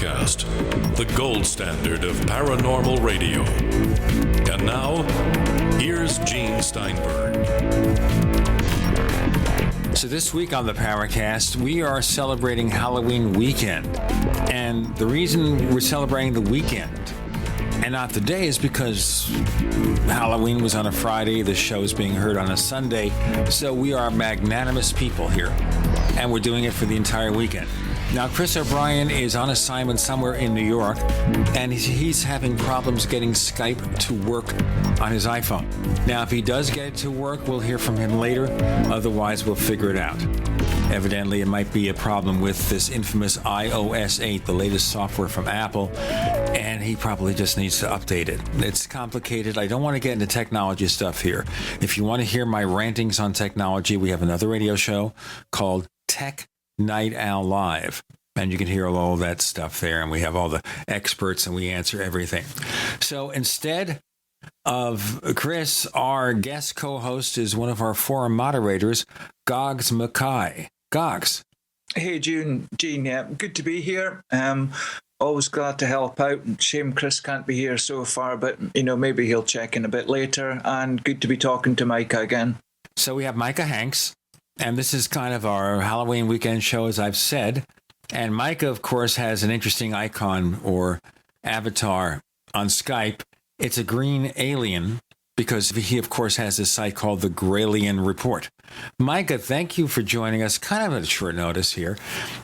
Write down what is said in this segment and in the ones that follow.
Paracast, the gold standard of paranormal radio. And now, here's Gene Steinberg. So this week on the Paracast, we are celebrating Halloween weekend. And the reason we're celebrating the weekend and not the day is because Halloween was on a Friday, the show is being heard on a Sunday, so we are magnanimous people here, and we're doing it for the entire weekend. Now, Chris O'Brien is on assignment somewhere in New York, and he's having problems getting Skype to work on his iPhone. Now, if he does get it to work, we'll hear from him later. Otherwise, we'll figure it out. Evidently, it might be a problem with this infamous iOS 8, the latest software from Apple, and he probably just needs to update it. It's complicated. I don't want to get into technology stuff here. If you want to hear my rantings on technology, we have another radio show called Tech Night Owl Live, and you can hear all that stuff there, and we have all the experts, and we answer everything. So instead of Chris, our guest co-host is one of our forum moderators, Goggs Mackay. Goggs. Hey, Gene, yeah, good to be here. Always glad to help out. Shame Chris can't be here so far, but, maybe he'll check in a bit later, and good to be talking to Micah again. So we have Micah Hanks, and this is kind of our Halloween weekend show, as I've said. And Micah, of course, has an interesting icon or avatar on Skype. It's a green alien because he, of course, has this site called the Gralien Report. Micah, thank you for joining us, kind of at short notice here.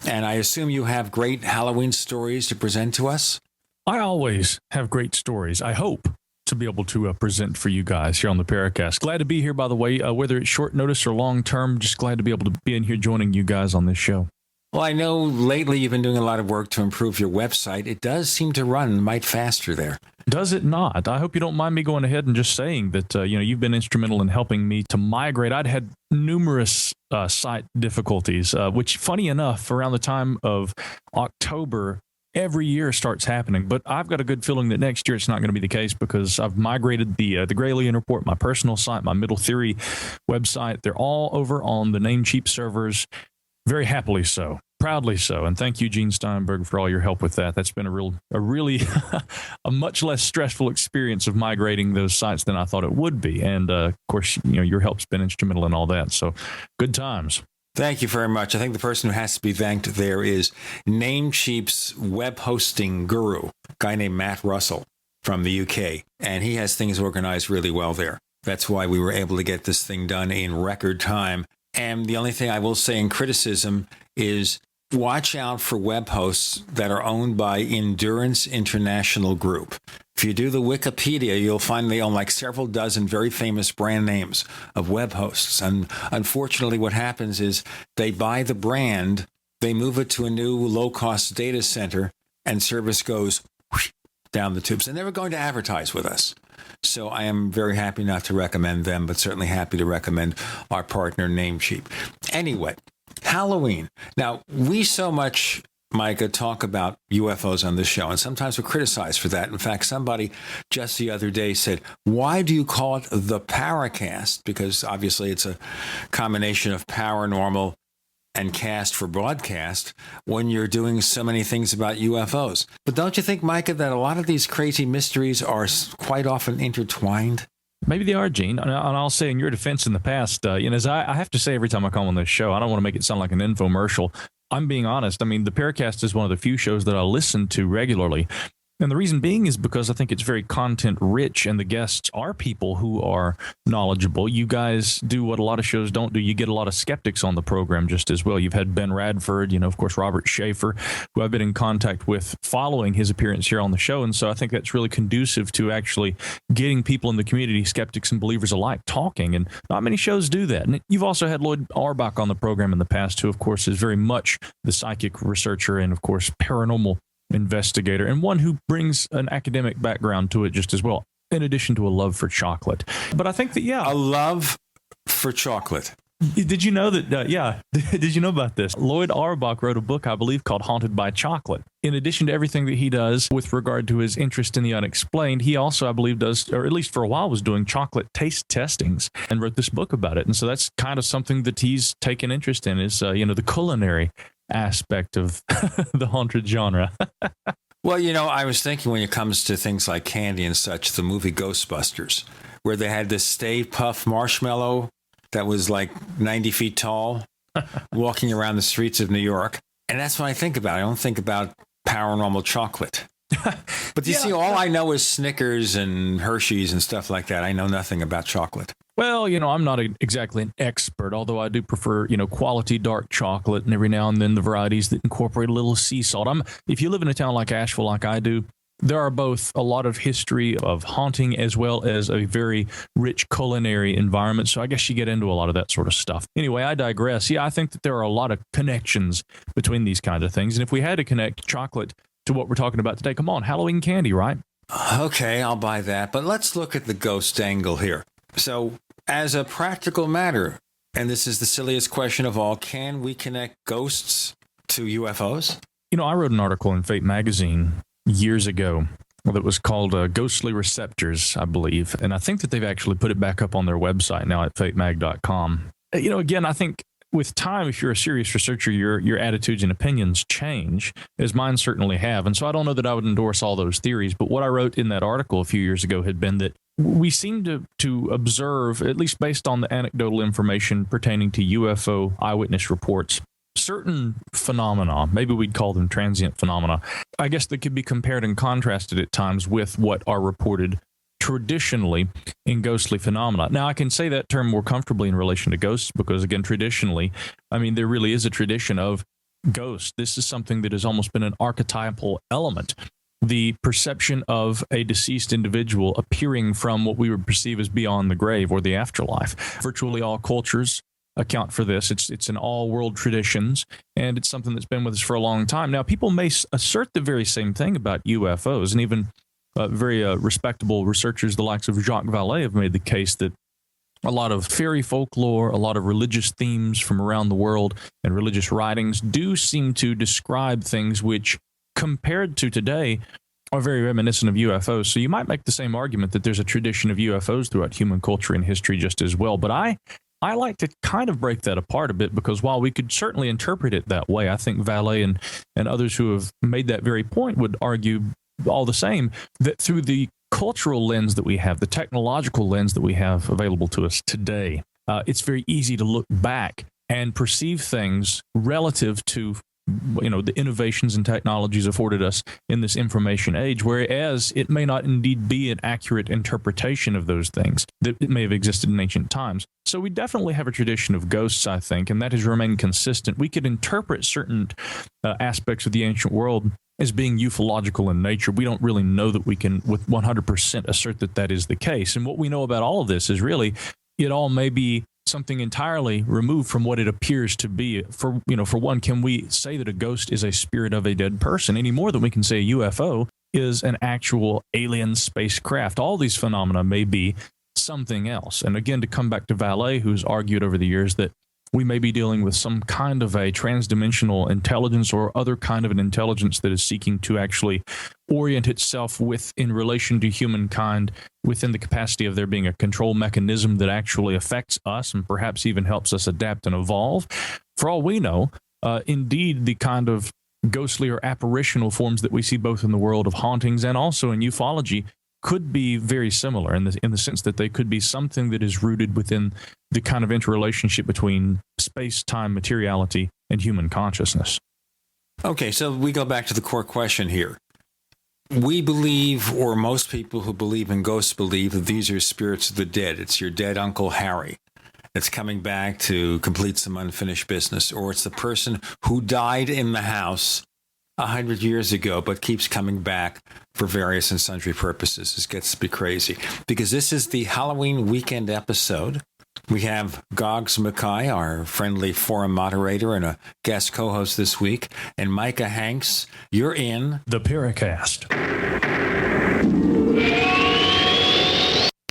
And I assume you have great Halloween stories to present to us? I always have great stories, I hope, to be able to present for you guys here on the Paracast. Glad to be here, by the way, whether it's short notice or long term, just glad to be able to be in here joining you guys on this show. Well, I know lately you've been doing a lot of work to improve your website. It does seem to run might faster there. Does it not? I hope you don't mind me going ahead and just saying that, you've been instrumental in helping me to migrate. I'd had numerous site difficulties, which, funny enough, around the time of October, every year starts happening. But I've got a good feeling that next year it's not going to be the case because I've migrated the Gralien Report, my personal site, my Middle Theory website. They're all over on the Namecheap servers, very happily so. Proudly so, and thank you, Gene Steinberg, for all your help with that. That's been a really a much less stressful experience of migrating those sites than I thought it would be. And of course, your help's been instrumental in all that. So, good times. Thank you very much. I think the person who has to be thanked there is Namecheap's web hosting guru, a guy named Matt Russell from the UK, and he has things organized really well there. That's why we were able to get this thing done in record time. And the only thing I will say in criticism is watch out for web hosts that are owned by Endurance International Group. If you do the Wikipedia, you'll find they own like several dozen very famous brand names of web hosts. And unfortunately, what happens is they buy the brand, they move it to a new low-cost data center, and service goes down the tubes. And they're going to advertise with us. So I am very happy not to recommend them, but certainly happy to recommend our partner, Namecheap. Anyway, Halloween. Now, we so much, Micah, talk about UFOs on this show, and sometimes we're criticized for that. In fact, somebody just the other day said, why do you call it the Paracast? Because obviously it's a combination of paranormal and cast for broadcast when you're doing so many things about UFOs. But don't you think, Micah, that a lot of these crazy mysteries are quite often intertwined? Maybe they are, Gene. And I'll say in your defense in the past, as I have to say every time I come on this show, I don't want to make it sound like an infomercial. I'm being honest. I mean, the Paracast is one of the few shows that I listen to regularly. And the reason being is because I think it's very content rich and the guests are people who are knowledgeable. You guys do what a lot of shows don't do. You get a lot of skeptics on the program just as well. You've had Ben Radford, of course, Robert Schaefer, who I've been in contact with following his appearance here on the show. And so I think that's really conducive to actually getting people in the community, skeptics and believers alike, talking. And not many shows do that. And you've also had Lloyd Auerbach on the program in the past, who, of course, is very much the psychic researcher and, of course, paranormal investigator, and one who brings an academic background to it just as well, in addition to a love for chocolate. But I think that, a love for chocolate. Did you know that, did you know about this? Lloyd Auerbach wrote a book, I believe, called Haunted by Chocolate. In addition to everything that he does with regard to his interest in the unexplained, he also, I believe, does, or at least for a while, was doing chocolate taste testings and wrote this book about it. And so that's kind of something that he's taken interest in is, the culinary aspect of the haunted genre. Well, I was thinking when it comes to things like candy and such, the movie Ghostbusters, where they had this Stay Puft Marshmallow that was like 90 feet tall, walking around the streets of New York. And that's what I think about. I don't think about paranormal chocolate. But you see, all I know is Snickers and Hershey's and stuff like that. I know nothing about chocolate. Well, I'm not exactly an expert, although I do prefer, quality dark chocolate and every now and then the varieties that incorporate a little sea salt. If you live in a town like Asheville, like I do, there are both a lot of history of haunting as well as a very rich culinary environment. So I guess you get into a lot of that sort of stuff. Anyway, I digress. Yeah, I think that there are a lot of connections between these kinds of things. And if we had to connect chocolate to what we're talking about today, come on, Halloween candy, right? Okay, I'll buy that. But let's look at the ghost angle here. So as a practical matter, and this is the silliest question of all, can we connect ghosts to UFOs? I wrote an article in Fate magazine years ago that was called Ghostly Receptors, I believe. And I think that they've actually put it back up on their website now at fatemag.com. Again, I think with time, if you're a serious researcher, your attitudes and opinions change, as mine certainly have. And so I don't know that I would endorse all those theories. But what I wrote in that article a few years ago had been that we seem to observe, at least based on the anecdotal information pertaining to UFO eyewitness reports, certain phenomena, maybe we'd call them transient phenomena, I guess that could be compared and contrasted at times with what are reported traditionally in ghostly phenomena. Now, I can say that term more comfortably in relation to ghosts because, again, traditionally, there really is a tradition of ghosts. This is something that has almost been an archetypal element. The perception of a deceased individual appearing from what we would perceive as beyond the grave or the afterlife. Virtually all cultures account for this. It's in all world traditions, and it's something that's been with us for a long time. Now, people may assert the very same thing about UFOs, and even very respectable researchers, the likes of Jacques Vallée, have made the case that a lot of fairy folklore, a lot of religious themes from around the world, and religious writings do seem to describe things which, compared to today, are very reminiscent of UFOs. So you might make the same argument that there's a tradition of UFOs throughout human culture and history just as well. But I like to kind of break that apart a bit, because while we could certainly interpret it that way, I think Vallée and others who have made that very point would argue all the same that through the cultural lens that we have, the technological lens that we have available to us today, it's very easy to look back and perceive things relative to the innovations and technologies afforded us in this information age, whereas it may not indeed be an accurate interpretation of those things that may have existed in ancient times. So we definitely have a tradition of ghosts, I think, and that has remained consistent. We could interpret certain aspects of the ancient world as being ufological in nature. We don't really know that we can with 100% assert that that is the case. And what we know about all of this is really it all may be something entirely removed from what it appears to be. For one, can we say that a ghost is a spirit of a dead person any more than we can say a UFO is an actual alien spacecraft? All these phenomena may be something else. And again, to come back to Vallée, who's argued over the years that we may be dealing with some kind of a transdimensional intelligence or other kind of an intelligence that is seeking to actually orient itself in relation to humankind within the capacity of there being a control mechanism that actually affects us and perhaps even helps us adapt and evolve. For all we know, indeed, the kind of ghostly or apparitional forms that we see both in the world of hauntings and also in ufology could be very similar in the sense that they could be something that is rooted within the kind of interrelationship between space-time materiality and human consciousness. Okay, so we go back to the core question here. We believe, or most people who believe in ghosts believe, that these are spirits of the dead. It's your dead Uncle Harry that's coming back to complete some unfinished business, or it's the person who died in the house 100 years ago, but keeps coming back for various and sundry purposes. This gets to be crazy. Because this is the Halloween weekend episode. We have Goggs Mackay, our friendly forum moderator and a guest co-host this week, and Micah Hanks. You're in the Paracast.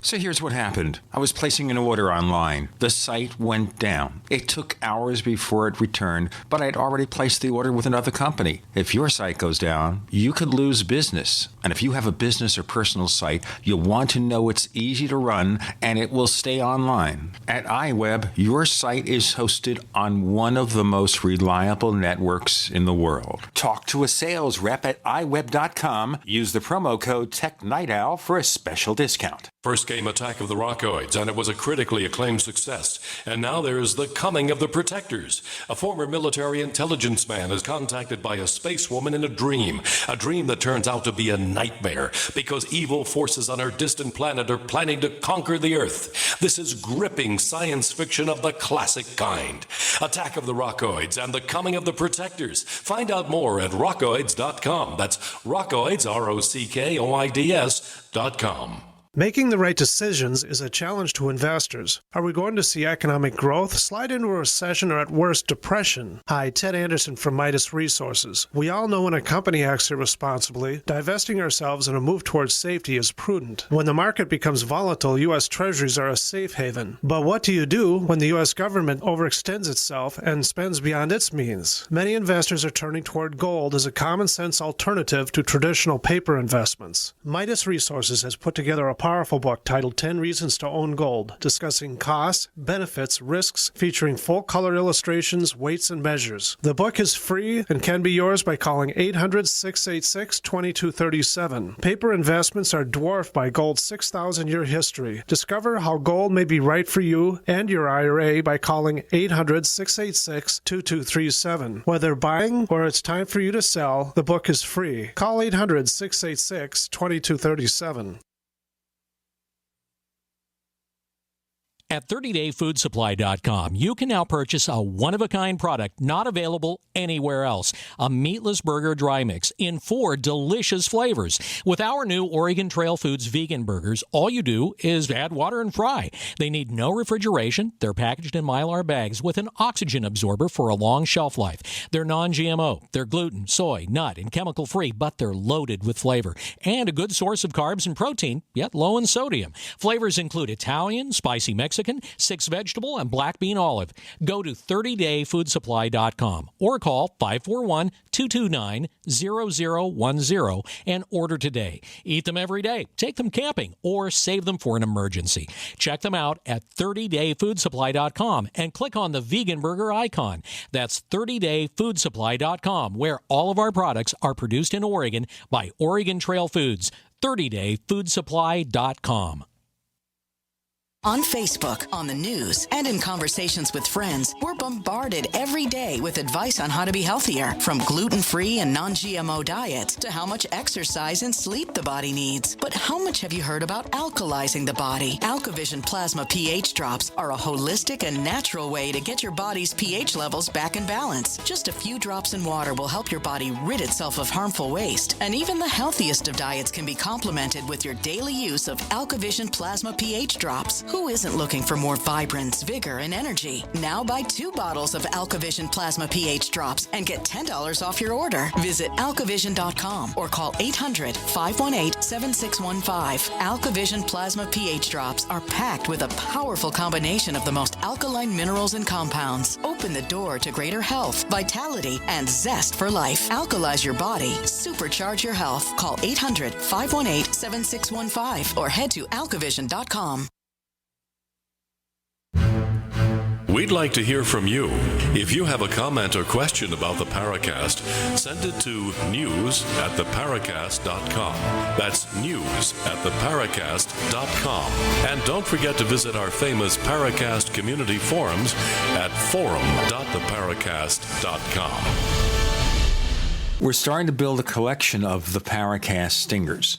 So here's what happened. I was placing an order online. The site went down. It took hours before it returned, but I'd already placed the order with another company. If your site goes down, you could lose business. And if you have a business or personal site, you'll want to know it's easy to run and it will stay online. At iWeb, your site is hosted on one of the most reliable networks in the world. Talk to a sales rep at iWeb.com. Use the promo code TechNightOwl for a special discount. First came Attack of the Rockoids, and it was a critically acclaimed success. And now there's The Coming of the Protectors. A former military intelligence man is contacted by a space woman in a dream that turns out to be a nightmare because evil forces on her distant planet are planning to conquer the Earth. This is gripping science fiction of the classic kind. Attack of the Rockoids and The Coming of the Protectors. Find out more at rockoids.com. That's Rockoids, ROCKOIDS.com. Making the right decisions is a challenge to investors. Are we going to see economic growth, slide into a recession, or at worst, depression? Hi, Ted Anderson from Midas Resources. We all know when a company acts irresponsibly, divesting ourselves in a move towards safety is prudent. When the market becomes volatile, U.S. Treasuries are a safe haven. But what do you do when the U.S. government overextends itself and spends beyond its means? Many investors are turning toward gold as a common-sense alternative to traditional paper investments. Midas Resources has put together a powerful book titled 10 Reasons to Own Gold, discussing costs, benefits, risks, featuring full-color illustrations, weights, and measures. The book is free and can be yours by calling 800-686-2237. Paper investments are dwarfed by gold's 6,000-year history. Discover how gold may be right for you and your IRA by calling 800-686-2237. Whether buying or it's time for you to sell, the book is free. Call 800-686-2237. At 30dayfoodsupply.com, you can now purchase a one-of-a-kind product not available anywhere else. A meatless burger dry mix in 4 delicious flavors. With our new Oregon Trail Foods vegan burgers, all you do is add water and fry. They need no refrigeration. They're packaged in Mylar bags with an oxygen absorber for a long shelf life. They're non-GMO. They're gluten, soy, nut, and chemical-free, but they're loaded with flavor. And a good source of carbs and protein, yet low in sodium. Flavors include Italian, spicy Mexican, 6 vegetable, and black bean olive. Go to 30dayfoodsupply.com or call 541-229-0010 and order today. Eat them every day, take them camping, or save them for an emergency. Check them out at 30dayfoodsupply.com and click on the vegan burger icon. That's 30dayfoodsupply.com, where all of our products are produced in Oregon by Oregon Trail Foods. 30dayfoodsupply.com. On Facebook, on the news, and in conversations with friends, we're bombarded every day with advice on how to be healthier, from gluten-free and non-GMO diets to how much exercise and sleep the body needs. But how much have you heard about alkalizing the body? AlkaVision Plasma pH drops are a holistic and natural way to get your body's pH levels back in balance. Just a few drops in water will help your body rid itself of harmful waste. And even the healthiest of diets can be complemented with your daily use of AlkaVision Plasma pH drops. Who isn't looking for more vibrance, vigor, and energy? Now buy 2 bottles of AlkaVision Plasma pH drops and get $10 off your order. Visit alkavision.com or call 800-518-7615. AlkaVision Plasma pH drops are packed with a powerful combination of the most alkaline minerals and compounds. Open the door to greater health, vitality, and zest for life. Alkalize your body. Supercharge your health. Call 800-518-7615 or head to alkavision.com. We'd like to hear from you. If you have a comment or question about the Paracast, send it to news@theparacast.com. That's news@theparacast.com. And don't forget to visit our famous Paracast community forums at forum.theparacast.com. We're starting to build a collection of the Paracast stingers.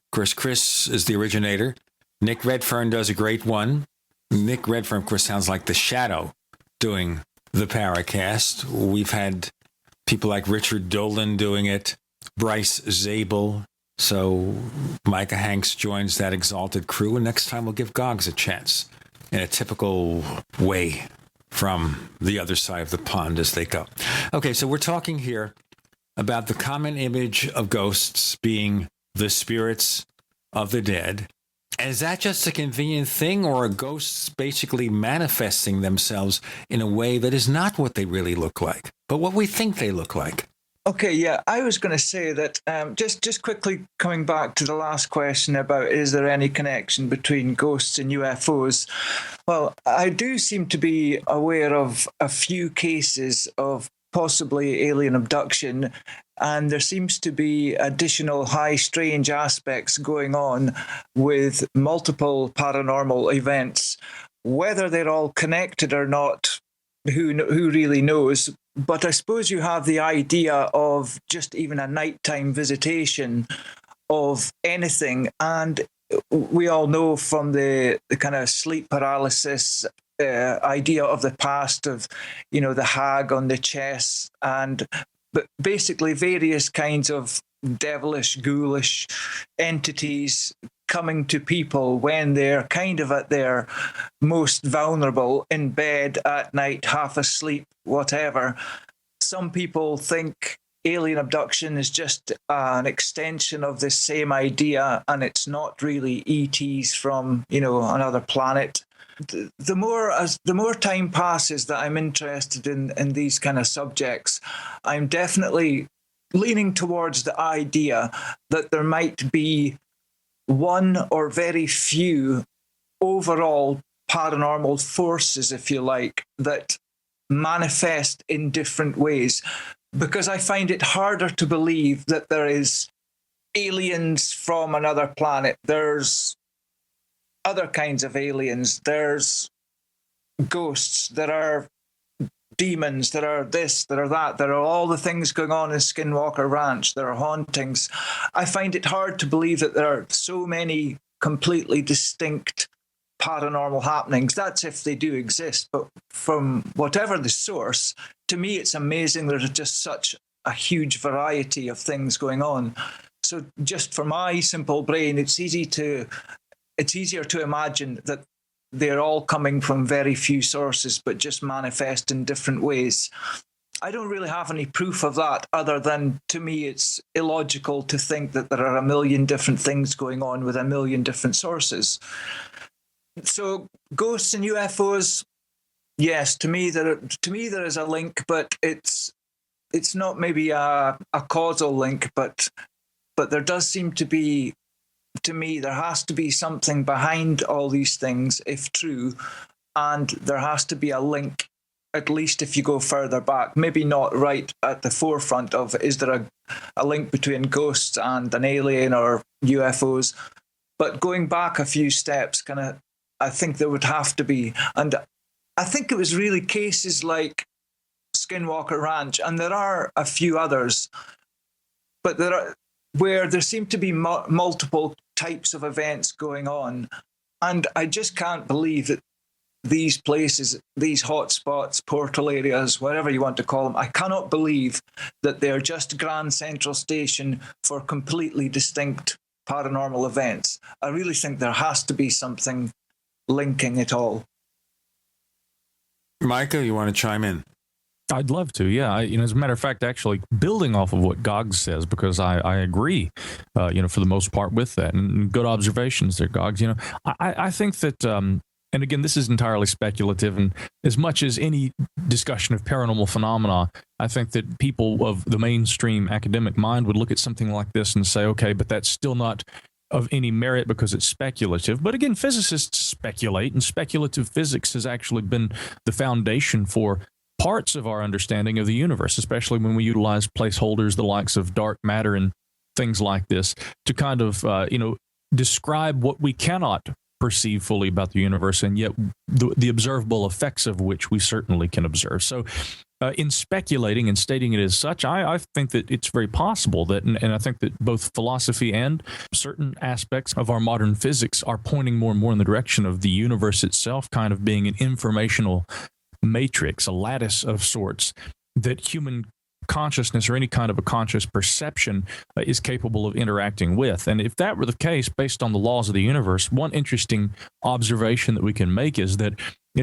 Of course, Chris is the originator. Nick Redfern does a great one. Nick Redfern, of course, sounds like the Shadow doing the Paracast. We've had people like Richard Dolan doing it, Bryce Zabel. So Micah Hanks joins that exalted crew, and next time we'll give Goggs a chance in a typical way from the other side of the pond as they go. Okay, so we're talking here about the common image of ghosts being the spirits of the dead. And is that just a convenient thing, or are ghosts basically manifesting themselves in a way that is not what they really look like, but what we think they look like? Okay, yeah, I was going to say that just quickly coming back to the last question about is there any connection between ghosts and UFOs? Well, I do seem to be aware of a few cases of possibly alien abduction, and there seems to be additional high strange aspects going on with multiple paranormal events. Whether they're all connected or not, who really knows? But I suppose you have the idea of just even a nighttime visitation of anything. And we all know from the kind of sleep paralysis idea of the past of, the hag on the chest, but basically various kinds of devilish, ghoulish entities coming to people when they're kind of at their most vulnerable, in bed at night, half asleep, whatever. Some people think alien abduction is just an extension of this same idea, and it's not really ETs from, another planet. The more time passes that I'm interested in these kind of subjects, I'm definitely leaning towards the idea that there might be one or very few overall paranormal forces, if you like, that manifest in different ways. Because I find it harder to believe that there is aliens from another planet. There's other kinds of aliens. There's ghosts. There are demons. There are this, there are that. There are all the things going on in Skinwalker Ranch. There are hauntings. I find it hard to believe that there are so many completely distinct paranormal happenings. That's if they do exist. But from whatever the source, to me, it's amazing there's just such a huge variety of things going on. So just for my simple brain, it's easier to imagine that they're all coming from very few sources, but just manifest in different ways. I don't really have any proof of that, other than, to me, it's illogical to think that there are a million different things going on with a million different sources. So ghosts and UFOs, yes, to me there is a link, but it's not maybe a causal link, but there does seem to be, to me, there has to be something behind all these things, if true, and there has to be a link, at least if you go further back. Maybe not right at the forefront of, is there a link between ghosts and an alien or UFOs? But going back a few steps, I think there would have to be. And I think it was really cases like Skinwalker Ranch, and there are a few others, but where there seem to be multiple types of events going on. And I just can't believe that these places, these hotspots, portal areas, whatever you want to call them, I cannot believe that they're just Grand Central Station for completely distinct paranormal events. I really think there has to be something linking it all. Micah, you want to chime in? I'd love to, yeah. As a matter of fact, actually building off of what Goggs says, because I agree, for the most part with that. And good observations there, Goggs. I think that, and again, this is entirely speculative, and as much as any discussion of paranormal phenomena, I think that people of the mainstream academic mind would look at something like this and say, okay, but that's still not of any merit because it's speculative. But again, physicists speculate, and speculative physics has actually been the foundation for parts of our understanding of the universe, especially when we utilize placeholders, the likes of dark matter and things like this, to kind of, describe what we cannot perceive fully about the universe, and yet the observable effects of which we certainly can observe. So in speculating and stating it as such, I think that it's very possible that, and I think that both philosophy and certain aspects of our modern physics are pointing more and more in the direction of the universe itself kind of being an informational matrix, a lattice of sorts that human consciousness or any kind of a conscious perception is capable of interacting with. And if that were the case, based on the laws of the universe, one interesting observation that we can make is that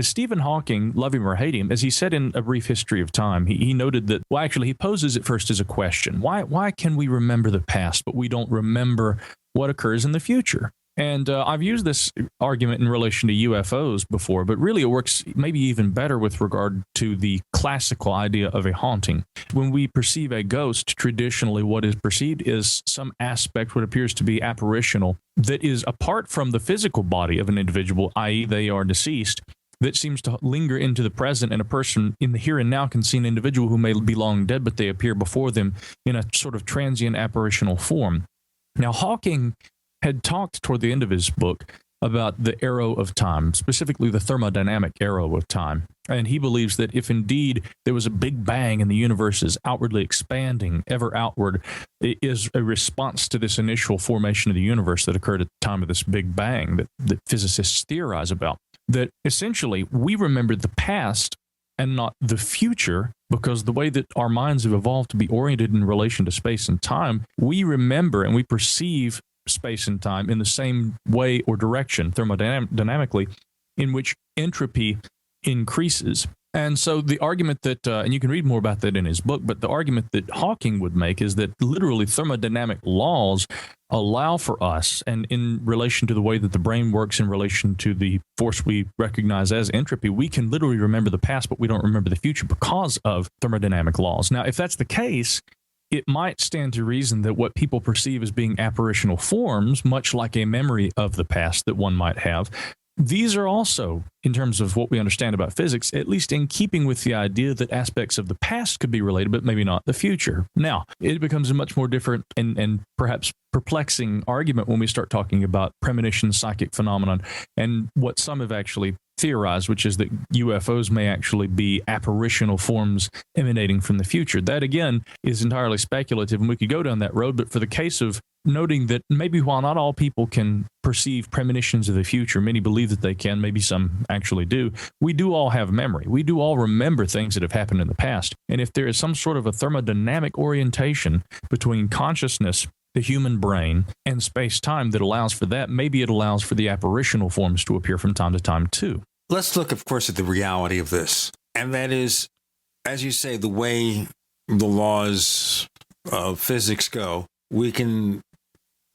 Stephen Hawking, love him or hate him, as he said in A Brief History of Time, he noted that, well, actually, he poses it first as a question. Why can we remember the past, but we don't remember what occurs in the future? And I've used this argument in relation to UFOs before, but really it works maybe even better with regard to the classical idea of a haunting. When we perceive a ghost, traditionally what is perceived is some aspect, what appears to be apparitional, that is apart from the physical body of an individual, i.e. they are deceased, that seems to linger into the present, and a person in the here and now can see an individual who may be long dead, but they appear before them in a sort of transient apparitional form. Now, Hawking had talked toward the end of his book about the arrow of time, specifically the thermodynamic arrow of time. And he believes that if indeed there was a big bang and the universe is outwardly expanding, ever outward, it is a response to this initial formation of the universe that occurred at the time of this big bang that physicists theorize about. That essentially we remember the past and not the future, because the way that our minds have evolved to be oriented in relation to space and time, we remember and we perceive space and time in the same way or direction thermodynamically, in which entropy increases. And so the argument that, and you can read more about that in his book, but the argument that Hawking would make is that literally thermodynamic laws allow for us, and in relation to the way that the brain works in relation to the force we recognize as entropy, we can literally remember the past, but we don't remember the future because of thermodynamic laws. Now, if that's the case, it might stand to reason that what people perceive as being apparitional forms, much like a memory of the past that one might have, these are also, in terms of what we understand about physics, at least in keeping with the idea that aspects of the past could be related, but maybe not the future. Now, it becomes a much more different and perhaps perplexing argument when we start talking about premonition, psychic phenomenon, and what some have actually theorized, which is that UFOs may actually be apparitional forms emanating from the future. That, again, is entirely speculative, and we could go down that road, but for the case of noting that maybe while not all people can perceive premonitions of the future, many believe that they can, maybe some actually do, we do all have memory. We do all remember things that have happened in the past. And if there is some sort of a thermodynamic orientation between consciousness, the human brain, and space-time that allows for that, maybe it allows for the apparitional forms to appear from time to time too. Let's look, of course, at the reality of this. And that is, as you say, the way the laws of physics go, we can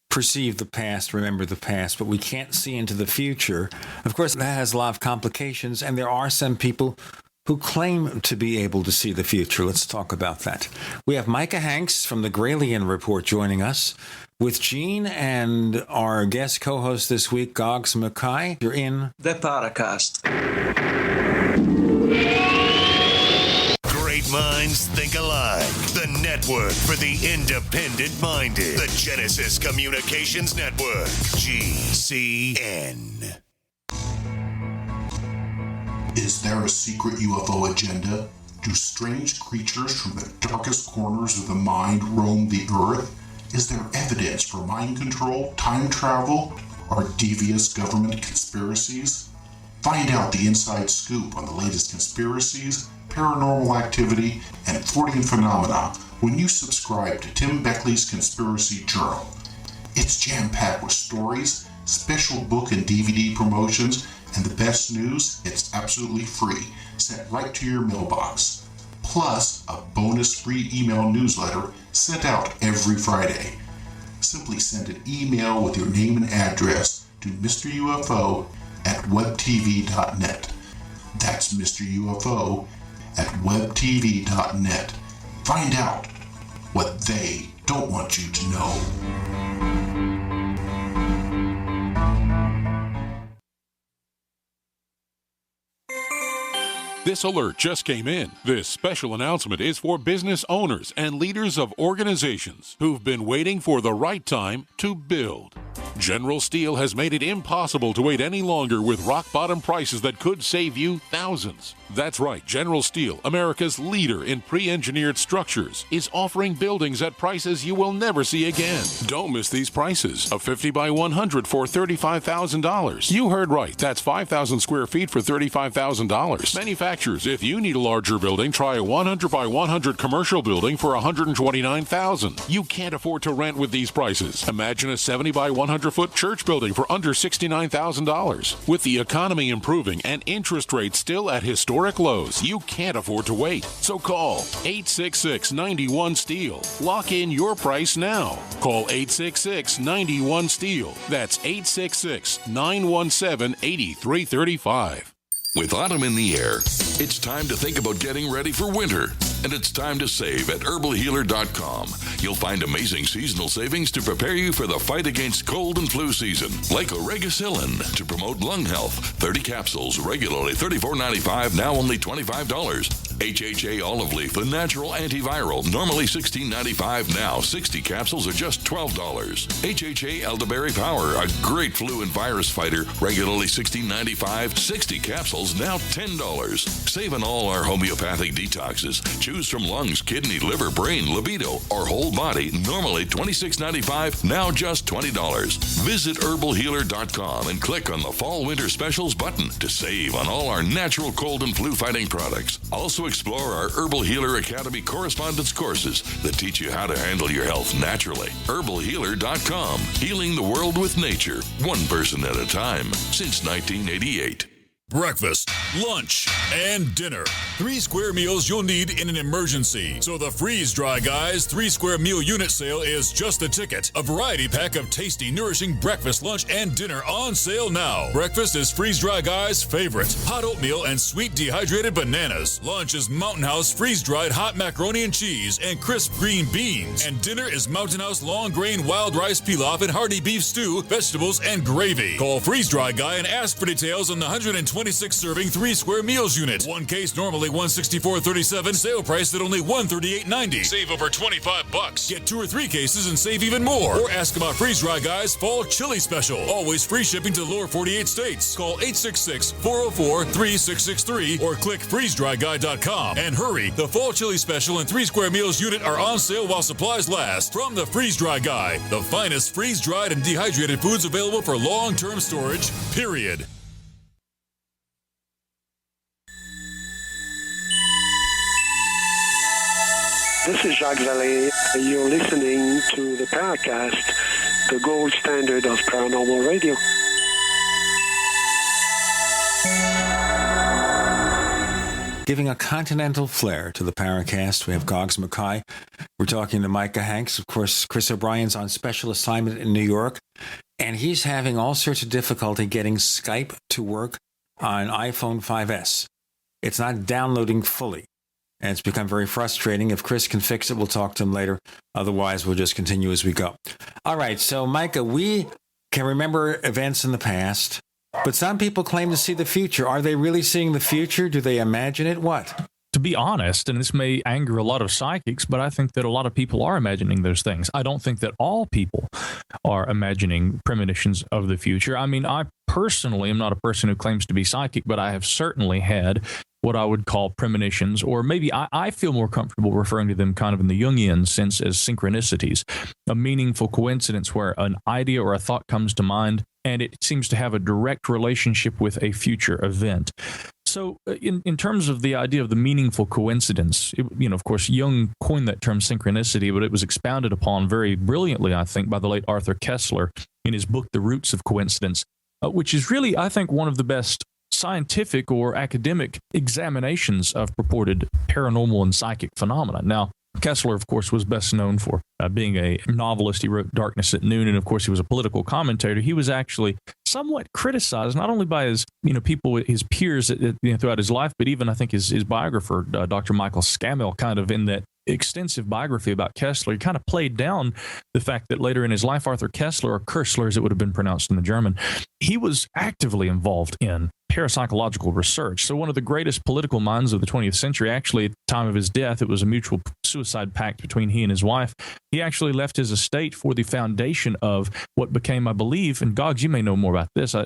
perceive the past, remember the past, but we can't see into the future. Of course, that has a lot of complications, and there are some people who claim to be able to see the future. Let's talk about that. We have Micah Hanks from the Gralien Report joining us with Gene and our guest co-host this week, Goggs Mackay. You're in the Paracast. Great minds think alike. The network for the independent-minded. The Genesis Communications Network. GCN. Is there a secret UFO agenda? Do strange creatures from the darkest corners of the mind roam the earth? Is there evidence for mind control, time travel, or devious government conspiracies? Find out the inside scoop on the latest conspiracies, paranormal activity, and Freudian phenomena when you subscribe to Tim Beckley's Conspiracy Journal. It's jam-packed with stories, special book and DVD promotions, and the best news, it's absolutely free, sent right to your mailbox. Plus, a bonus free email newsletter sent out every Friday. Simply send an email with your name and address to Mr. UFO at webtv.net. That's Mr. UFO at webtv.net. Find out what they don't want you to know. This alert just came in. This special announcement is for business owners and leaders of organizations who've been waiting for the right time to build. General Steel has made it impossible to wait any longer with rock-bottom prices that could save you thousands. That's right, General Steel, America's leader in pre-engineered structures, is offering buildings at prices you will never see again. Don't miss these prices. A 50 by 100 for $35,000. You heard right, that's 5,000 square feet for $35,000. Manufacturers, if you need a larger building, try a 100 by 100 commercial building for $129,000. You can't afford to rent with these prices. Imagine a 70 by 100 acre-foot church building for under $69,000. With the economy improving and interest rates still at historic lows, you can't afford to wait. So call 866-91-STEEL. Lock in your price now. Call 866-91-STEEL. That's 866-917-8335. With autumn in the air, it's time to think about getting ready for winter. And it's time to save at herbalhealer.com. You'll find amazing seasonal savings to prepare you for the fight against cold and flu season. Like Oregacillin to promote lung health. 30 capsules, regularly $34.95, now only $25. HHA olive leaf, the natural antiviral, normally $16.95, now 60 capsules are just $12. HHA elderberry power, a great flu and virus fighter, regularly $16.95, 60 capsules, now $10. Save on all our homeopathic detoxes. Choose from lungs, kidney, liver, brain, libido, or whole body, normally $26.95, now just $20. Visit herbalhealer.com and click on the Fall Winter Specials button to save on all our natural cold and flu fighting products. Also explore our Herbal Healer Academy correspondence courses that teach you how to handle your health naturally. herbalhealer.com, healing the world with nature, one person at a time, since 1988. Breakfast, lunch, and dinner. 3 square meals you'll need in an emergency. So the Freeze Dry Guys 3 square meal unit sale is just the ticket. A variety pack of tasty, nourishing breakfast, lunch, and dinner on sale now. Breakfast is Freeze Dry Guys' favorite. Hot oatmeal and sweet dehydrated bananas. Lunch is Mountain House freeze-dried hot macaroni and cheese and crisp green beans. And dinner is Mountain House long grain wild rice pilaf and hearty beef stew, vegetables, and gravy. Call Freeze Dry Guy and ask for details on the 126 serving 3 square meals unit. One case normally $164.37. Sale price at only $138.90. Save over $25. Get 2 or 3 cases and save even more. Or ask about Freeze Dry Guys Fall Chili Special. Always free shipping to lower 48 states. Call 866-404-3663 or click freezedryguy.com. And hurry, the Fall Chili Special and 3 square meals unit are on sale while supplies last. From the Freeze Dry Guy, the finest freeze-dried and dehydrated foods available for long-term storage, period. This is Jacques Vallée. You're listening to the Paracast, the gold standard of paranormal radio. Giving a continental flair to the Paracast, we have Goggs Mackay. We're talking to Micah Hanks. Of course, Chris O'Brien's on special assignment in New York, and he's having all sorts of difficulty getting Skype to work on iPhone 5S. It's not downloading fully. And it's become very frustrating. If Chris can fix it, we'll talk to him later. Otherwise, we'll just continue as we go. All right. So, Micah, we can remember events in the past, but some people claim to see the future. Are they really seeing the future? Do they imagine it? What? To be honest, and this may anger a lot of psychics, but I think that a lot of people are imagining those things. I don't think that all people are imagining premonitions of the future. I mean, I personally am not a person who claims to be psychic, but I have certainly had what I would call premonitions, or maybe I feel more comfortable referring to them kind of in the Jungian sense as synchronicities, a meaningful coincidence where an idea or a thought comes to mind and it seems to have a direct relationship with a future event. So in terms of the idea of the meaningful coincidence, of course, Jung coined that term synchronicity, but it was expounded upon very brilliantly, I think, by the late Arthur Koestler in his book, The Roots of Coincidence, which is really, I think, one of the best scientific or academic examinations of purported paranormal and psychic phenomena. Now, Koestler, of course, was best known for being a novelist. He wrote Darkness at Noon, and of course, he was a political commentator. He was actually somewhat criticized, not only by his people, his peers throughout his life, but even I think his biographer, Dr. Michael Scammell, kind of in that extensive biography about Koestler, he kind of played down the fact that later in his life, Arthur Koestler, or Koestler as it would have been pronounced in the German, he was actively involved in parapsychological research. So one of the greatest political minds of the 20th century, actually at the time of his death, it was a mutual suicide pact between he and his wife. He actually left his estate for the foundation of what became, I believe, and Goggs, you may know more about this, I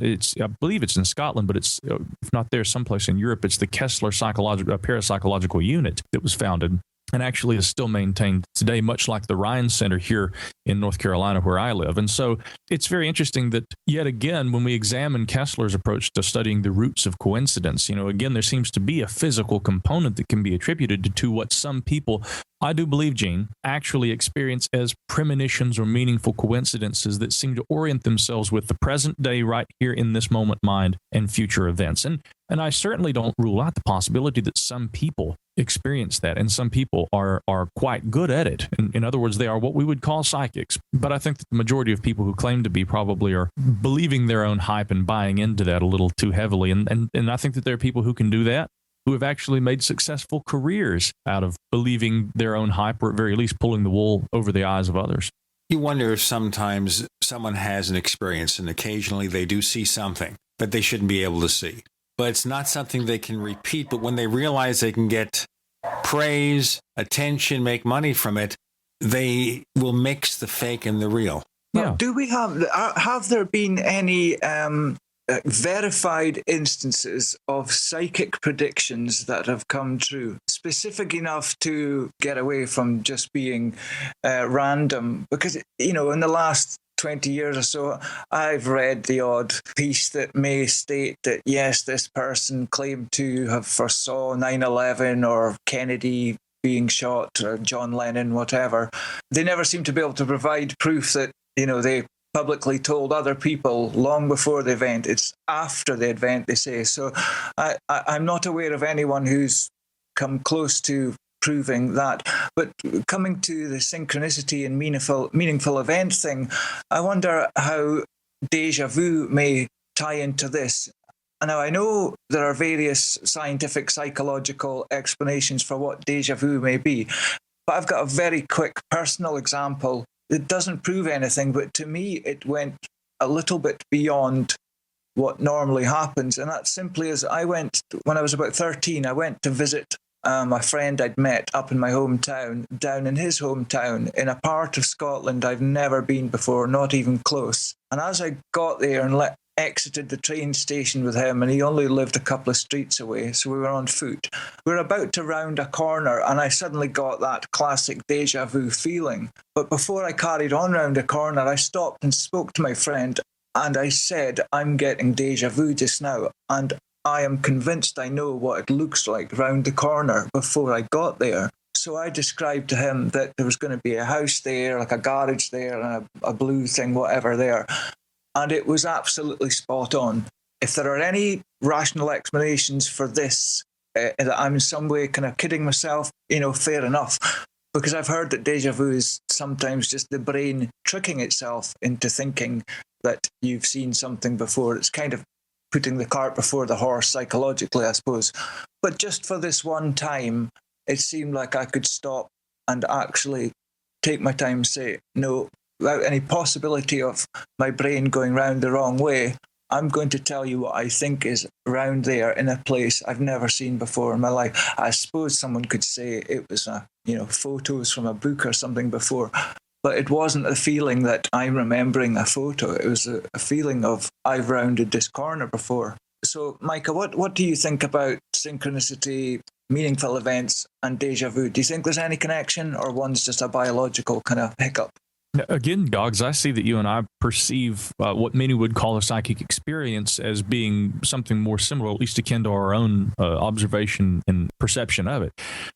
believe it's in Scotland, but it's, if not there, someplace in Europe, it's the Koestler Parapsychological Unit that was founded. and actually is still maintained today, much like the Ryan Center here in North Carolina, where I live. And so it's very interesting that, yet again, when we examine Kessler's approach to studying the roots of coincidence, again, there seems to be a physical component that can be attributed to what some people, I do believe, Gene, actually experience as premonitions or meaningful coincidences that seem to orient themselves with the present day, right here in this moment mind, and future events. And I certainly don't rule out the possibility that some people experience that, and some people are quite good at it. In other words, they are what we would call psychics. But I think that the majority of people who claim to be probably are believing their own hype and buying into that a little too heavily. And I think that there are people who can do that, who have actually made successful careers out of believing their own hype, or at very least pulling the wool over the eyes of others. You wonder if sometimes someone has an experience and occasionally they do see something that they shouldn't be able to see. But it's not something they can repeat. But when they realize they can get praise, attention, make money from it, they will mix the fake and the real. Yeah. Do we have there been any verified instances of psychic predictions that have come true, specific enough to get away from just being random? Because, in the last 20 years or so, I've read the odd piece that may state that, yes, this person claimed to have foresaw 9/11 or Kennedy being shot or John Lennon, whatever. They never seem to be able to provide proof that, they publicly told other people long before the event. It's after the event, they say. So I'm not aware of anyone who's come close to proving that. But coming to the synchronicity and meaningful event thing, I wonder how déjà vu may tie into this. Now, I know there are various scientific, psychological explanations for what déjà vu may be, but I've got a very quick personal example. It doesn't prove anything, but to me, it went a little bit beyond what normally happens. And that simply is, when I was about 13, I went to visit a friend I'd met up in my hometown, down in his hometown, in a part of Scotland I've never been before, not even close. And as I got there and exited the train station with him, and he only lived a couple of streets away, so we were on foot. We were about to round a corner, and I suddenly got that classic déjà vu feeling. But before I carried on round a corner, I stopped and spoke to my friend, and I said, I'm getting déjà vu just now, and I am convinced I know what it looks like round the corner before I got there. So I described to him that there was going to be a house there, like a garage there, and a blue thing, whatever there. And it was absolutely spot on. If there are any rational explanations for this, that I'm in some way kind of kidding myself, fair enough. Because I've heard that déjà vu is sometimes just the brain tricking itself into thinking that you've seen something before. It's kind of putting the cart before the horse psychologically, I suppose. But just for this one time, it seemed like I could stop and actually take my time and say, no, without any possibility of my brain going round the wrong way, I'm going to tell you what I think is round there in a place I've never seen before in my life. I suppose someone could say it was photos from a book or something before, but it wasn't a feeling that I'm remembering a photo. It was a feeling of I've rounded this corner before. So, Micah, what do you think about synchronicity, meaningful events, and déjà vu? Do you think there's any connection, or one's just a biological kind of hiccup? Again, Goggs, I see that you and I perceive what many would call a psychic experience as being something more similar, at least akin to our own observation and perception of it.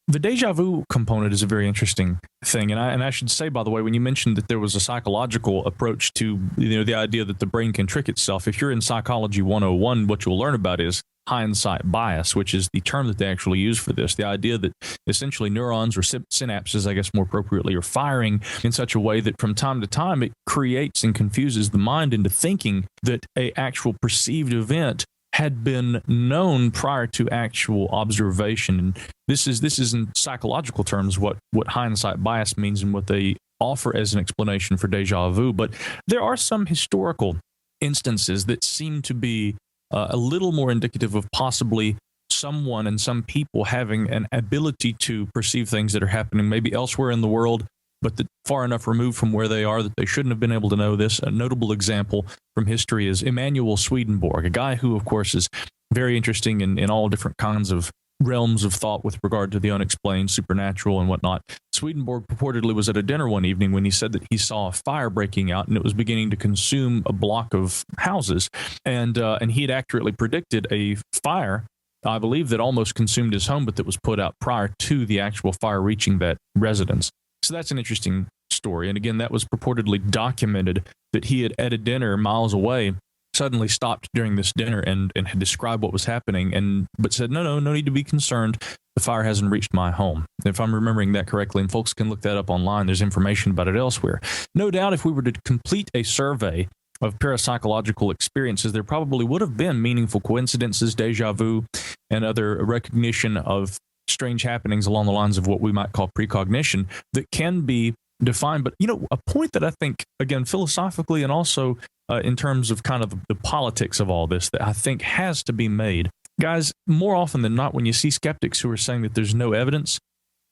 The déjà vu component is a very interesting thing. And I should say, by the way, when you mentioned that there was a psychological approach to the idea that the brain can trick itself, if you're in Psychology 101, what you'll learn about is hindsight bias, which is the term that they actually use for this. The idea that essentially neurons or synapses, I guess more appropriately, are firing in such a way that from time to time it creates and confuses the mind into thinking that an actual perceived event had been known prior to actual observation. And this is in psychological terms what hindsight bias means and what they offer as an explanation for déjà vu. But there are some historical instances that seem to be a little more indicative of possibly someone and some people having an ability to perceive things that are happening maybe elsewhere in the world, but that far enough removed from where they are that they shouldn't have been able to know this. A notable example from history is Emanuel Swedenborg, a guy who, of course, is very interesting in all different kinds of realms of thought with regard to the unexplained, supernatural, and whatnot. Swedenborg purportedly was at a dinner one evening when he said that he saw a fire breaking out and it was beginning to consume a block of houses. And he had accurately predicted a fire, I believe, that almost consumed his home, but that was put out prior to the actual fire reaching that residence. So that's an interesting story. And again, that was purportedly documented, that he had at a dinner miles away suddenly stopped during this dinner and had described what was happening, but said, no need to be concerned. The fire hasn't reached my home. If I'm remembering that correctly, and folks can look that up online, there's information about it elsewhere. No doubt if we were to complete a survey of parapsychological experiences, there probably would have been meaningful coincidences, deja vu, and other recognition of strange happenings along the lines of what we might call precognition that can be defined. But, a point that I think, again, philosophically and also in terms of kind of the politics of all this, that I think has to be made. Guys, more often than not, when you see skeptics who are saying that there's no evidence,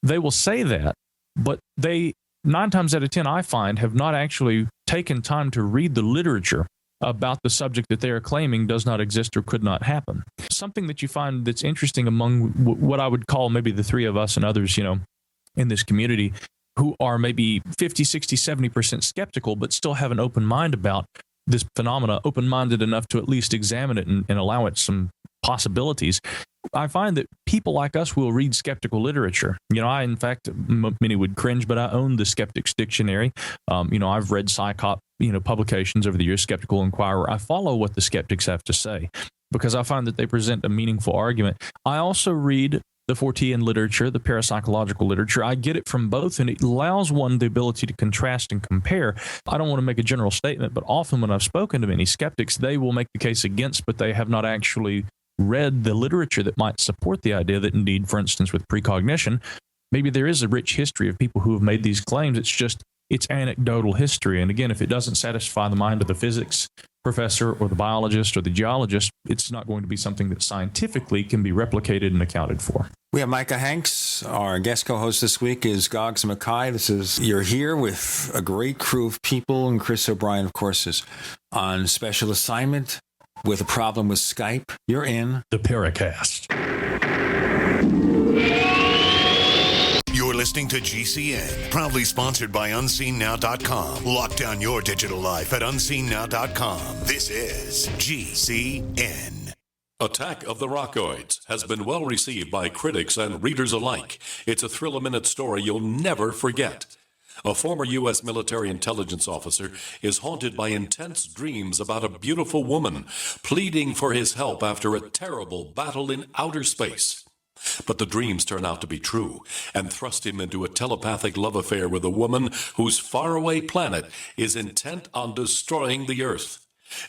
they will say that, but they, 9 times out of 10, I find, have not actually taken time to read the literature about the subject that they are claiming does not exist or could not happen. Something that you find that's interesting among what I would call maybe the three of us and others, in this community, who are maybe 50, 60, 70% skeptical, but still have an open mind about this phenomena, open-minded enough to at least examine it and allow it some possibilities. I find that people like us will read skeptical literature. I, in fact, many would cringe, but I own the Skeptics Dictionary. I've read Psychop, publications over the years, Skeptical Inquirer. I follow what the skeptics have to say because I find that they present a meaningful argument. I also read the Fortean literature, the parapsychological literature. I get it from both, and it allows one the ability to contrast and compare. I don't want to make a general statement, but often when I've spoken to many skeptics, they will make the case against, but they have not actually read the literature that might support the idea that indeed, for instance, with precognition, maybe there is a rich history of people who have made these claims. It's anecdotal history. And again, if it doesn't satisfy the mind of the physics professor or the biologist or the geologist, it's not going to be something that scientifically can be replicated and accounted for. We have Micah Hanks. Our guest co-host this week is Goggs Mackay. You're here with a great crew of people, and Chris O'Brien, of course, is on special assignment with a problem with Skype. You're in the Paracast. You're listening to GCN, proudly sponsored by UnseenNow.com. Lock down your digital life at UnseenNow.com. This is GCN. Attack of the Rockoids has been well received by critics and readers alike. It's a thrill-a-minute story you'll never forget. A former U.S. military intelligence officer is haunted by intense dreams about a beautiful woman pleading for his help after a terrible battle in outer space. But the dreams turn out to be true and thrust him into a telepathic love affair with a woman whose faraway planet is intent on destroying the Earth.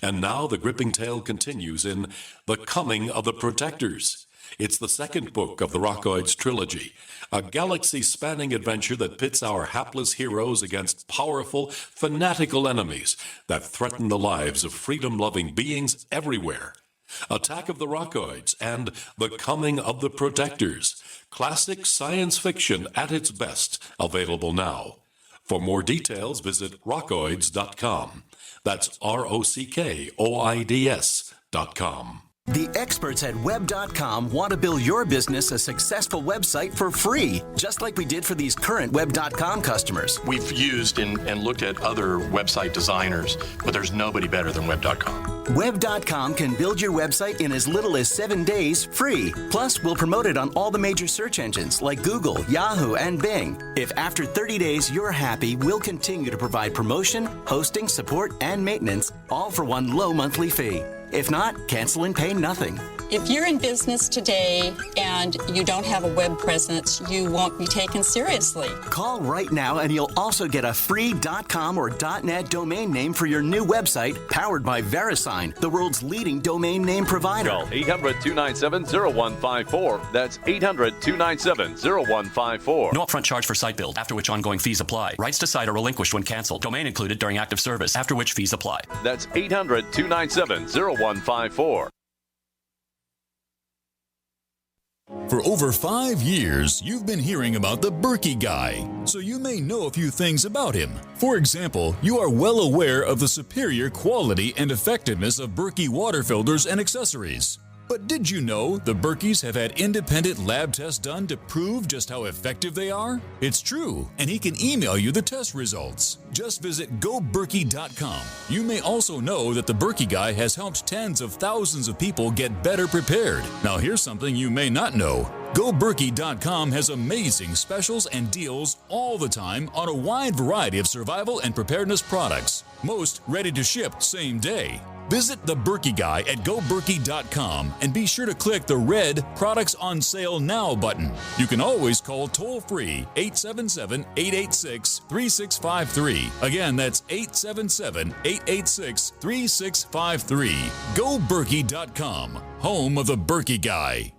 And now the gripping tale continues in The Coming of the Protectors. It's the second book of the Rockoids trilogy, a galaxy-spanning adventure that pits our hapless heroes against powerful, fanatical enemies that threaten the lives of freedom-loving beings everywhere. Attack of the Rockoids and The Coming of the Protectors. Classic science fiction at its best, available now. For more details, visit rockoids.com. That's ROCKOIDS.com. The experts at Web.com want to build your business a successful website for free, just like we did for these current Web.com customers. We've used and looked at other website designers, but there's nobody better than Web.com. Web.com can build your website in as little as 7 days free. Plus, we'll promote it on all the major search engines like Google, Yahoo, and Bing. If after 30 days you're happy, we'll continue to provide promotion, hosting, support, and maintenance, all for one low monthly fee. If not, cancel and pay nothing. If you're in business today and you don't have a web presence, you won't be taken seriously. Call right now and you'll also get a free .com or .net domain name for your new website powered by VeriSign, the world's leading domain name provider. Call 800-297-0154. That's 800-297-0154. No upfront charge for site build, after which ongoing fees apply. Rights to site are relinquished when canceled. Domain included during active service, after which fees apply. That's 800-297-0154. For over 5 years, you've been hearing about the Berkey guy, so you may know a few things about him. For example, you are well aware of the superior quality and effectiveness of Berkey water filters and accessories. But did you know the Berkeys have had independent lab tests done to prove just how effective they are? It's true, and he can email you the test results. Just visit goberkey.com. You may also know that the Berkey Guy has helped tens of thousands of people get better prepared. Now here's something you may not know. GoBerkey.com has amazing specials and deals all the time on a wide variety of survival and preparedness products, most ready to ship same day. Visit the Berkey Guy at GoBerkey.com and be sure to click the red Products on Sale Now button. You can always call toll-free 877-886-3653. Again, that's 877-886-3653. GoBerkey.com, home of the Berkey Guy.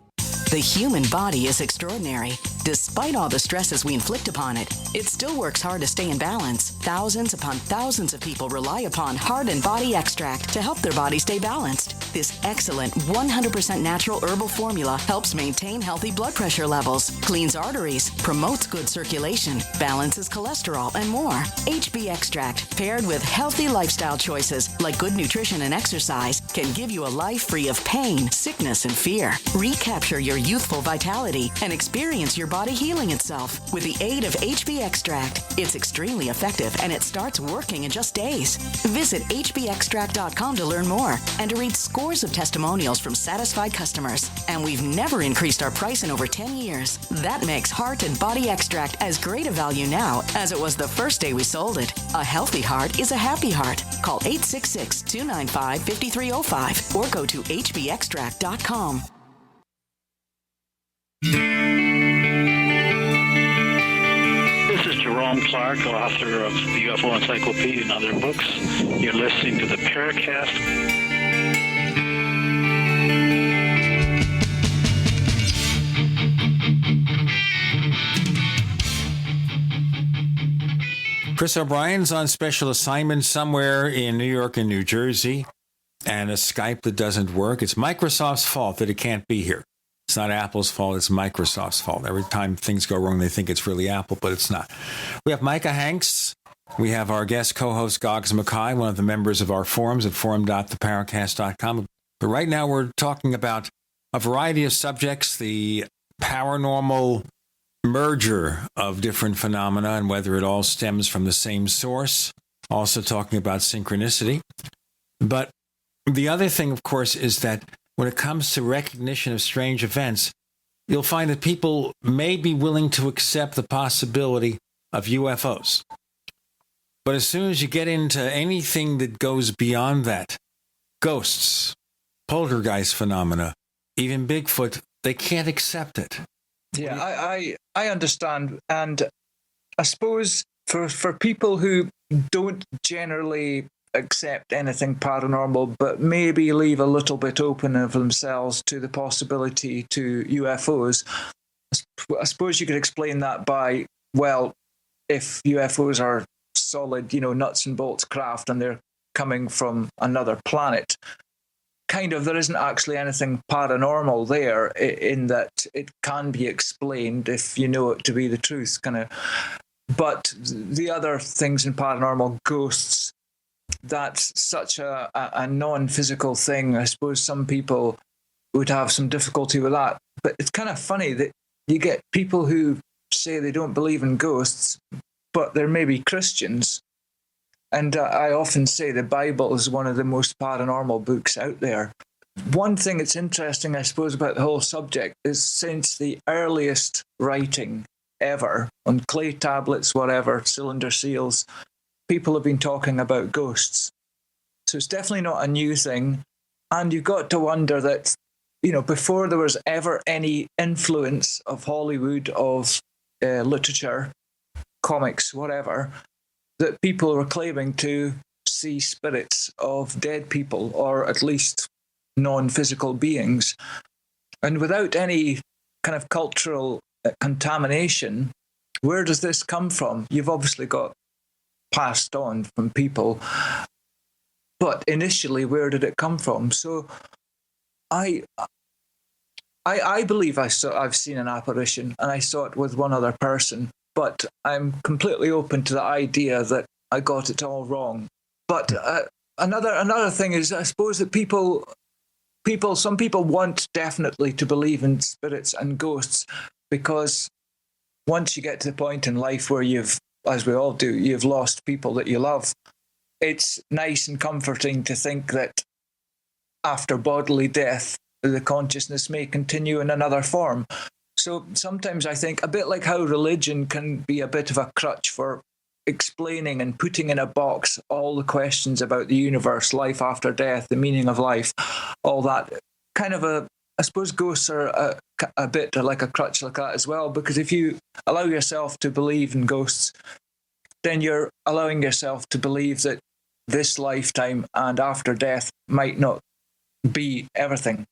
The human body is extraordinary. Despite all the stresses we inflict upon it, it still works hard to stay in balance. Thousands upon thousands of people rely upon Heart and Body Extract to help their body stay balanced. This excellent 100% natural herbal formula helps maintain healthy blood pressure levels, cleans arteries, promotes good circulation, balances cholesterol, and more. HB Extract, paired with healthy lifestyle choices like good nutrition and exercise, can give you a life free of pain, sickness, and fear. Recapture your youthful vitality and experience your body healing itself with the aid of HB Extract. It's extremely effective and it starts working in just days. Visit hbextract.com to learn more and to read scores of testimonials from satisfied customers. And we've never increased our price in over 10 years. That makes Heart and Body Extract as great a value now as it was the first day we sold it. A healthy heart is a happy heart. Call 866-295-5305 or go to hbextract.com. This is Jerome Clark, author of the UFO Encyclopedia and other books. You're listening to the Paracast. Chris O'Brien's on special assignment somewhere in New York and New Jersey, and a Skype that doesn't work. It's Microsoft's fault that it can't be here. It's not Apple's fault, it's Microsoft's fault. Every time things go wrong, they think it's really Apple, but it's not. We have Micah Hanks. We have our guest co-host, Goggs Mackay, one of the members of our forums at forum.theparacast.com. But right now we're talking about a variety of subjects, the paranormal merger of different phenomena and whether it all stems from the same source. Also talking about synchronicity. But the other thing, of course, is that when it comes to recognition of strange events, you'll find that people may be willing to accept the possibility of UFOs. But as soon as you get into anything that goes beyond that, ghosts, poltergeist phenomena, even Bigfoot, they can't accept it. Yeah, I understand. And I suppose for people who don't generally accept anything paranormal, but maybe leave a little bit open of themselves to the possibility to UFOs, I suppose you could explain that by, well, if UFOs are solid, nuts and bolts craft and they're coming from another planet, kind of there isn't actually anything paranormal there in that it can be explained if you know it to be the truth, kind of. But the other things in paranormal, ghosts, that's such a non-physical thing. I suppose some people would have some difficulty with that. But it's kind of funny that you get people who say they don't believe in ghosts, but they're maybe Christians. And I often say the Bible is one of the most paranormal books out there. One thing that's interesting, I suppose, about the whole subject is since the earliest writing ever, on clay tablets, whatever, cylinder seals, people have been talking about ghosts. So it's definitely not a new thing. And you've got to wonder that, before there was ever any influence of Hollywood, of literature, comics, whatever, that people were claiming to see spirits of dead people, or at least non-physical beings. And without any kind of cultural contamination, where does this come from? You've obviously got passed on from people, but initially, where did it come from? So I believe I've seen an apparition, and I saw it with one other person, but I'm completely open to the idea that I got it all wrong. But another thing is, I suppose that people some people want definitely to believe in spirits and ghosts, because once you get to the point in life where as we all do, you've lost people that you love, it's nice and comforting to think that after bodily death, the consciousness may continue in another form. So sometimes I think, a bit like how religion can be a bit of a crutch for explaining and putting in a box all the questions about the universe, life after death, the meaning of life, all that kind of I suppose ghosts are a bit like a crutch like that as well, because if you allow yourself to believe in ghosts, then you're allowing yourself to believe that this lifetime and after death might not be everything.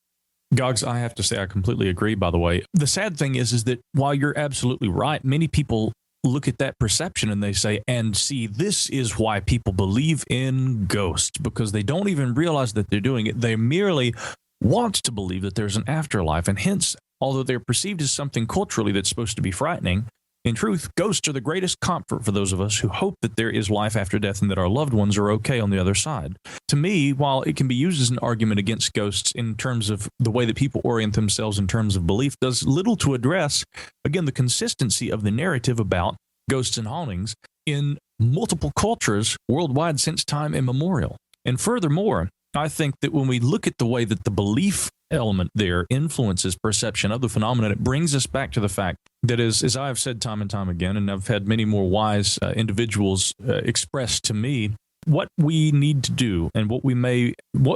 Goggs, I have to say I completely agree, by the way. The sad thing is that while you're absolutely right, many people look at that perception and they say, and see, this is why people believe in ghosts, because they don't even realize that they're doing it. They merely want to believe that there's an afterlife, and hence, although they're perceived as something culturally that's supposed to be frightening, in truth, ghosts are the greatest comfort for those of us who hope that there is life after death and that our loved ones are okay on the other side. To me, while it can be used as an argument against ghosts in terms of the way that people orient themselves in terms of belief, does little to address, again, the consistency of the narrative about ghosts and hauntings in multiple cultures worldwide since time immemorial. And furthermore, I think that when we look at the way that the belief element there influences perception of the phenomenon, it brings us back to the fact that, as I've said time and time again, and I've had many more wise individuals express to me, what we need to do and what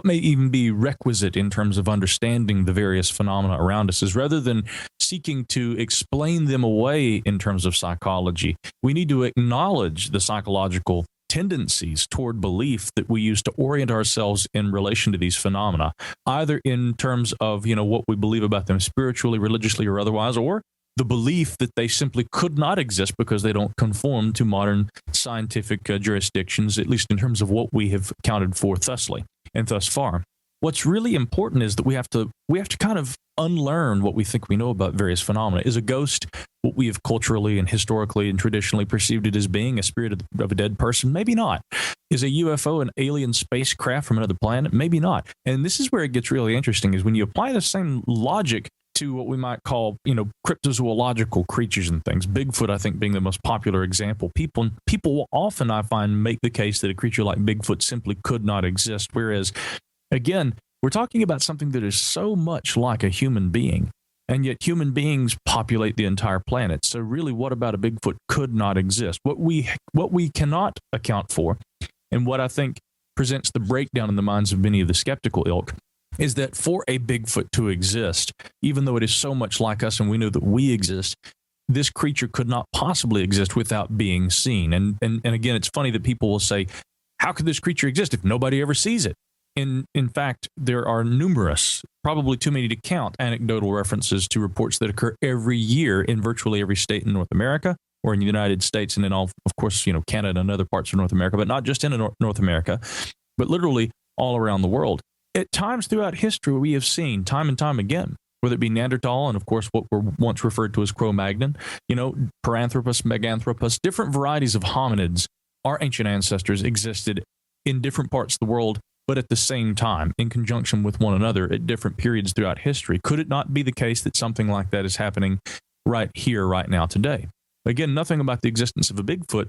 may even be requisite in terms of understanding the various phenomena around us is, rather than seeking to explain them away in terms of psychology, we need to acknowledge the psychological tendencies toward belief that we use to orient ourselves in relation to these phenomena, either in terms of, what we believe about them spiritually, religiously, or otherwise, or the belief that they simply could not exist because they don't conform to modern scientific jurisdictions, at least in terms of what we have accounted for thusly and thus far. What's really important is that we have to kind of unlearn what we think we know about various phenomena. Is a ghost what we have culturally and historically and traditionally perceived it as being, a spirit of a dead person? Maybe not. Is a UFO an alien spacecraft from another planet? Maybe not. And this is where it gets really interesting, is when you apply the same logic to what we might call, cryptozoological creatures and things. Bigfoot, I think, being the most popular example. People will often, I find, make the case that a creature like Bigfoot simply could not exist, whereas, again, we're talking about something that is so much like a human being, and yet human beings populate the entire planet. So really, what about a Bigfoot could not exist? What we cannot account for, and what I think presents the breakdown in the minds of many of the skeptical ilk, is that for a Bigfoot to exist, even though it is so much like us and we know that we exist, this creature could not possibly exist without being seen. And again, it's funny that people will say, how could this creature exist if nobody ever sees it? In fact, there are numerous, probably too many to count, anecdotal references to reports that occur every year in virtually every state in North America, or in the United States, and then of course, Canada and other parts of North America, but not just in North America, but literally all around the world. At times throughout history, we have seen time and time again, whether it be Neanderthal and, of course, what were once referred to as Cro-Magnon, Paranthropus, Meganthropus, different varieties of hominids, our ancient ancestors, existed in different parts of the world, but at the same time, in conjunction with one another at different periods throughout history. Could it not be the case that something like that is happening right here, right now, today? Again, nothing about the existence of a Bigfoot,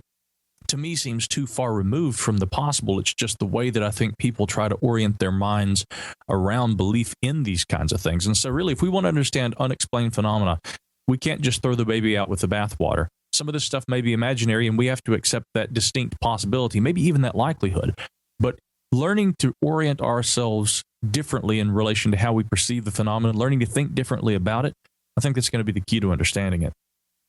to me, seems too far removed from the possible. It's just the way that I think people try to orient their minds around belief in these kinds of things. And so really, if we want to understand unexplained phenomena, we can't just throw the baby out with the bathwater. Some of this stuff may be imaginary, and we have to accept that distinct possibility, maybe even that likelihood. But learning to orient ourselves differently in relation to how we perceive the phenomenon, learning to think differently about it, I think that's going to be the key to understanding it.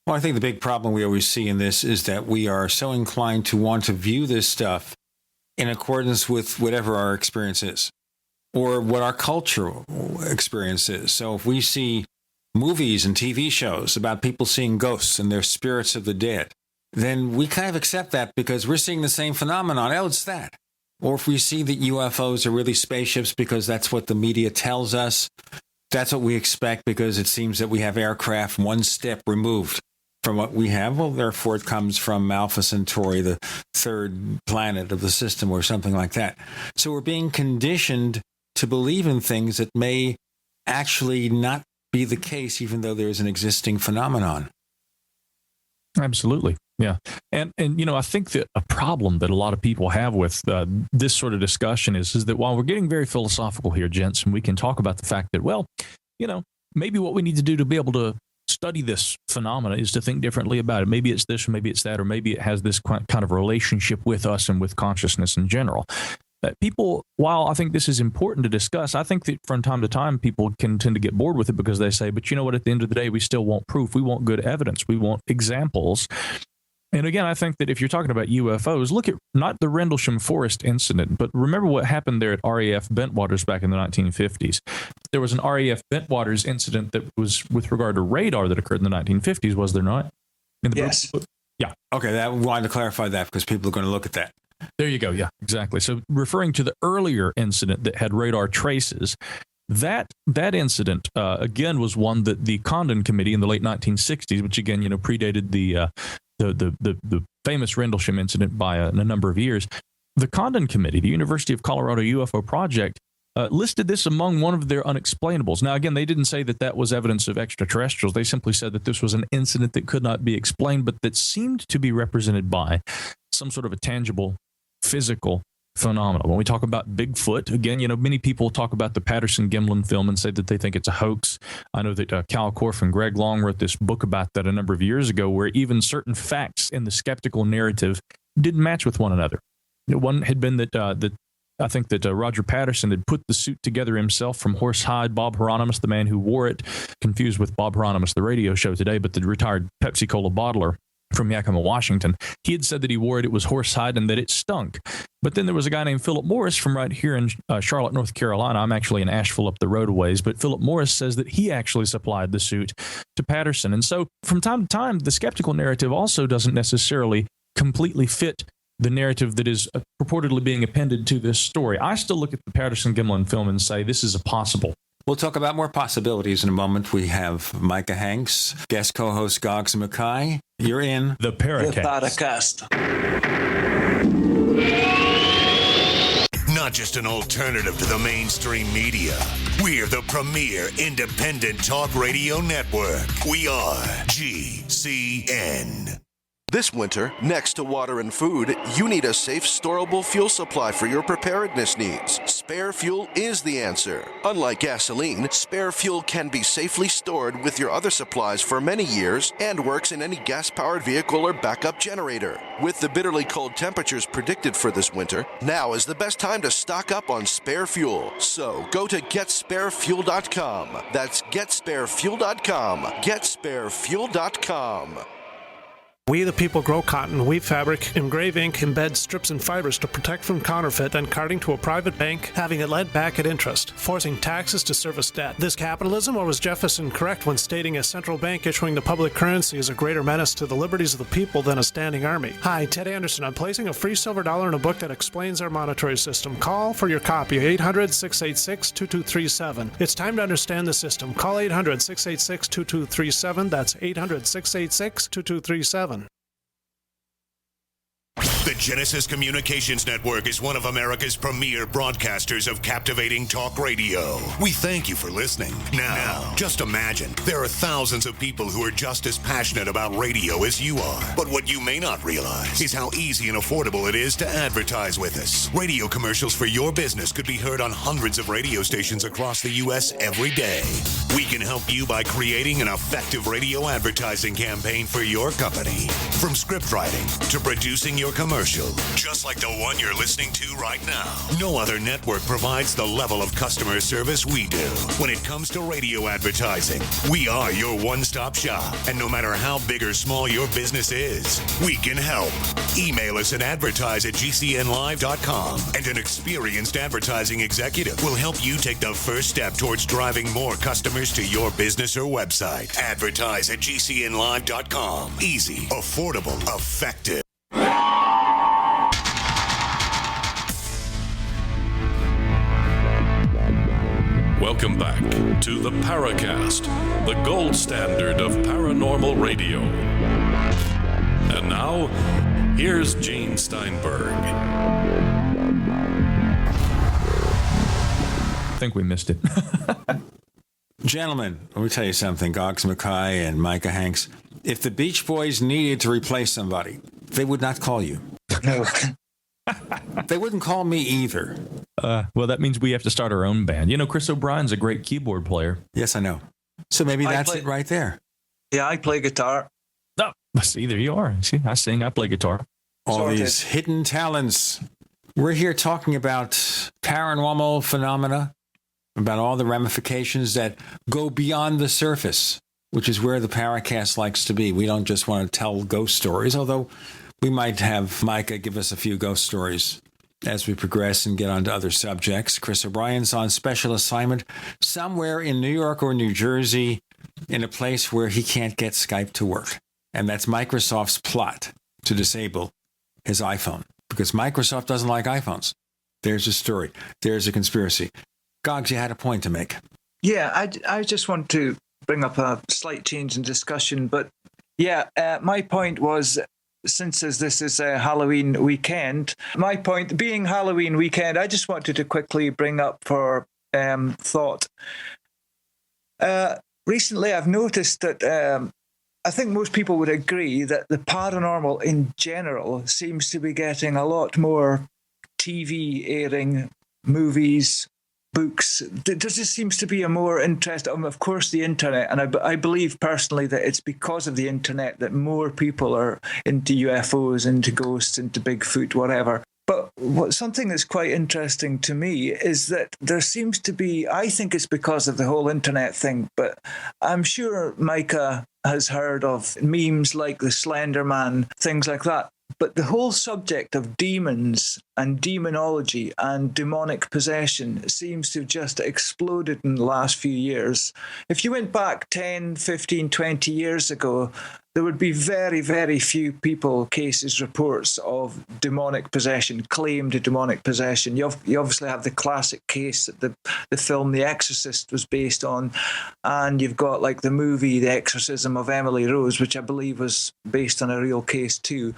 Well, I think the big problem we always see in this is that we are so inclined to want to view this stuff in accordance with whatever our experience is, or what our cultural experience is. So if we see movies and TV shows about people seeing ghosts and their spirits of the dead, then we kind of accept that because we're seeing the same phenomenon. Oh, it's that. Or if we see that UFOs are really spaceships because that's what the media tells us, that's what we expect because it seems that we have aircraft one step removed from what we have. Well, therefore, it comes from Alpha Centauri, the third planet of the system, or something like that. So we're being conditioned to believe in things that may actually not be the case, even though there's an existing phenomenon. Absolutely. Yeah. And I think that a problem that a lot of people have with this sort of discussion is that while we're getting very philosophical here, gents, and we can talk about the fact that, well, maybe what we need to do to be able to study this phenomena is to think differently about it. Maybe it's this, or maybe it's that, or maybe it has this kind of relationship with us and with consciousness in general. People, while I think this is important to discuss, I think that from time to time people can tend to get bored with it because they say, but you know what, at the end of the day, we still want proof. We want good evidence. We want examples. And again, I think that if you're talking about UFOs, look at not the Rendlesham Forest incident, but remember what happened there at RAF Bentwaters back in the 1950s. There was an RAF Bentwaters incident that was with regard to radar that occurred in the 1950s, was there not? Yes. Yeah. Okay, I wanted to clarify that because people are going to look at that. There you go. Yeah, exactly. So referring to the earlier incident that had radar traces, that incident, again, was one that the Condon Committee in the late 1960s, which again, predated the famous Rendlesham incident by a number of years. The Condon Committee, the University of Colorado UFO Project, listed this among one of their unexplainables. Now, again, they didn't say that was evidence of extraterrestrials. They simply said that this was an incident that could not be explained, but that seemed to be represented by some sort of a tangible physical phenomenon. When we talk about Bigfoot, again, many people talk about the Patterson-Gimlin film and say that they think it's a hoax. I know that Cal Korff and Greg Long wrote this book about that a number of years ago, where even certain facts in the skeptical narrative didn't match with one another. One had been that I think that Roger Patterson had put the suit together himself from horsehide. Bob Hieronymus, the man who wore it, confused with Bob Hieronymus, the radio show today, but the retired Pepsi-Cola bottler from Yakima, Washington. He had said that he wore it was horsehide and that it stunk. But then there was a guy named Philip Morris from right here in Charlotte, North Carolina. I'm actually in Asheville up the road a ways, but Philip Morris says that he actually supplied the suit to Patterson. And so from time to time, the skeptical narrative also doesn't necessarily completely fit the narrative that is purportedly being appended to this story. I still look at the Patterson-Gimlin film and say this is a possible. We'll talk about more possibilities in a moment. We have Micah Hanks, guest co-host Goggs Mackay. You're in the Paracast. The Paracast. Not just an alternative to the mainstream media. We're the premier independent talk radio network. We are GCN. This winter, next to water and food, you need a safe, storable fuel supply for your preparedness needs. Spare fuel is the answer. Unlike gasoline, spare fuel can be safely stored with your other supplies for many years and works in any gas-powered vehicle or backup generator. With the bitterly cold temperatures predicted for this winter, now is the best time to stock up on spare fuel. So go to GetSpareFuel.com. That's GetSpareFuel.com. GetSpareFuel.com. We the people grow cotton, weave fabric, engrave ink, embed strips and fibers to protect from counterfeit, then carting to a private bank, having it lent back at interest, forcing taxes to service debt. This capitalism, or was Jefferson correct when stating a central bank issuing the public currency is a greater menace to the liberties of the people than a standing army? Hi, Ted Anderson. I'm placing a free silver dollar in a book that explains our monetary system. Call for your copy, 800-686-2237. It's time to understand the system. Call 800-686-2237. That's 800-686-2237. The Genesis Communications Network is one of America's premier broadcasters of captivating talk radio. We thank you for listening. Now, just imagine, there are thousands of people who are just as passionate about radio as you are. But what you may not realize is how easy and affordable it is to advertise with us. Radio commercials for your business could be heard on hundreds of radio stations across the U.S. every day. We can help you by creating an effective radio advertising campaign for your company. From script writing to producing your commercial, just like the one you're listening to right now. No other network provides the level of customer service we do. When it comes to radio advertising, we are your one-stop shop. And no matter how big or small your business is, we can help. Email us at advertise@gcnlive.com, and an experienced advertising executive will help you take the first step towards driving more customers to your business or website. Advertise@gcnlive.com. Easy, affordable, effective. Welcome back to the Paracast, the gold standard of paranormal radio. And now, here's Gene Steinberg. think we missed it. Gentlemen, let me tell you something, Goggs Mackay and Micah Hanks. If the Beach Boys needed to replace somebody, they would not call you. No. They wouldn't call me either. Well, that means we have to start our own band. You know, Chris O'Brien's a great keyboard player. Yes, I know. So maybe that's it right there. Yeah, I play guitar. No, see, there you are. See, I sing, I play guitar. All these hidden talents. We're here talking about paranormal phenomena, about all the ramifications that go beyond the surface, which is where the Paracast likes to be. We don't just want to tell ghost stories, although we might have Micah give us a few ghost stories as we progress and get on to other subjects. Chris O'Brien's on special assignment somewhere in New York or New Jersey in a place where he can't get Skype to work. And that's Microsoft's plot to disable his iPhone because Microsoft doesn't like iPhones. There's a story. There's a conspiracy. Goggs, you had a point to make. Yeah, I just want to bring up a slight change in discussion. But yeah, my point was, since this is a Halloween weekend, my point being Halloween weekend, I just wanted to quickly bring up for thought. Recently, I've noticed that I think most people would agree that the paranormal in general seems to be getting a lot more TV airing, movies, books. There just seems to be a more interest, of course, the internet. And I believe personally that it's because of the internet that more people are into UFOs, into ghosts, into Bigfoot, whatever. But something that's quite interesting to me is that there seems to be, I think it's because of the whole internet thing, but I'm sure Micah has heard of memes like the Slender Man, things like that. But the whole subject of demons and demonology and demonic possession seems to have just exploded in the last few years. If you went back 10, 15, 20 years ago, there would be very, very few cases, reports of demonic possession, claimed demonic possession. You obviously have the classic case that the film The Exorcist was based on, and you've got like the movie The Exorcism of Emily Rose, which I believe was based on a real case too.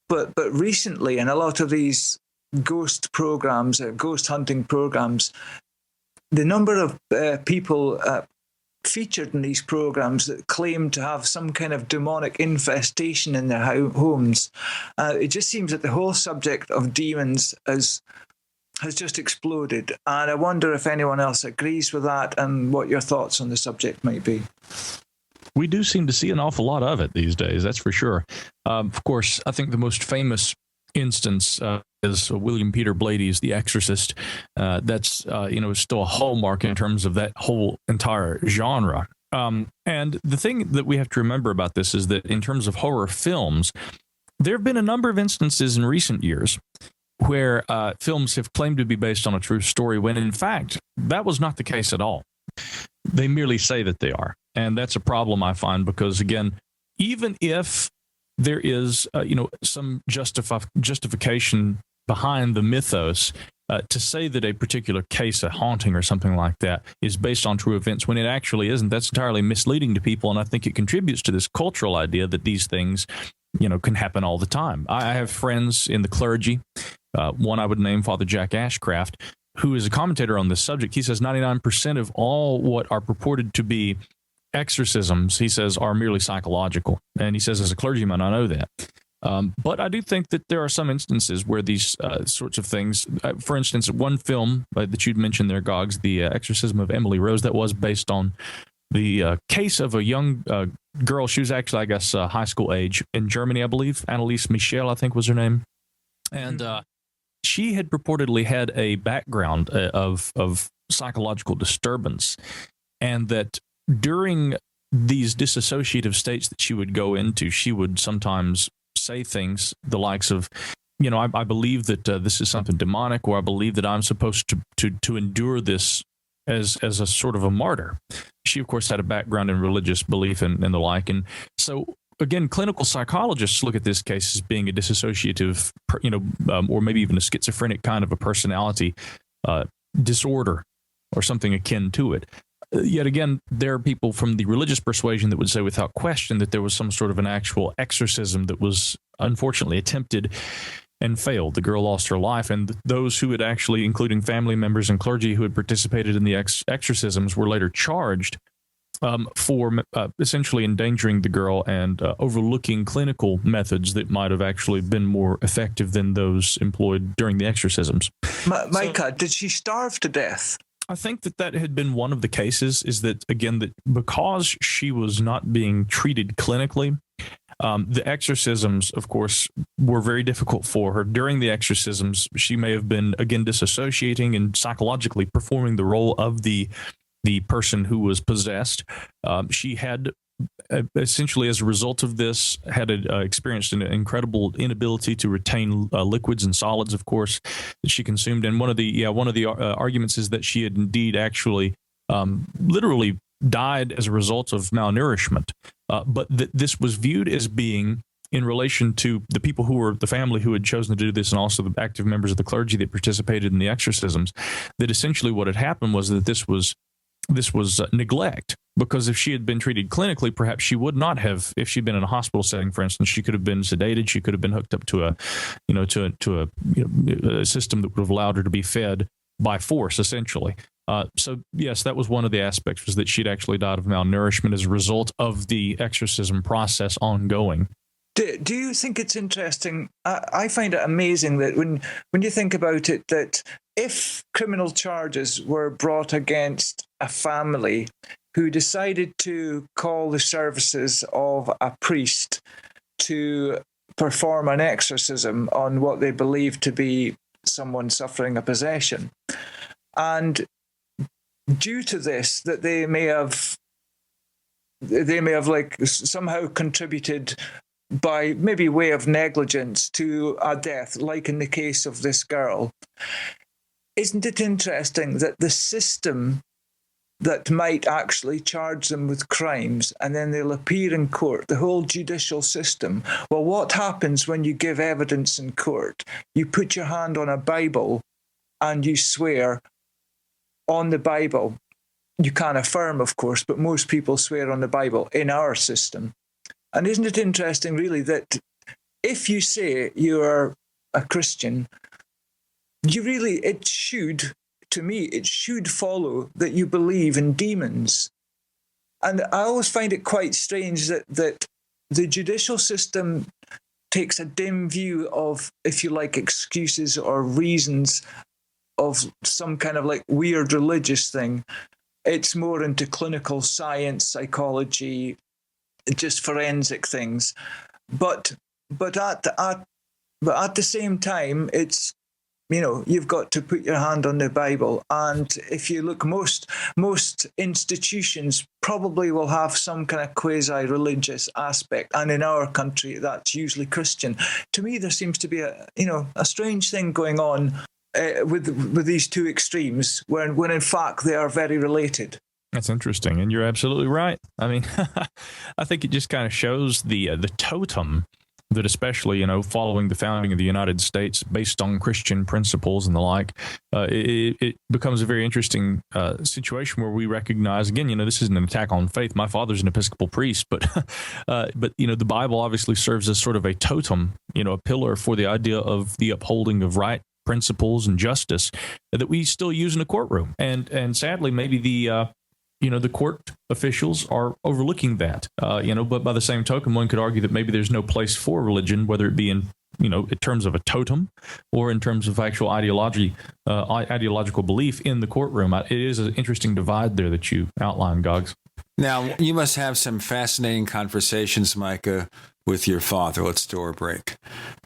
But recently, in a lot of these ghost programs, ghost hunting programs, the number of people featured in these programs that claim to have some kind of demonic infestation in their homes, it just seems that the whole subject of demons has just exploded. And I wonder if anyone else agrees with that and what your thoughts on the subject might be. We do seem to see an awful lot of it these days, that's for sure. Of course, I think the most famous instance is William Peter Blady's The Exorcist. That's still a hallmark in terms of that whole entire genre. And the thing that we have to remember about this is that in terms of horror films, there have been a number of instances in recent years where films have claimed to be based on a true story when, in fact, that was not the case at all. They merely say that they are. And that's a problem, I find, because, again, even if there is, some justification behind the mythos, to say that a particular case, a haunting or something like that, is based on true events when it actually isn't, that's entirely misleading to people. And I think it contributes to this cultural idea that these things, can happen all the time. I have friends in the clergy. One I would name Father Jack Ashcraft, who is a commentator on this subject. He says 99% of all what are purported to be exorcisms, he says, are merely psychological. And he says, as a clergyman, I know that. But I do think that there are some instances where these sorts of things, for instance, one film that you'd mentioned there, Goggs, The Exorcism of Emily Rose, that was based on the case of a young girl. She was actually, I guess, high school age in Germany, I believe. Anneliese Michel, I think was her name. And she had purportedly had a background of psychological disturbance, and that during these dissociative states that she would go into, she would sometimes say things the likes of, I believe that this is something demonic, or I believe that I'm supposed to endure this as a sort of a martyr. She, of course, had a background in religious belief and the like. And so, again, clinical psychologists look at this case as being a dissociative, or maybe even a schizophrenic kind of a personality disorder or something akin to it. Yet again, there are people from the religious persuasion that would say without question that there was some sort of an actual exorcism that was unfortunately attempted and failed. The girl lost her life, and those who had actually, including family members and clergy who had participated in the exorcisms, were later charged for essentially endangering the girl and overlooking clinical methods that might have actually been more effective than those employed during the exorcisms. Micah, did she starve to death? I think that had been one of the cases, is that, again, that because she was not being treated clinically, the exorcisms, of course, were very difficult for her. During the exorcisms, she may have been, again, disassociating and psychologically performing the role of the person who was possessed. She had essentially, as a result of this, had experienced an incredible inability to retain liquids and solids, of course, that she consumed. And one of the arguments is that she had indeed actually literally died as a result of malnourishment. But this was viewed as being, in relation to the people who were the family who had chosen to do this, and also the active members of the clergy that participated in the exorcisms, that essentially what had happened was that this was neglect. Because if she had been treated clinically, perhaps she would not have. If she'd been in a hospital setting, for instance, she could have been sedated. She could have been hooked up to a system that would have allowed her to be fed by force, essentially. So yes, that was one of the aspects, was that she'd actually died of malnourishment as a result of the exorcism process ongoing. Do you think it's interesting? I find it amazing that when you think about it, that if criminal charges were brought against a family who decided to call the services of a priest to perform an exorcism on what they believed to be someone suffering a possession, and due to this, that they may have like somehow contributed by maybe way of negligence to a death, like in the case of this girl. Isn't it interesting that the system that might actually charge them with crimes and then they'll appear in court, the whole judicial system, well, what happens when you give evidence in court? You put your hand on a Bible and you swear on the Bible. You can't affirm, of course, but most people swear on the Bible in our system. And isn't it interesting, really, that if you say you're a Christian, it should follow that you believe in demons. And I always find it quite strange that the judicial system takes a dim view of, if you like, excuses or reasons of some kind of like weird religious thing. It's more into clinical science, psychology, just forensic things. But at the same time, it's, you've got to put your hand on the Bible. And if you look, most institutions probably will have some kind of quasi-religious aspect. And in our country, that's usually Christian. To me, there seems to be a strange thing going on with these two extremes, when in fact they are very related. That's interesting, and you're absolutely right. I mean, I think it just kind of shows the totem that, especially, following the founding of the United States based on Christian principles and the like, it becomes a very interesting situation where we recognize, again, this isn't an attack on faith. My father's an Episcopal priest, but the Bible obviously serves as sort of a totem, a pillar for the idea of the upholding of right principles and justice that we still use in a courtroom. And sadly, maybe the court officials are overlooking that, but by the same token, one could argue that maybe there's no place for religion, whether it be in terms of a totem or in terms of actual ideological belief in the courtroom. It is an interesting divide there that you outlined, Goggs. Now, you must have some fascinating conversations, Micah, with your father. Let's do a break.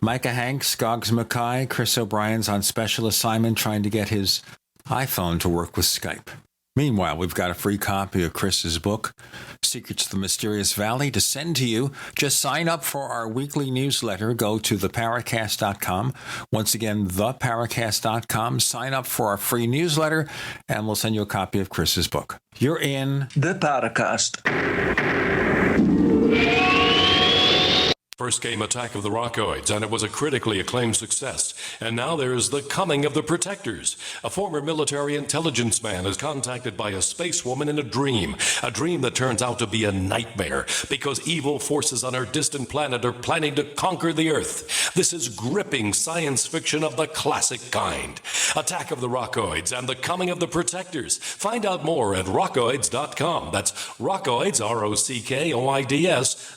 Micah Hanks, Goggs Mackay, Chris O'Brien's on special assignment trying to get his iPhone to work with Skype. Meanwhile, we've got a free copy of Chris's book, Secrets of the Mysterious Valley, to send to you. Just sign up for our weekly newsletter. Go to theparacast.com. Once again, theparacast.com. Sign up for our free newsletter, and we'll send you a copy of Chris's book. You're in the Paracast. First came Attack of the Rockoids, and it was a critically acclaimed success. And now there's The Coming of the Protectors. A former military intelligence man is contacted by a space woman in a dream that turns out to be a nightmare because evil forces on our distant planet are planning to conquer the Earth. This is gripping science fiction of the classic kind. Attack of the Rockoids and The Coming of the Protectors. Find out more at rockoids.com. That's Rockoids,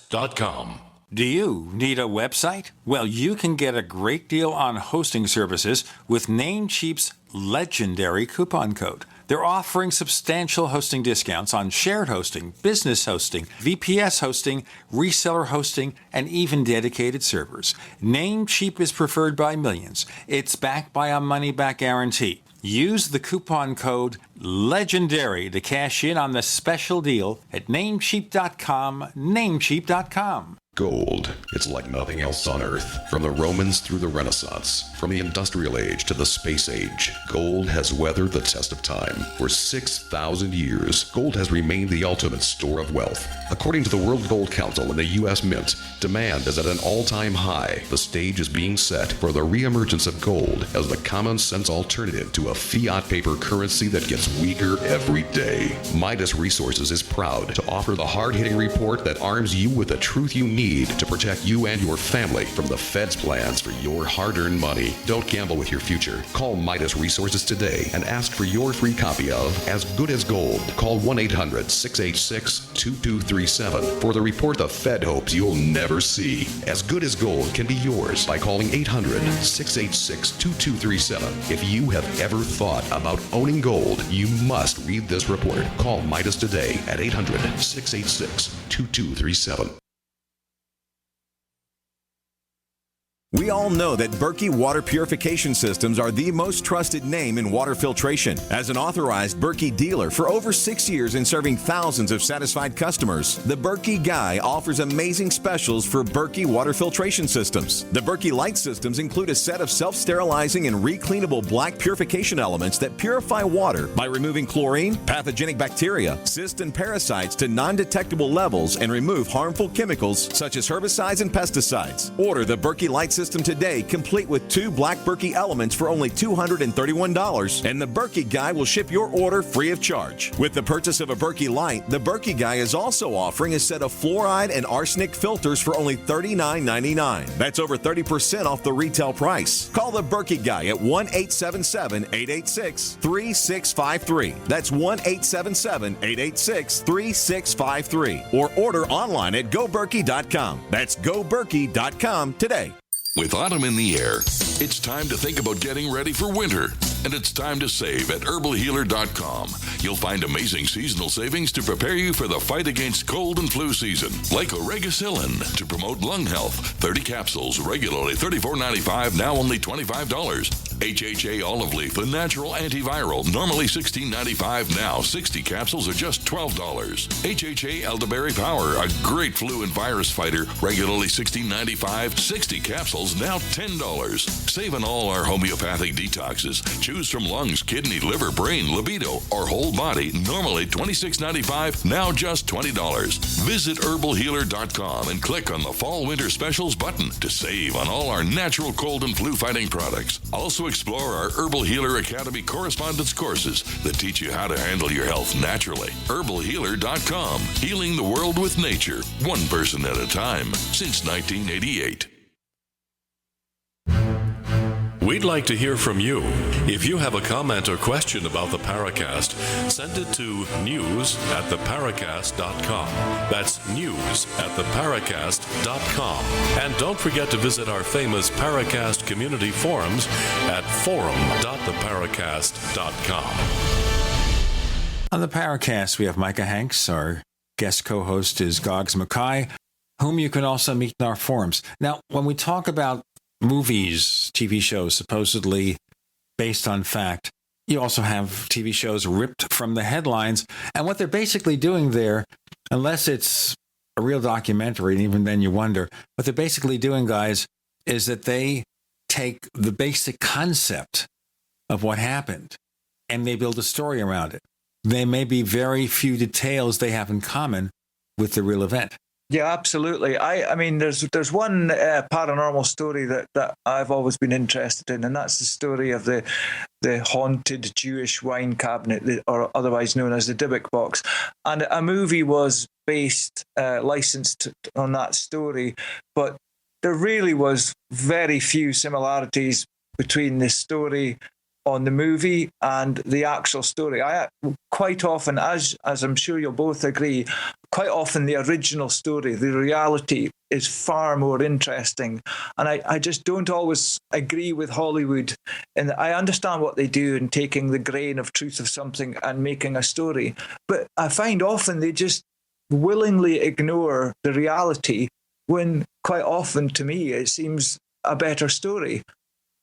ROCKOIDS.com. Do you need a website? Well, you can get a great deal on hosting services with Namecheap's legendary coupon code. They're offering substantial hosting discounts on shared hosting, business hosting, VPS hosting, reseller hosting, and even dedicated servers. Namecheap is preferred by millions. It's backed by a money-back guarantee. Use the coupon code LEGENDARY to cash in on the special deal at Namecheap.com, Namecheap.com. Gold. It's like nothing else on Earth. From the Romans through the Renaissance, from the Industrial Age to the Space Age, gold has weathered the test of time. For 6,000 years, gold has remained the ultimate store of wealth. According to the World Gold Council and the U.S. Mint, demand is at an all-time high. The stage is being set for the reemergence of gold as the common-sense alternative to a fiat paper currency that gets weaker every day. Midas Resources is proud to offer the hard-hitting report that arms you with the truth you need to protect you and your family from the Fed's plans for your hard-earned money. Don't gamble with your future. Call Midas Resources today and ask for your free copy of As Good as Gold. Call 1-800-686-2237 for the report the Fed hopes you'll never see. As Good as Gold can be yours by calling 800-686-2237. If you have ever thought about owning gold, you must read this report. Call Midas today at 800-686-2237. We all know that Berkey Water Purification Systems are the most trusted name in water filtration. As an authorized Berkey dealer for over 6 years and serving thousands of satisfied customers, the Berkey Guy offers amazing specials for Berkey Water Filtration Systems. The Berkey Light Systems include a set of self-sterilizing and recleanable black purification elements that purify water by removing chlorine, pathogenic bacteria, cysts, and parasites to non-detectable levels and remove harmful chemicals such as herbicides and pesticides. Order the Berkey Light System today, complete with 2 black Berkey elements for only $231, and the Berkey Guy will ship your order free of charge. With the purchase of a Berkey Light, the Berkey Guy is also offering a set of fluoride and arsenic filters for only $39.99. That's over 30% off the retail price. Call the Berkey Guy at 1-877-886-3653. That's 1-877-886-3653. Or order online at goberkey.com. That's goberkey.com today. With autumn in the air, it's time to think about getting ready for winter. And it's time to save at herbalhealer.com. You'll find amazing seasonal savings to prepare you for the fight against cold and flu season. Like Oregacillin to promote lung health. 30 capsules, regularly $34.95, now only $25. HHA olive leaf, the natural antiviral, normally $16.95, now 60 capsules are just $12. HHA elderberry power, a great flu and virus fighter, regularly $16.95, 60 capsules now $10. Save on all our homeopathic detoxes. Choose from lungs, kidney, liver, brain, libido, or whole body, normally $26.95, now just $20. Visit herbalhealer.com and click on the Fall Winter Specials button to save on all our natural cold and flu fighting products. Also explore our Herbal Healer Academy correspondence courses that teach you how to handle your health naturally. herbalhealer.com, healing the world with nature, one person at a time, since 1988. We'd like to hear from you. If you have a comment or question about the Paracast, send it to news@theparacast.com. That's news@theparacast.com. And don't forget to visit our famous Paracast community forums at forum.theparacast.com. On the Paracast, we have Micah Hanks. Our guest co-host is Goggs Mackay, whom you can also meet in our forums. Now, when we talk about movies, TV shows supposedly based on fact, you also have TV shows ripped from the headlines. And what they're basically doing there, unless it's a real documentary, and even then you wonder, what they're basically doing, guys, is that they take the basic concept of what happened and they build a story around it. There may be very few details they have in common with the real event. Yeah, absolutely. I mean, there's one paranormal story that I've always been interested in, and that's the story of the haunted Jewish wine cabinet, or otherwise known as the Dybbuk box. And a movie was licensed on that story, but there really was very few similarities between the story on the movie and the actual story. I quite often, as I'm sure you'll both agree, quite often the original story, the reality, is far more interesting. And I just don't always agree with Hollywood. And I understand what they do in taking the grain of truth of something and making a story. But I find often they just willingly ignore the reality when quite often, to me, it seems a better story.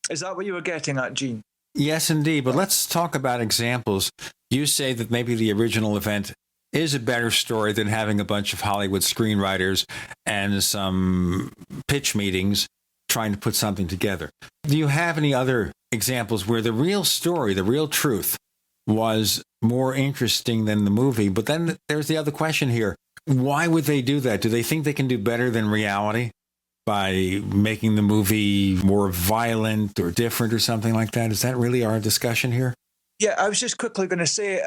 Is that what you were getting at, Gene? Yes, indeed. But let's talk about examples. You say that maybe the original event is a better story than having a bunch of Hollywood screenwriters and some pitch meetings trying to put something together. Do you have any other examples where the real story, the real truth, was more interesting than the movie? But then there's the other question here. Why would they do that? Do they think they can do better than reality by making the movie more violent or different or something like that? Is that really our discussion here? Yeah, I was just quickly going to say,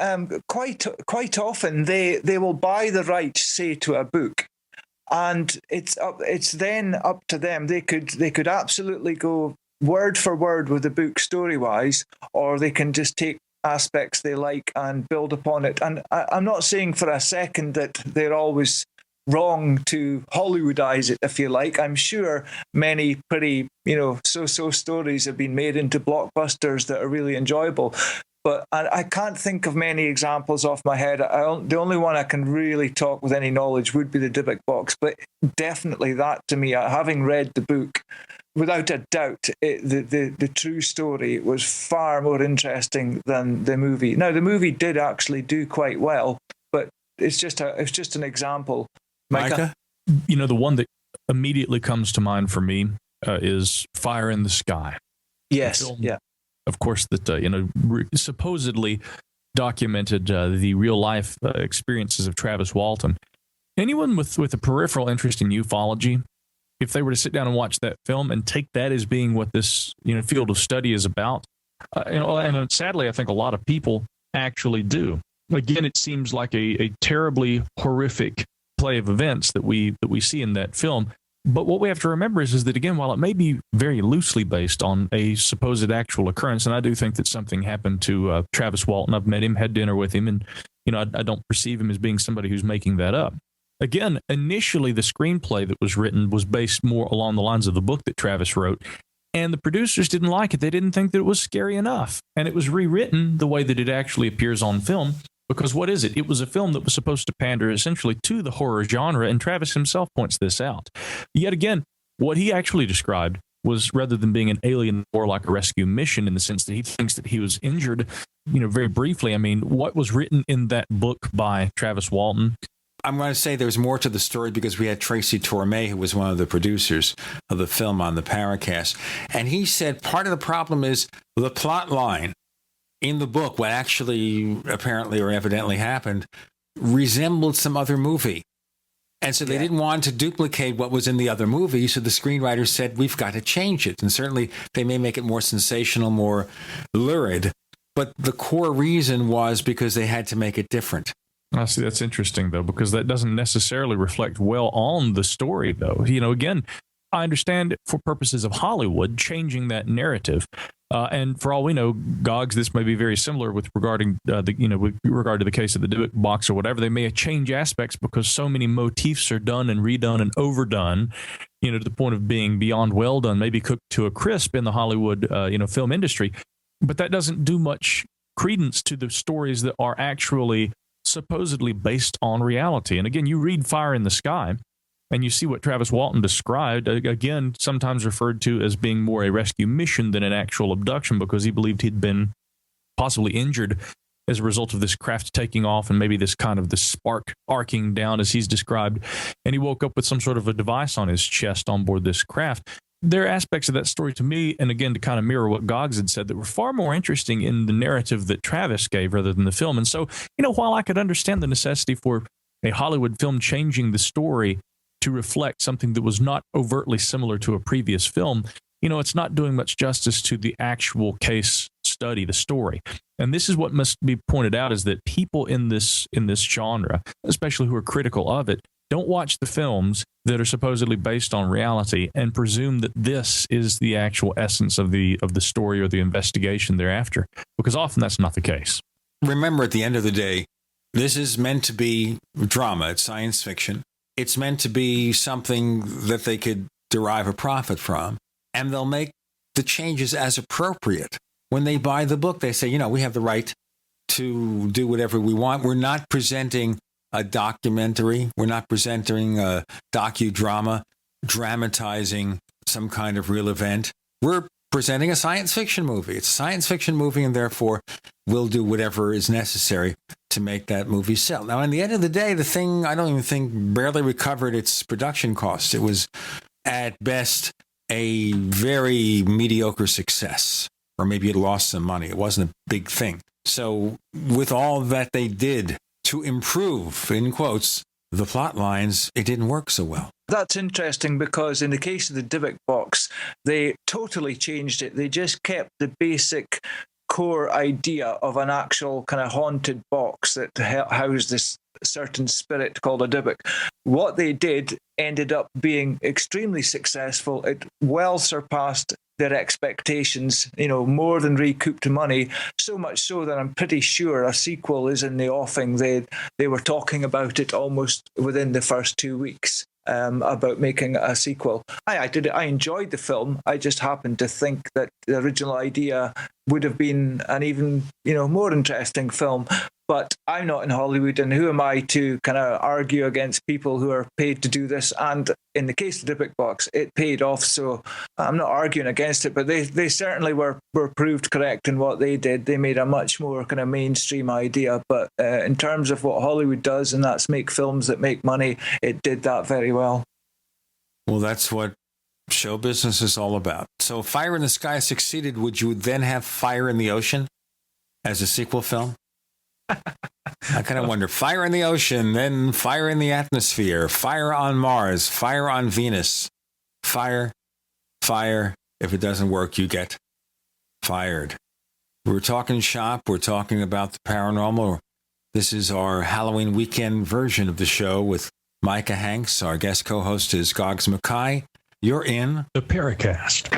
quite often they will buy the rights, say, to a book, and it's then up to them. They could absolutely go word for word with the book story-wise, or they can just take aspects they like and build upon it. And I'm not saying for a second that they're always wrong to Hollywoodize it, if you like. I'm sure many pretty, so-so stories have been made into blockbusters that are really enjoyable. But I can't think of many examples off my head. The only one I can really talk with any knowledge would be the Dybbuk box. But definitely that, to me, having read the book, without a doubt, the true story was far more interesting than the movie. Now, the movie did actually do quite well, but it's just an example. Micah? The one that immediately comes to mind for me is Fire in the Sky. Yes, yeah. Of course, that supposedly documented the real life experiences of Travis Walton. Anyone with a peripheral interest in ufology, if they were to sit down and watch that film and take that as being what this field of study is about, and sadly, I think a lot of people actually do. Again, it seems like a terribly horrific play of events that we see in that film. But what we have to remember is that, again, while it may be very loosely based on a supposed actual occurrence, and I do think that something happened to Travis Walton. I've met him, had dinner with him, and I don't perceive him as being somebody who's making that up. Again, initially the screenplay that was written was based more along the lines of the book that Travis wrote, and the producers didn't like it. They didn't think that it was scary enough, and it was rewritten the way that it actually appears on film. Because what is it? It was a film that was supposed to pander essentially to the horror genre, and Travis himself points this out. Yet again, what he actually described was, rather than being an alien, more like a rescue mission, in the sense that he thinks that he was injured, very briefly. I mean, what was written in that book by Travis Walton? I'm going to say there's more to the story because we had Tracy Torme, who was one of the producers of the film, on the Paracast. And he said part of the problem is the plot line in the book, what actually apparently or evidently happened, resembled some other movie. And so they didn't want to duplicate what was in the other movie. So the screenwriters said, we've got to change it. And certainly they may make it more sensational, more lurid. But the core reason was because they had to make it different. I see. That's interesting, though, because that doesn't necessarily reflect well on the story, though. Again, I understand for purposes of Hollywood changing that narrative. And for all we know, Goggs, this may be very similar with regard to the case of the Dybbuk box or whatever. They may change aspects because so many motifs are done and redone and overdone, to the point of being beyond well done, maybe cooked to a crisp in the Hollywood, film industry. But that doesn't do much credence to the stories that are actually supposedly based on reality. And again, you read Fire in the Sky, and you see what Travis Walton described, again, sometimes referred to as being more a rescue mission than an actual abduction, because he believed he'd been possibly injured as a result of this craft taking off and maybe this kind of the spark arcing down, as he's described. And he woke up with some sort of a device on his chest on board this craft. There are aspects of that story to me, and again, to kind of mirror what Goggs had said, that were far more interesting in the narrative that Travis gave rather than the film. And so, while I could understand the necessity for a Hollywood film changing the story, to reflect something that was not overtly similar to a previous film, it's not doing much justice to the actual case study, the story. And this is what must be pointed out, is that people in this genre, especially who are critical of it, don't watch the films that are supposedly based on reality and presume that this is the actual essence of the story or the investigation thereafter, because often that's not the case. Remember, at the end of the day, this is meant to be drama. It's science fiction. It's meant to be something that they could derive a profit from, and they'll make the changes as appropriate. When they buy the book, they say, we have the right to do whatever we want. We're not presenting a documentary. We're not presenting a docudrama, dramatizing some kind of real event. We're presenting a science fiction movie. It's a science fiction movie, and therefore we'll do whatever is necessary to make that movie sell. Now, in the end of the day, the thing, I don't even think, barely recovered its production costs. It was, at best, a very mediocre success, or maybe it lost some money. It wasn't a big thing. So with all that they did to improve, in quotes, the plot lines, it didn't work so well. That's interesting, because in the case of the Dybbuk box, they totally changed it. They just kept the basic core idea of an actual kind of haunted box that housed this certain spirit called a Dybbuk. What they did ended up being extremely successful. It well surpassed their expectations, more than recouped money, so much so that I'm pretty sure a sequel is in the offing. They were talking about it almost within the first 2 weeks. About making a sequel. I did it. I enjoyed the film. I just happened to think that the original idea would have been an even, more interesting film. But I'm not in Hollywood, and who am I to kind of argue against people who are paid to do this? And in the case of the Dybbuk box, it paid off, so I'm not arguing against it. But they certainly were proved correct in what they did. They made a much more kind of mainstream idea. But in terms of what Hollywood does, and that's make films that make money, it did that very well. Well, that's what show business is all about. So if Fire in the Sky succeeded, would you then have Fire in the Ocean as a sequel film? I kind of wonder. Fire in the Ocean, then Fire in the Atmosphere, Fire on Mars, Fire on Venus. Fire. If it doesn't work, you get fired. We're talking shop. We're talking about the paranormal. This is our Halloween weekend version of the show with Micah Hanks. Our guest co-host is Goggs Mackay. You're in the Paracast.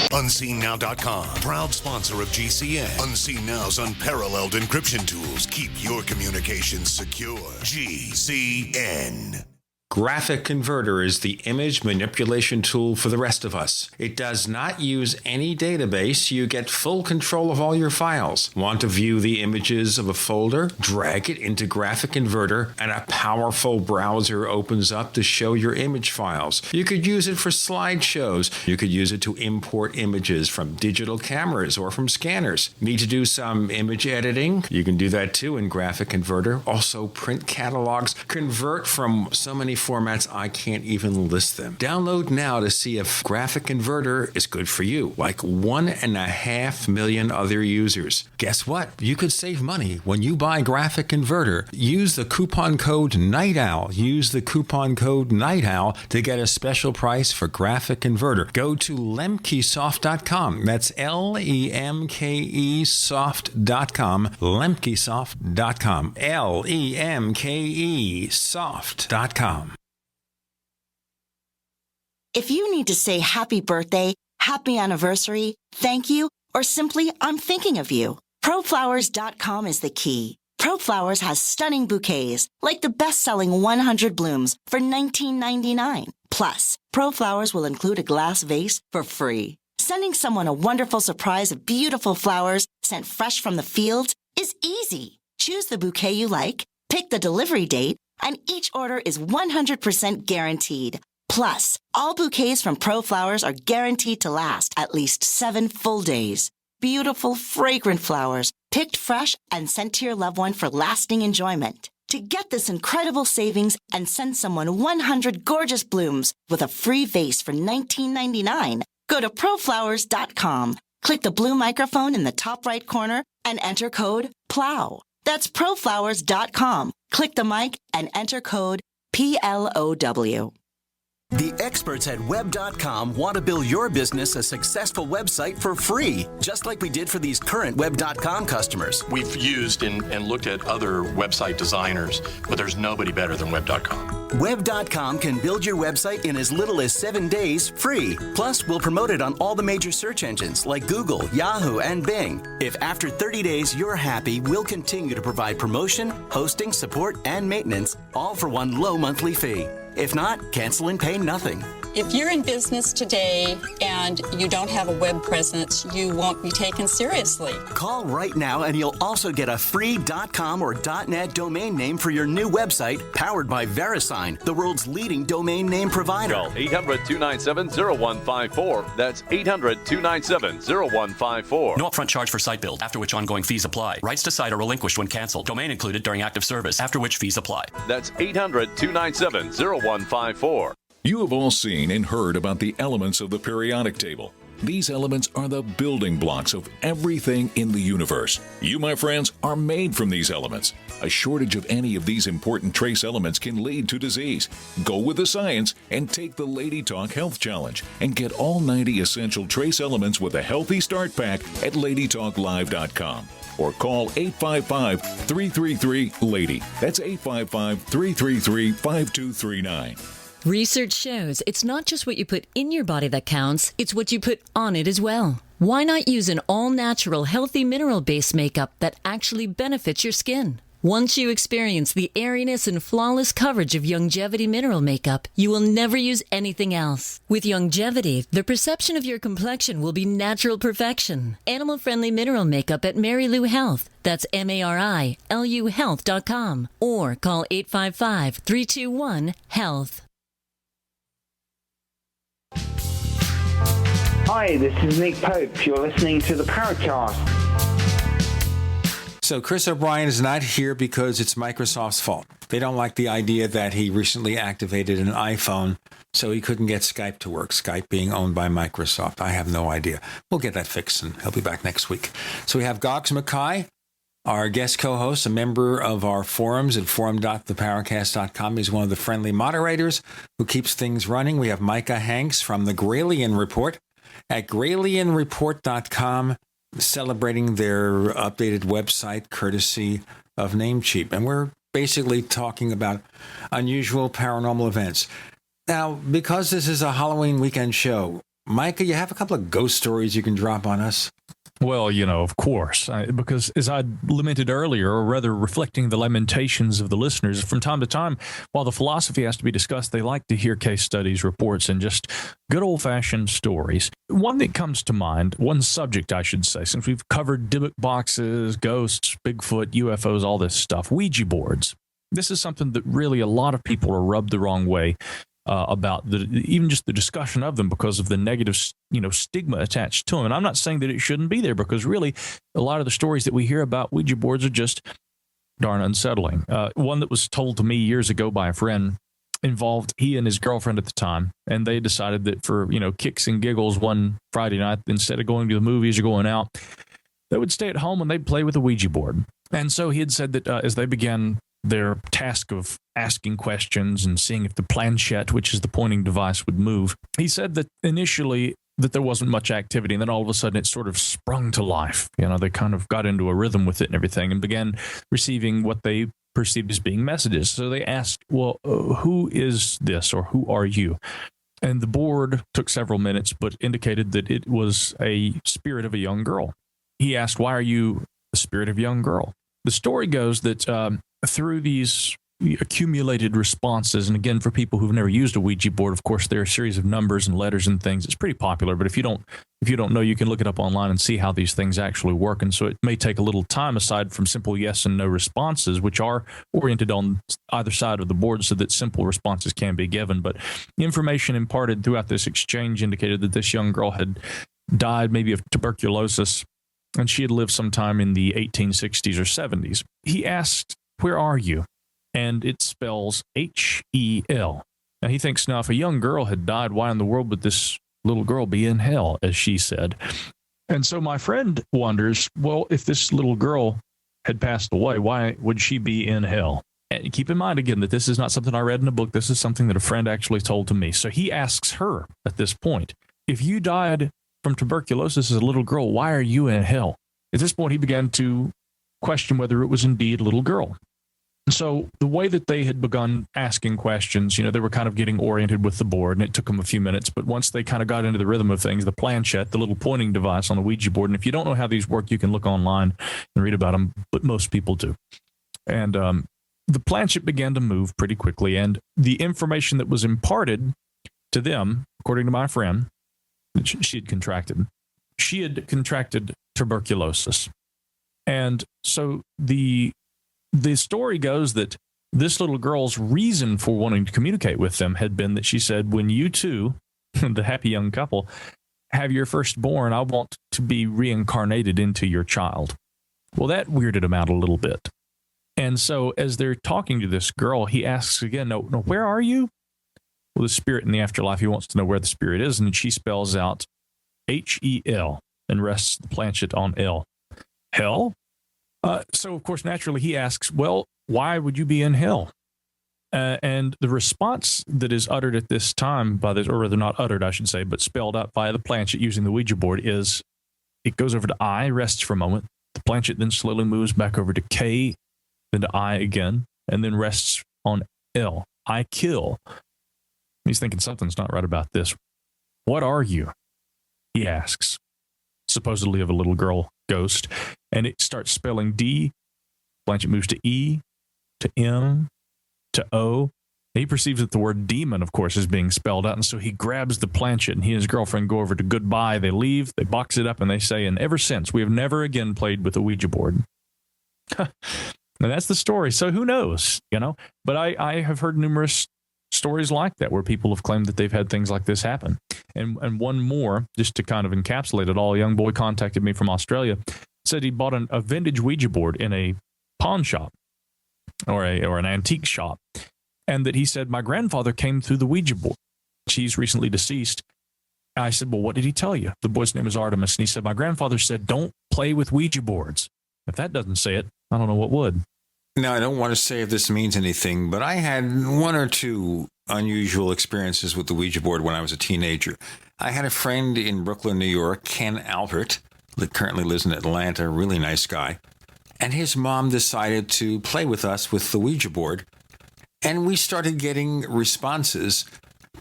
UnseenNow.com, proud sponsor of GCN. Unseen Now's unparalleled encryption tools keep your communications secure. GCN. Graphic Converter is the image manipulation tool for the rest of us. It does not use any database. You get full control of all your files. Want to view the images of a folder? Drag it into Graphic Converter, and a powerful browser opens up to show your image files. You could use it for slideshows. You could use it to import images from digital cameras or from scanners. Need to do some image editing? You can do that too in Graphic Converter. Also print catalogs. Convert from so many formats I can't even list them. Download now to see if Graphic Converter is good for you, like 1.5 million other users. Guess what? You could save money when you buy Graphic Converter. Use the coupon code NIGHTOWL. Use the coupon code NIGHTOWL to get a special price for Graphic Converter. Go to lemkesoft.com. That's LEMKE soft.com. lemkesoft.com. LEMKE soft.com. If you need to say happy birthday, happy anniversary, thank you, or simply I'm thinking of you, ProFlowers.com is the key. ProFlowers has stunning bouquets, like the best-selling 100 blooms for $19.99. Plus, ProFlowers will include a glass vase for free. Sending someone a wonderful surprise of beautiful flowers sent fresh from the fields is easy. Choose the bouquet you like, pick the delivery date, and each order is 100% guaranteed. Plus, all bouquets from ProFlowers are guaranteed to last at least 7 full days. Beautiful, fragrant flowers, picked fresh and sent to your loved one for lasting enjoyment. To get this incredible savings and send someone 100 gorgeous blooms with a free vase for $19.99, go to ProFlowers.com, click the blue microphone in the top right corner, and enter code PLOW. That's proflowers.com. Click the mic and enter code PLOW. The experts at Web.com want to build your business a successful website for free, just like we did for these current Web.com customers. We've used and looked at other website designers, but there's nobody better than Web.com. Web.com can build your website in as little as 7 days free. Plus, we'll promote it on all the major search engines like Google, Yahoo, and Bing. If after 30 days you're happy, we'll continue to provide promotion, hosting, support, and maintenance, all for one low monthly fee. If not, cancel and pay nothing. If you're in business today and you don't have a web presence, you won't be taken seriously. Call right now and you'll also get a free .com or .net domain name for your new website, powered by VeriSign, the world's leading domain name provider. Call 800-297-0154. That's 800-297-0154. No upfront charge for site build, after which ongoing fees apply. Rights to site are relinquished when canceled. Domain included during active service, after which fees apply. That's 800-297-0154. You have all seen and heard about the elements of the periodic table. These elements are the building blocks of everything in the universe. You, my friends, are made from these elements. A shortage of any of these important trace elements can lead to disease. Go with the science and take the Lady Talk Health Challenge and get all 90 essential trace elements with a healthy start pack at LadyTalkLive.com. Or call 855-333-LADY. That's 855-333-5239. Research shows it's not just what you put in your body that counts, it's what you put on it as well. Why not use an all-natural, healthy mineral-based makeup that actually benefits your skin? Once you experience the airiness and flawless coverage of Longevity mineral makeup, you will never use anything else. With Longevity, the perception of your complexion will be natural perfection. Animal-friendly mineral makeup at Mary Lou Health. That's MARILU Health.com. Or call 855-321-HEALTH. Hi, this is Nick Pope. You're listening to the Paracast. So Chris O'Brien is not here because it's Microsoft's fault. They don't like the idea that he recently activated an iPhone so he couldn't get Skype to work, Skype being owned by Microsoft. I have no idea. We'll get that fixed, and he'll be back next week. So we have Goggs Mackay, our guest co-host, a member of our forums at forum.theparacast.com. He's one of the friendly moderators who keeps things running. We have Micah Hanks from the Gralien Report at gralienreport.com, celebrating their updated website courtesy of Namecheap. And we're basically talking about unusual paranormal events. Now, because this is a Halloween weekend show, Micah, you have a couple of ghost stories you can drop on us? Well, of course, because as I lamented earlier, or rather reflecting the lamentations of the listeners, from time to time, while the philosophy has to be discussed, they like to hear case studies, reports, and just good old-fashioned stories. One that comes to mind, one subject, I should say, since we've covered Dybbuk boxes, ghosts, Bigfoot, UFOs, all this stuff, Ouija boards. This is something that really a lot of people are rubbed the wrong way about even just the discussion of them because of the negative, stigma attached to them. And I'm not saying that it shouldn't be there, because really a lot of the stories that we hear about Ouija boards are just darn unsettling. One that was told to me years ago by a friend involved he and his girlfriend at the time, and they decided that for, kicks and giggles one Friday night, instead of going to the movies or going out, they would stay at home and they'd play with a Ouija board. And so he had said that as they began their task of asking questions and seeing if the planchette, which is the pointing device, would move, he said that initially that there wasn't much activity, and then all of a sudden it sort of sprung to life. They kind of got into a rhythm with it and everything and began receiving what they perceived as being messages. So they asked, well, who is this, or who are you? And the board took several minutes, but indicated that it was a spirit of a young girl. He asked, why are you the spirit of a young girl? The story goes that through these accumulated responses, and again, for people who've never used a Ouija board, of course, there are a series of numbers and letters and things. It's pretty popular, but if you don't know, you can look it up online and see how these things actually work. And so it may take a little time, aside from simple yes and no responses, which are oriented on either side of the board so that simple responses can be given. But information imparted throughout this exchange indicated that this young girl had died maybe of tuberculosis, and she had lived sometime in the 1860s or 70s. He asked, where are you? And it spells H-E-L. Now he thinks, now if a young girl had died, why in the world would this little girl be in hell, as she said? And so my friend wonders, well, if this little girl had passed away, why would she be in hell? And keep in mind, again, that this is not something I read in a book. This is something that a friend actually told to me. So he asks her at this point, if you died from tuberculosis as a little girl, why are you in hell? At this point, he began to question whether it was indeed a little girl. And so the way that they had begun asking questions, they were kind of getting oriented with the board, and it took them a few minutes. But once they kind of got into the rhythm of things, the planchette, the little pointing device on the Ouija board, and if you don't know how these work, you can look online and read about them, but most people do. And the planchette began to move pretty quickly, and the information that was imparted to them, according to my friend, she had contracted tuberculosis. And so the story goes that this little girl's reason for wanting to communicate with them had been that she said, when you two, the happy young couple, have your firstborn, I want to be reincarnated into your child. Well, that weirded him out a little bit. And so as they're talking to this girl, he asks again, no, where are you? Well, the spirit in the afterlife, he wants to know where the spirit is. And she spells out H-E-L and rests the planchette on L. Hell? So, of course, naturally, he asks, well, why would you be in hell? And the response that is uttered at this time by this, or rather not uttered, I should say, but spelled out via the planchette using the Ouija board is, it goes over to I, rests for a moment. The planchette then slowly moves back over to K, then to I again, and then rests on L. I kill. He's thinking something's not right about this. What are you? He asks, supposedly of a little girl ghost, and it starts spelling D. Planchette moves to E, to M, to O. He perceives that the word demon, of course, is being spelled out, and so he grabs the planchette, and he and his girlfriend go over to goodbye. They leave, they box it up, and they say, and ever since, we have never again played with a Ouija board. And that's the story. So who knows, But I have heard numerous stories like that where people have claimed that they've had things like this happen. And one more, just to kind of encapsulate it all, a young boy contacted me from Australia, said he bought a vintage Ouija board in a pawn shop or an antique shop, and that he said, my grandfather came through the Ouija board. He's recently deceased. I said, well, what did he tell you? The boy's name is Artemis, and he said, my grandfather said, don't play with Ouija boards. If that doesn't say it, I don't know what would. Now, I don't want to say if this means anything, but I had one or two unusual experiences with the Ouija board when I was a teenager. I had a friend in Brooklyn, New York, Ken Albert, that currently lives in Atlanta, a really nice guy. And his mom decided to play with us with the Ouija board. And we started getting responses.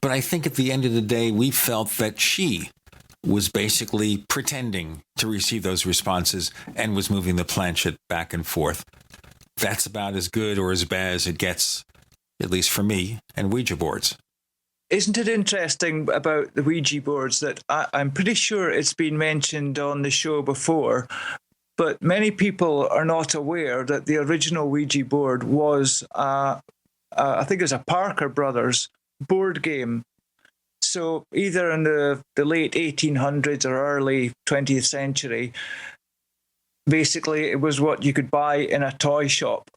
But I think at the end of the day, we felt that she was basically pretending to receive those responses and was moving the planchette back and forth. That's about as good or as bad as it gets, at least for me, and Ouija boards. Isn't it interesting about the Ouija boards that I'm pretty sure it's been mentioned on the show before, but many people are not aware that the original Ouija board was, I think it was a Parker Brothers board game. So either in the late 1800s or early 20th century, basically it was what you could buy in a toy shop.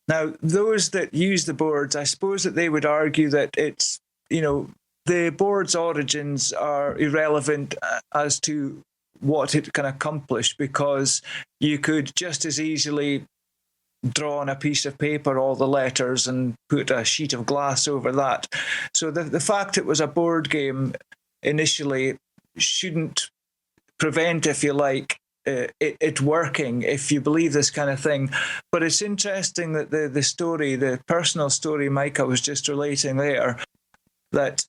Now, those that use the boards, I suppose that they would argue that it's, the board's origins are irrelevant as to what it can accomplish, because you could just as easily draw on a piece of paper all the letters and put a sheet of glass over that. So the fact it was a board game initially shouldn't prevent, if you like, it working, if you believe this kind of thing. But it's interesting that the story, the personal story Micah was just relating there, that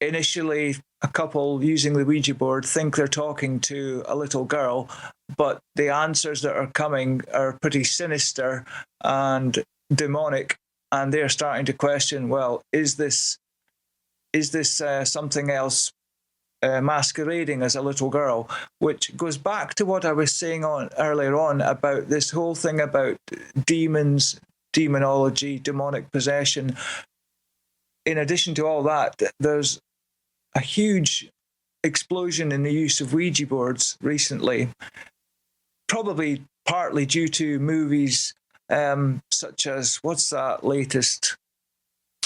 initially a couple using the Ouija board think they're talking to a little girl, but the answers that are coming are pretty sinister and demonic, and they're starting to question, well, is this something else masquerading as a little girl? Which goes back to what I was saying earlier on about this whole thing about demons, demonology, demonic possession. In addition to all that, there's a huge explosion in the use of Ouija boards recently, probably partly due to movies such as, what's that latest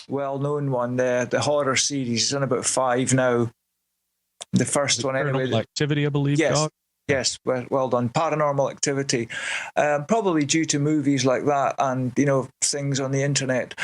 well-known one, the horror series. It's on about 5 now. The first one, anyway. Paranormal Activity, I believe. Yes, Goggs? Yes, well done. Paranormal activity, probably due to movies like that and, things on the internet.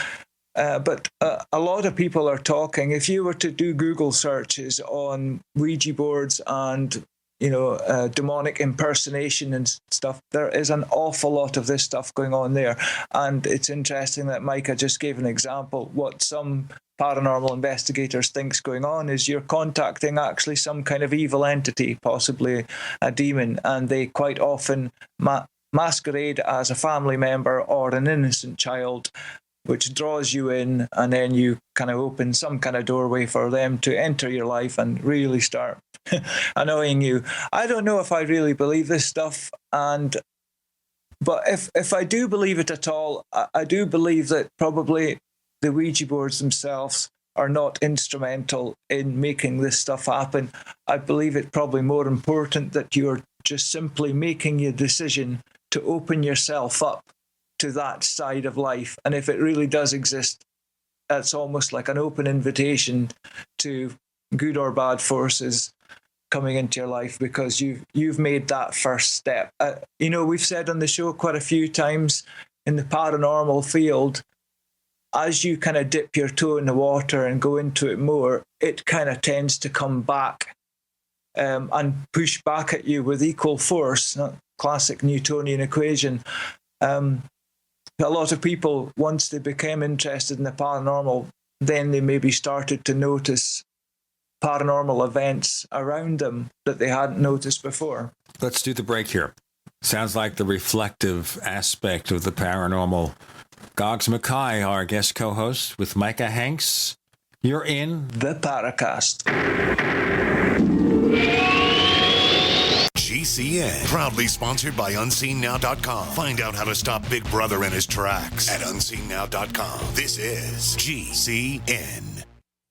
But a lot of people are talking. If you were to do Google searches on Ouija boards and, demonic impersonation and stuff, there is an awful lot of this stuff going on there. And it's interesting that Micah just gave an example. What some paranormal investigators think's going on is you're contacting actually some kind of evil entity, possibly a demon, and they quite often masquerade as a family member or an innocent child, which draws you in, and then you kind of open some kind of doorway for them to enter your life and really start annoying you. I don't know if I really believe this stuff, but if I do believe it at all, I do believe that probably the Ouija boards themselves are not instrumental in making this stuff happen. I believe it's probably more important that you're just simply making your decision to open yourself up to that side of life. And if it really does exist, it's almost like an open invitation to good or bad forces coming into your life, because you've made that first step. We've said on the show quite a few times, in the paranormal field, as you kind of dip your toe in the water and go into it more, it kind of tends to come back and push back at you with equal force. Classic Newtonian equation. A lot of people, once they became interested in the paranormal, then they maybe started to notice paranormal events around them that they hadn't noticed before. Let's do the break here. Sounds like the reflective aspect of the paranormal. Goggs Mackay, our guest co-host, with Micah Hanks. You're in the Paracast. GCN, proudly sponsored by UnseenNow.com. Find out how to stop Big Brother in his tracks at UnseenNow.com. This is GCN.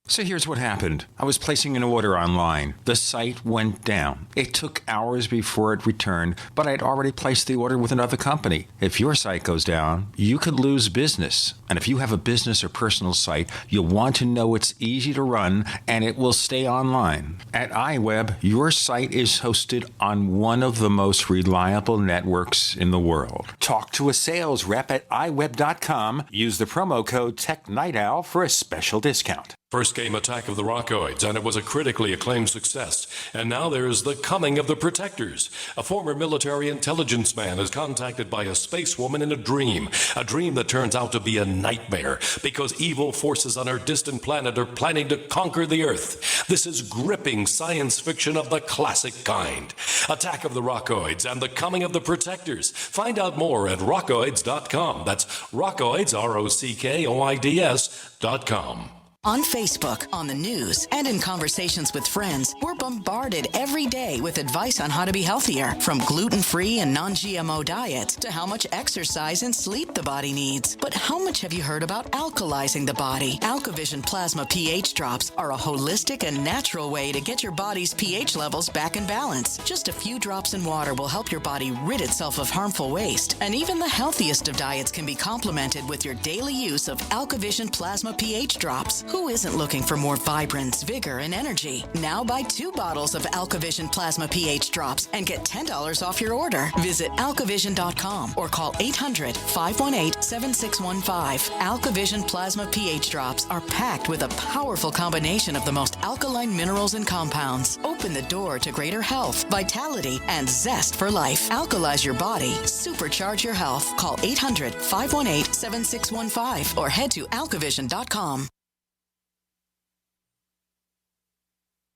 So here's what happened. I was placing an order online. The site went down. It took hours before it returned, but I'd already placed the order with another company. If your site goes down, you could lose business. And if you have a business or personal site, you'll want to know it's easy to run and it will stay online. At iWeb, your site is hosted on one of the most reliable networks in the world. Talk to a sales rep at iWeb.com. Use the promo code TechNightOwl for a special discount. First came Attack of the Rockoids, and it was a critically acclaimed success. And now there's The Coming of the Protectors. A former military intelligence man is contacted by a space woman in a dream that turns out to be a nightmare because evil forces on her distant planet are planning to conquer the Earth. This is gripping science fiction of the classic kind. Attack of the Rockoids and The Coming of the Protectors. Find out more at rockoids.com. That's Rockoids, ROCKOIDS.com. On Facebook, on the news, and in conversations with friends, we're bombarded every day with advice on how to be healthier, from gluten-free and non-GMO diets to how much exercise and sleep the body needs. But how much have you heard about alkalizing the body? AlkaVision Plasma pH drops are a holistic and natural way to get your body's pH levels back in balance. Just a few drops in water will help your body rid itself of harmful waste. And even the healthiest of diets can be complemented with your daily use of AlkaVision Plasma pH drops. Who isn't looking for more vibrance, vigor, and energy? Now buy 2 bottles of AlkaVision Plasma pH drops and get $10 off your order. Visit alkavision.com or call 800-518-7615. AlkaVision Plasma pH drops are packed with a powerful combination of the most alkaline minerals and compounds. Open the door to greater health, vitality, and zest for life. Alkalize your body. Supercharge your health. Call 800-518-7615 or head to alkavision.com.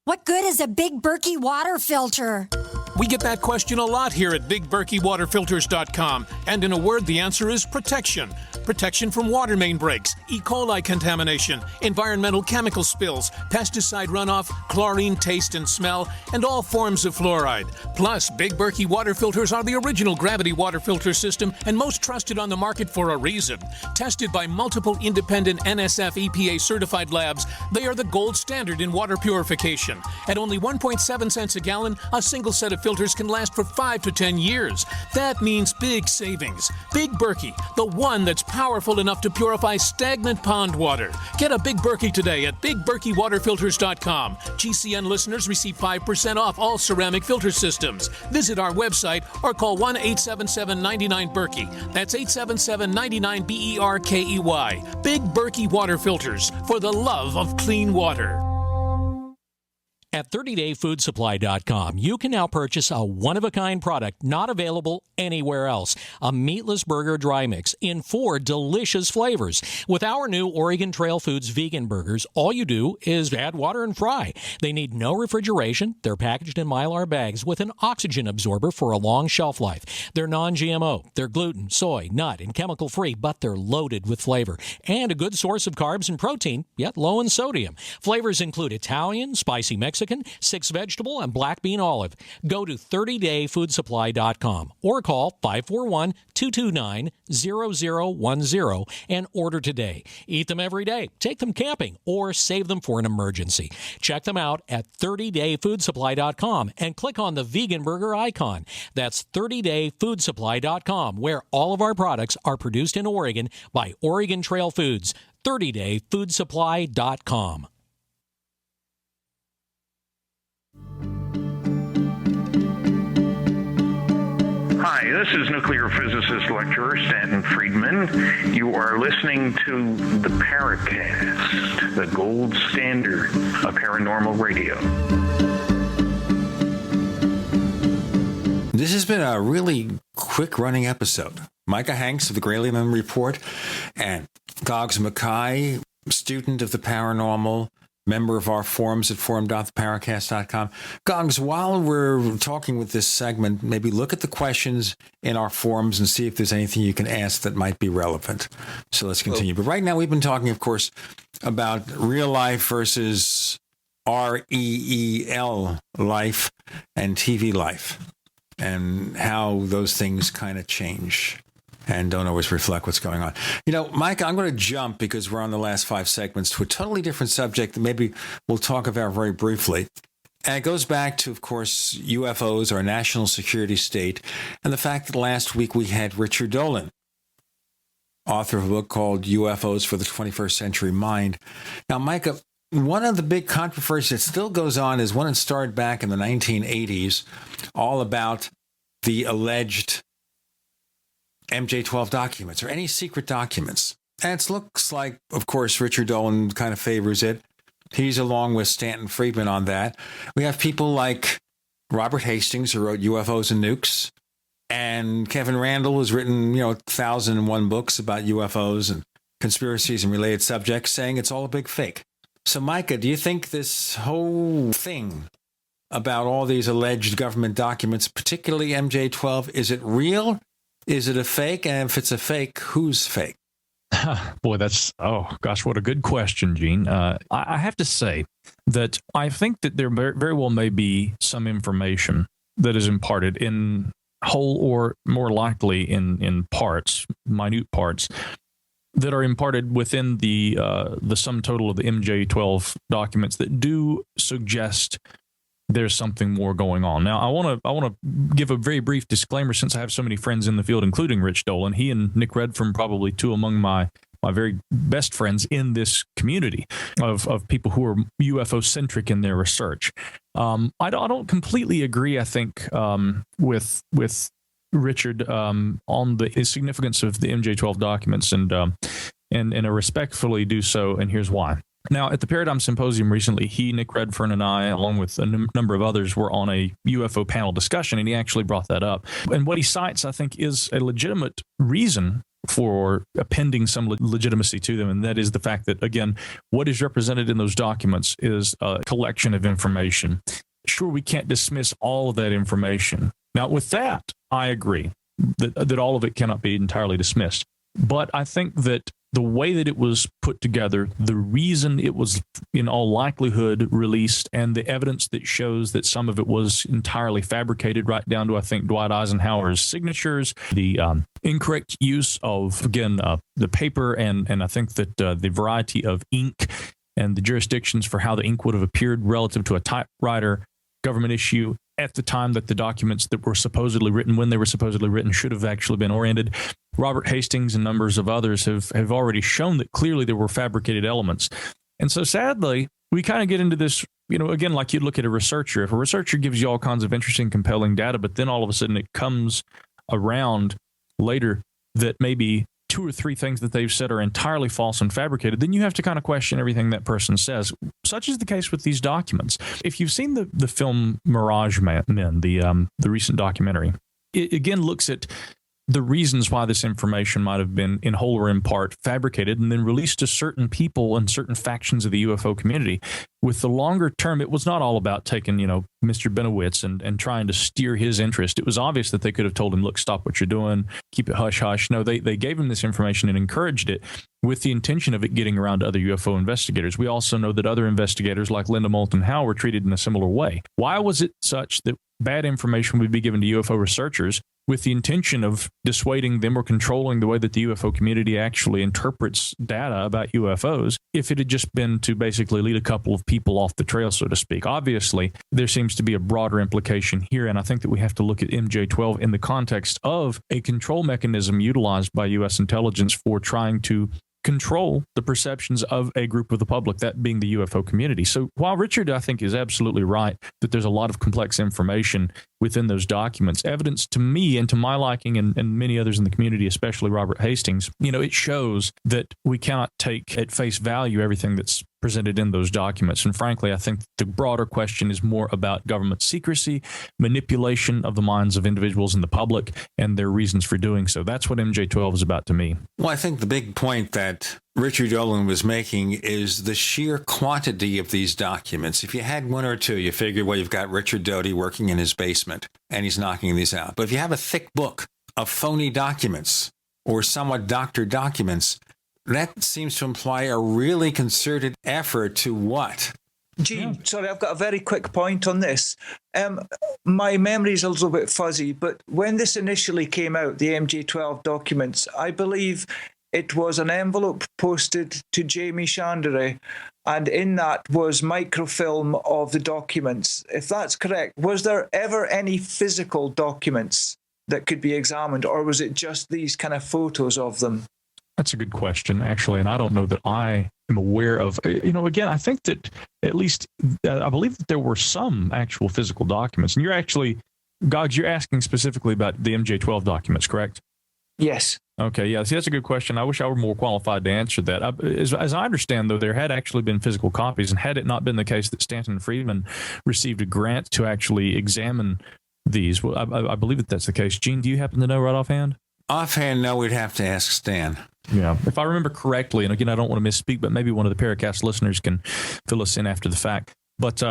What good is a Big Berkey water filter? We get that question a lot here at BigBerkeyWaterFilters.com. And in a word, the answer is protection. Protection from water main breaks, E. coli contamination, environmental chemical spills, pesticide runoff, chlorine taste and smell, and all forms of fluoride. Plus, Big Berkey water filters are the original gravity water filter system and most trusted on the market for a reason. Tested by multiple independent NSF EPA certified labs, they are the gold standard in water purification. At only 1.7 cents a gallon, a single set of filters filters can last for 5 to 10 years. That means big savings. Big Berkey, the one that's powerful enough to purify stagnant pond water. Get a Big Berkey today at BigBerkeyWaterFilters.com. GCN listeners receive 5% off all ceramic filter systems. Visit our website or call 1-877-99-BERKEY. That's 877-99-BERKEY. Big Berkey Water Filters, for the love of clean water. At 30dayfoodsupply.com, you can now purchase a one-of-a-kind product not available anywhere else. A meatless burger dry mix in 4 delicious flavors. With our new Oregon Trail Foods vegan burgers, all you do is add water and fry. They need no refrigeration. They're packaged in Mylar bags with an oxygen absorber for a long shelf life. They're non-GMO. They're gluten, soy, nut, and chemical-free, but they're loaded with flavor. And a good source of carbs and protein, yet low in sodium. Flavors include Italian, spicy Mexican, 6 vegetable, and black bean olive. Go to 30dayfoodsupply.com or call 541-229-0010 and order today. Eat them every day, take them camping, or save them for an emergency. Check them out at 30dayfoodsupply.com and click on the vegan burger icon. That's 30dayfoodsupply.com, where all of our products are produced in Oregon by Oregon Trail Foods. 30dayfoodsupply.com. Hi, this is nuclear physicist lecturer Stanton Friedman. You are listening to the Paracast, the gold standard of paranormal radio. This has been a really quick-running episode. Micah Hanks of the Gralien Report and Goggs Mackay, student of the paranormal, member of our forums at forum.theparacast.com. Goggs, while we're talking with this segment, maybe look at the questions in our forums and see if there's anything you can ask that might be relevant. So let's continue. But right now we've been talking, of course, about real life versus REEL life and TV life and how those things kind of change and don't always reflect what's going on. You know, Mike, I'm going to jump, because we're on the last 5 segments, to a totally different subject that maybe we'll talk about very briefly. And it goes back to, of course, UFOs, our national security state, and the fact that last week we had Richard Dolan, author of a book called UFOs for the 21st Century Mind. Now, Micah, one of the big controversies that still goes on is one that started back in the 1980s, all about the alleged MJ-12 documents or any secret documents. And it looks like, of course, Richard Dolan kind of favors it. He's along with Stanton Friedman on that. We have people like Robert Hastings, who wrote UFOs and Nukes, and Kevin Randall, who's written, 1,001 books about UFOs and conspiracies and related subjects, saying it's all a big fake. So, Micah, do you think this whole thing about all these alleged government documents, particularly MJ-12, is it real? Is it a fake? And if it's a fake, who's fake? Boy, oh gosh, what a good question, Gene. I have to say that I think that there very well may be some information that is imparted in whole, or more likely in parts, minute parts, that are imparted within the sum total of the MJ-12 documents that do suggest there's something more going on. Now, I want to give a very brief disclaimer, since I have so many friends in the field, including Rich Dolan. He and Nick Redfern, probably two among my very best friends in this community of people who are UFO-centric in their research. I don't completely agree, I think, with Richard on the significance of the MJ-12 documents, and I respectfully do so, and here's why. Now, at the Paradigm Symposium recently, he, Nick Redfern, and I, along with a number of others, were on a UFO panel discussion, and he actually brought that up. And what he cites, I think, is a legitimate reason for appending some legitimacy to them, and that is the fact that, again, what is represented in those documents is a collection of information. Sure, we can't dismiss all of that information. Now, with that, I agree that all of it cannot be entirely dismissed. But I think that the way that it was put together, the reason it was in all likelihood released, and the evidence that shows that some of it was entirely fabricated, right down to, I think, Dwight Eisenhower's signatures, the incorrect use of, again, the paper, and I think that the variety of ink and the jurisdictions for how the ink would have appeared relative to a typewriter, government issue, at the time that the documents that were supposedly written, when they were supposedly written, should have actually been oriented. Robert Hastings and numbers of others have already shown that clearly there were fabricated elements. And so sadly, we kind of get into this, again, like you'd look at a researcher. If a researcher gives you all kinds of interesting, compelling data, but then all of a sudden it comes around later that maybe 2 or 3 things that they've said are entirely false and fabricated, then you have to kind of question everything that person says. Such is the case with these documents. If you've seen the film Mirage Men, the recent documentary, it again looks at the reasons why this information might have been in whole or in part fabricated and then released to certain people and certain factions of the UFO community. With the longer term, it was not all about taking, Mr. Benowitz and trying to steer his interest. It was obvious that they could have told him, look, stop what you're doing, keep it hush hush. No, they gave him this information and encouraged it with the intention of it getting around to other UFO investigators. We also know that other investigators like Linda Moulton Howe were treated in a similar way. Why was it such that bad information would be given to UFO researchers with the intention of dissuading them or controlling the way that the UFO community actually interprets data about UFOs, if it had just been to basically lead a couple of people off the trail, so to speak? Obviously, there seems to be a broader implication here, and I think that we have to look at MJ-12 in the context of a control mechanism utilized by U.S. intelligence for trying to control the perceptions of a group of the public, that being the UFO community. So while Richard, I think, is absolutely right that there's a lot of complex information within those documents, evidence to me and to my liking and many others in the community, especially Robert Hastings, it shows that we cannot take at face value everything that's presented in those documents. And frankly, I think the broader question is more about government secrecy, manipulation of the minds of individuals in the public, and their reasons for doing so. That's what MJ-12 is about to me. Well, I think the big point that Richard Dolan was making is the sheer quantity of these documents. If you had 1 or 2, you figured, well, you've got Richard Doty working in his basement, and he's knocking these out. But if you have a thick book of phony documents or somewhat doctored documents, that seems to imply a really concerted effort to what? Gene, sorry, I've got a very quick point on this. My memory's a little bit fuzzy, but when this initially came out, the MJ-12 documents, I believe it was an envelope posted to Jamie Shandery, and in that was microfilm of the documents. If that's correct, was there ever any physical documents that could be examined, or was it just these kind of photos of them? That's a good question, actually, and I don't know that I am aware of. Again, I think that at least I believe that there were some actual physical documents. And you're actually, Goggs, you're asking specifically about the MJ-12 documents, correct? Yes. Okay, yeah, see, that's a good question. I wish I were more qualified to answer that. As I understand, though, there had actually been physical copies, and had it not been the case that Stanton and Friedman received a grant to actually examine these, well, I believe that that's the case. Gene, do you happen to know right offhand? Offhand, no, we'd have to ask Stan. Yeah, if I remember correctly, and again, I don't want to misspeak, but maybe one of the Paracast listeners can fill us in after the fact. But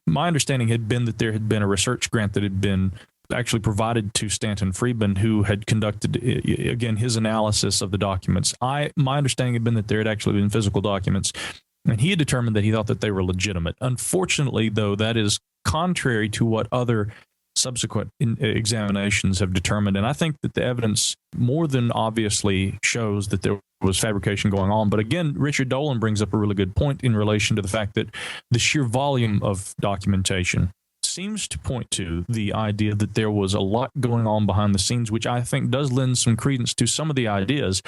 my understanding had been that there had been a research grant that had been actually provided to Stanton Friedman, who had conducted, again, his analysis of the documents. My understanding had been that there had actually been physical documents, and he had determined that he thought that they were legitimate. Unfortunately, though, that is contrary to what other subsequent examinations have determined. And I think that the evidence more than obviously shows that there was fabrication going on. But again, Richard Dolan brings up a really good point in relation to the fact that the sheer volume of documentation seems to point to the idea that there was a lot going on behind the scenes, which I think does lend some credence to some of the ideas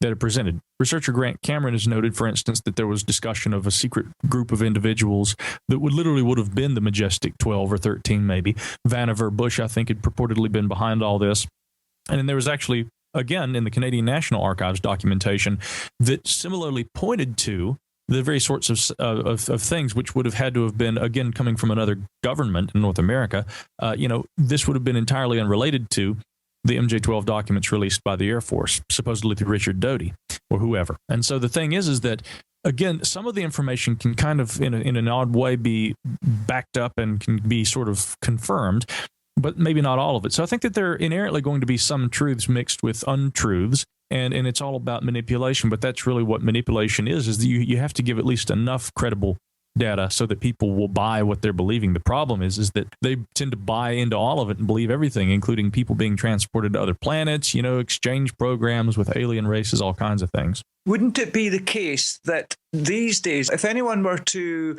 that are presented. Researcher Grant Cameron has noted, for instance, that there was discussion of a secret group of individuals that would have been the Majestic 12 or 13, maybe. Vannevar Bush, I think, had purportedly been behind all this. And then there was actually, again, in the Canadian National Archives documentation that similarly pointed to the very sorts of things which would have had to have been, again, coming from another government in North America. This would have been entirely unrelated to the MJ-12 documents released by the Air Force, supposedly through Richard Doty or whoever. And so the thing is that, again, some of the information can kind of, in an odd way, be backed up and can be sort of confirmed, but maybe not all of it. So I think that there are inherently going to be some truths mixed with untruths, and it's all about manipulation. But that's really what manipulation is that you have to give at least enough credible data so that people will buy what they're believing. The problem is that they tend to buy into all of it and believe everything, including people being transported to other planets, exchange programs with alien races, all kinds of things. Wouldn't it be the case that these days, if anyone were to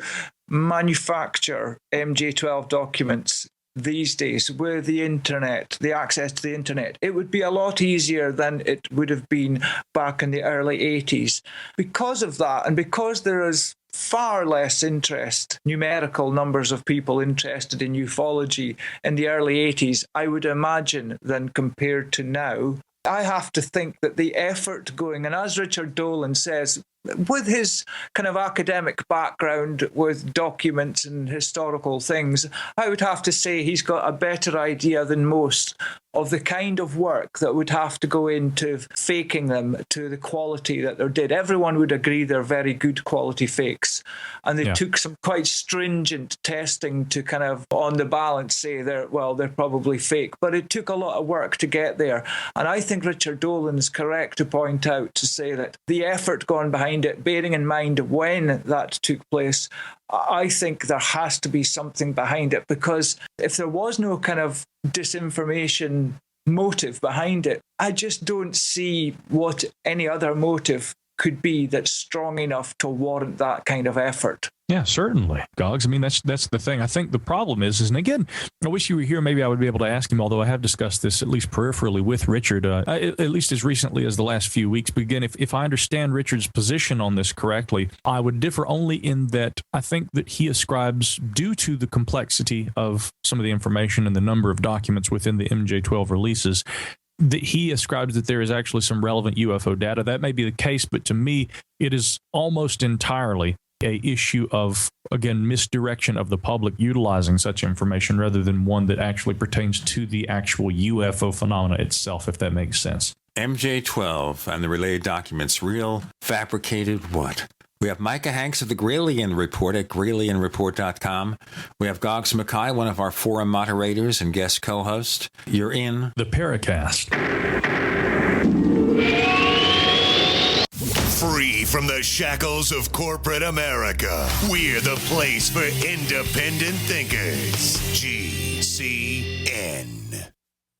manufacture MJ-12 documents, these days with the internet, the access to the internet. It would be a lot easier than it would have been back in the early 80s. Because of that, and because there is far less interest, numerical numbers of people interested in ufology in the early 80s, I would imagine, than compared to now. I have to think that the effort going, and as Richard Dolan says, with his kind of academic background with documents and historical things, I would have to say he's got a better idea than most of the kind of work that would have to go into faking them to the quality that they did. Everyone would agree they're very good quality fakes. And they took some quite stringent testing to kind of, on the balance, say they're probably fake. But it took a lot of work to get there. And I think Richard Dolan is correct to point out, to say that the effort gone behind it, bearing in mind when that took place, I think there has to be something behind it, because if there was no kind of disinformation motive behind it, I just don't see what any other motive could be that's strong enough to warrant that kind of effort. Yeah, certainly, Goggs. I mean, that's the thing. I think the problem is, and again, I wish you were here. Maybe I would be able to ask him, although I have discussed this at least peripherally with Richard, at least as recently as the last few weeks. But again, if I understand Richard's position on this correctly, I would differ only in that I think that he ascribes, due to the complexity of some of the information and the number of documents within the MJ12 releases, that he ascribes that there is actually some relevant UFO data. That may be the case, but to me, it is almost entirely a issue of, again, misdirection of the public utilizing such information rather than one that actually pertains to the actual UFO phenomena itself, if that makes sense. MJ12 and the related documents, real, fabricated, what? We have Micah Hanks of the Gralien Report at gralienreport.com. We have Goggs Mackay, one of our forum moderators and guest co-host. You're in the Paracast. Free from the shackles of corporate America, we're the place for independent thinkers. GCN.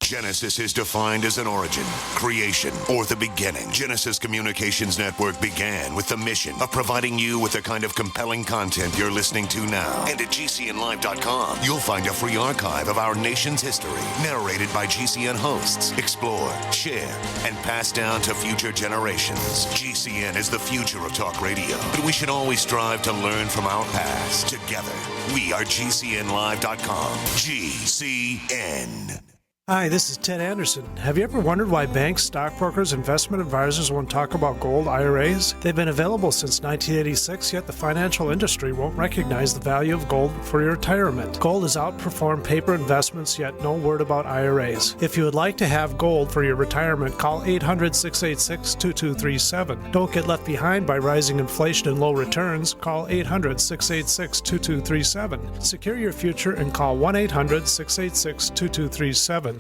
Genesis is defined as an origin, creation, or the beginning. Genesis Communications Network began with the mission of providing you with the kind of compelling content you're listening to now. And at GCNlive.com, you'll find a free archive of our nation's history, narrated by GCN hosts. Explore, share, and pass down to future generations. GCN is the future of talk radio, but we should always strive to learn from our past. Together, we are GCNlive.com. GCN. Hi, this is Ted Anderson. Have you ever wondered why banks, stockbrokers, investment advisors won't talk about gold IRAs? They've been available since 1986, yet the financial industry won't recognize the value of gold for your retirement. Gold has outperformed paper investments, yet no word about IRAs. If you would like to have gold for your retirement, call 800-686-2237. Don't get left behind by rising inflation and low returns. Call 800-686-2237. Secure your future and call 1-800-686-2237.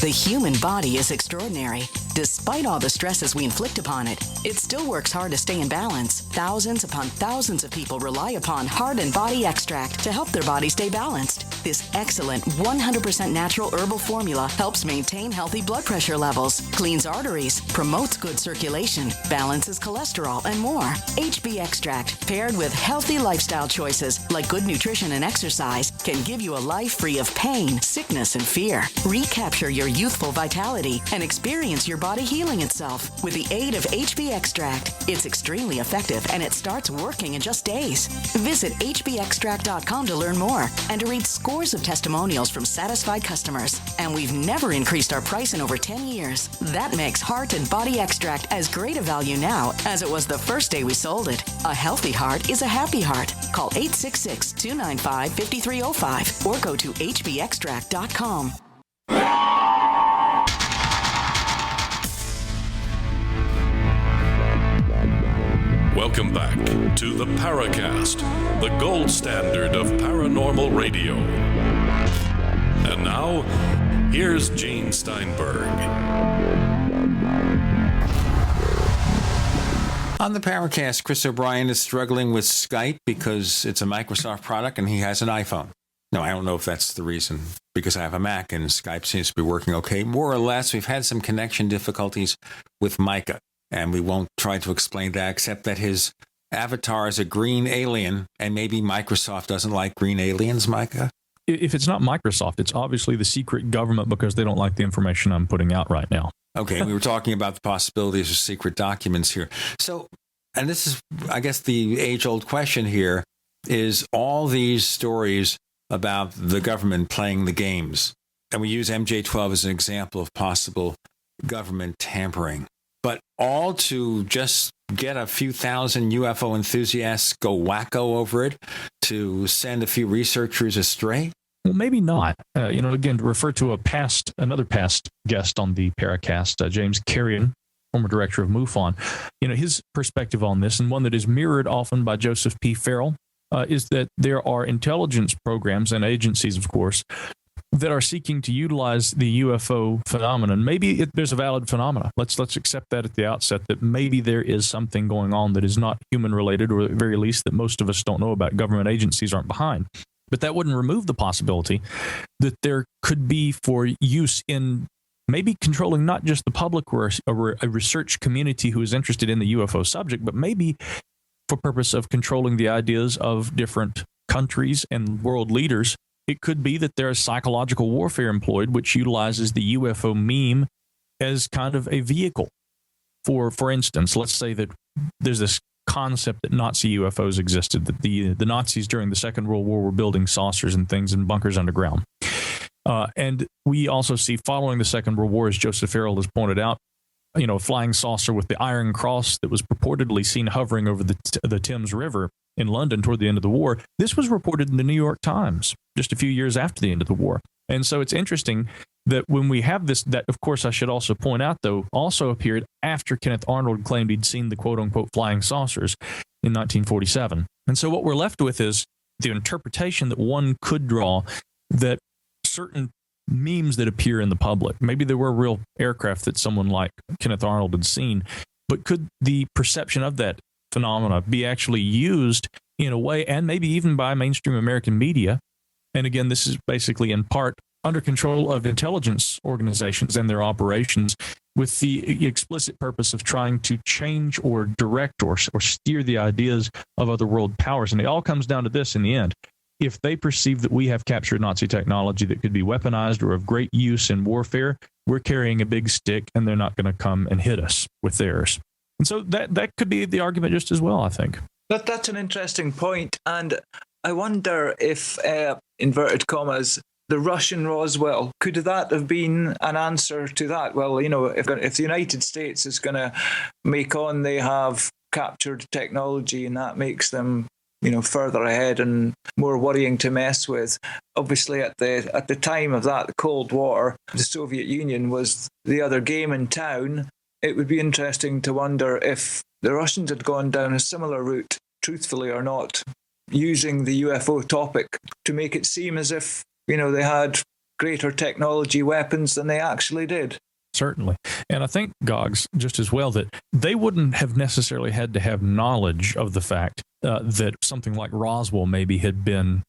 The human body is extraordinary. Despite all the stresses we inflict upon it, it still works hard to stay in balance. Thousands upon thousands of people rely upon Heart and Body Extract to help their body stay balanced. This excellent 100% natural herbal formula helps maintain healthy blood pressure levels, cleans arteries, promotes good circulation, balances cholesterol, and more. HB Extract, paired with healthy lifestyle choices like good nutrition and exercise, can give you a life free of pain, sickness, and fear. Recapture your youthful vitality and experience your body healing itself with the aid of HB Extract. It's extremely effective and it starts working in just days. Visit hbextract.com to learn more and to read scores of testimonials from satisfied customers. And we've never increased our price in over 10 years. That makes Heart and Body Extract as great a value now as it was the first day we sold it. A healthy heart is a happy heart. Call 866-295-5305 or go to hbextract.com. Welcome back to the Paracast, the gold standard of paranormal radio. And now, here's Gene Steinberg. On the Paracast, Chris O'Brien is struggling with Skype because it's a Microsoft product and he has an iPhone. No, I don't know if that's the reason, because I have a Mac and Skype seems to be working okay. More or less, we've had some connection difficulties with Micah, and we won't try to explain that, except that his avatar as a green alien, and maybe Microsoft doesn't like green aliens, Micah? If it's not Microsoft, it's obviously the secret government because they don't like the information I'm putting out right now. Okay, we were talking about the possibilities of secret documents here. So, and this is, I guess, the age-old question here, is all these stories about the government playing the games, and we use MJ-12 as an example of possible government tampering, but all to just get a few thousand UFO enthusiasts go wacko over it, to send a few researchers astray? Well, maybe not. Again, to refer to another past guest on the Paracast, James Carrion, former director of MUFON, his perspective on this, and one that is mirrored often by Joseph P. Farrell, is that there are intelligence programs and agencies, of course, that are seeking to utilize the UFO phenomenon. Maybe there's a valid phenomena. Let's accept that at the outset, that maybe there is something going on that is not human-related, or at the very least that most of us don't know about. Government agencies aren't behind. But that wouldn't remove the possibility that there could be for use in maybe controlling not just the public or a research community who is interested in the UFO subject, but maybe for purpose of controlling the ideas of different countries and world leaders. It could be that there is psychological warfare employed, which utilizes the UFO meme as kind of a vehicle. For instance, let's say that there's this concept that Nazi UFOs existed, that the Nazis during the Second World War were building saucers and things in bunkers underground. And we also see, following the Second World War, as Joseph Farrell has pointed out, a flying saucer with the Iron Cross that was purportedly seen hovering over the Thames River in London toward the end of the war. This was reported in the New York Times just a few years after the end of the war. And so it's interesting that when we have this, that of course I should also point out, though, also appeared after Kenneth Arnold claimed he'd seen the quote-unquote flying saucers in 1947. And so what we're left with is the interpretation that one could draw that certain memes that appear in the public, maybe there were real aircraft that someone like Kenneth Arnold had seen, but could the perception of that phenomena be actually used in a way, and maybe even by mainstream American media? And again, this is basically in part under control of intelligence organizations and their operations, with the explicit purpose of trying to change or direct or steer the ideas of other world powers. And it all comes down to this in the end. If they perceive that we have captured Nazi technology that could be weaponized or of great use in warfare, we're carrying a big stick and they're not going to come and hit us with theirs. And so that could be the argument just as well, I think. That's an interesting point. And I wonder if, inverted commas, the Russian Roswell, could that have been an answer to that? Well, if the United States is going to make on they have captured technology and that makes them, further ahead and more worrying to mess with. Obviously, at the time of that, the Cold War, the Soviet Union was the other game in town. It would be interesting to wonder if the Russians had gone down a similar route, truthfully or not, using the UFO topic to make it seem as if, they had greater technology weapons than they actually did. Certainly. And I think, Goggs, just as well, that they wouldn't have necessarily had to have knowledge of the fact that something like Roswell maybe had been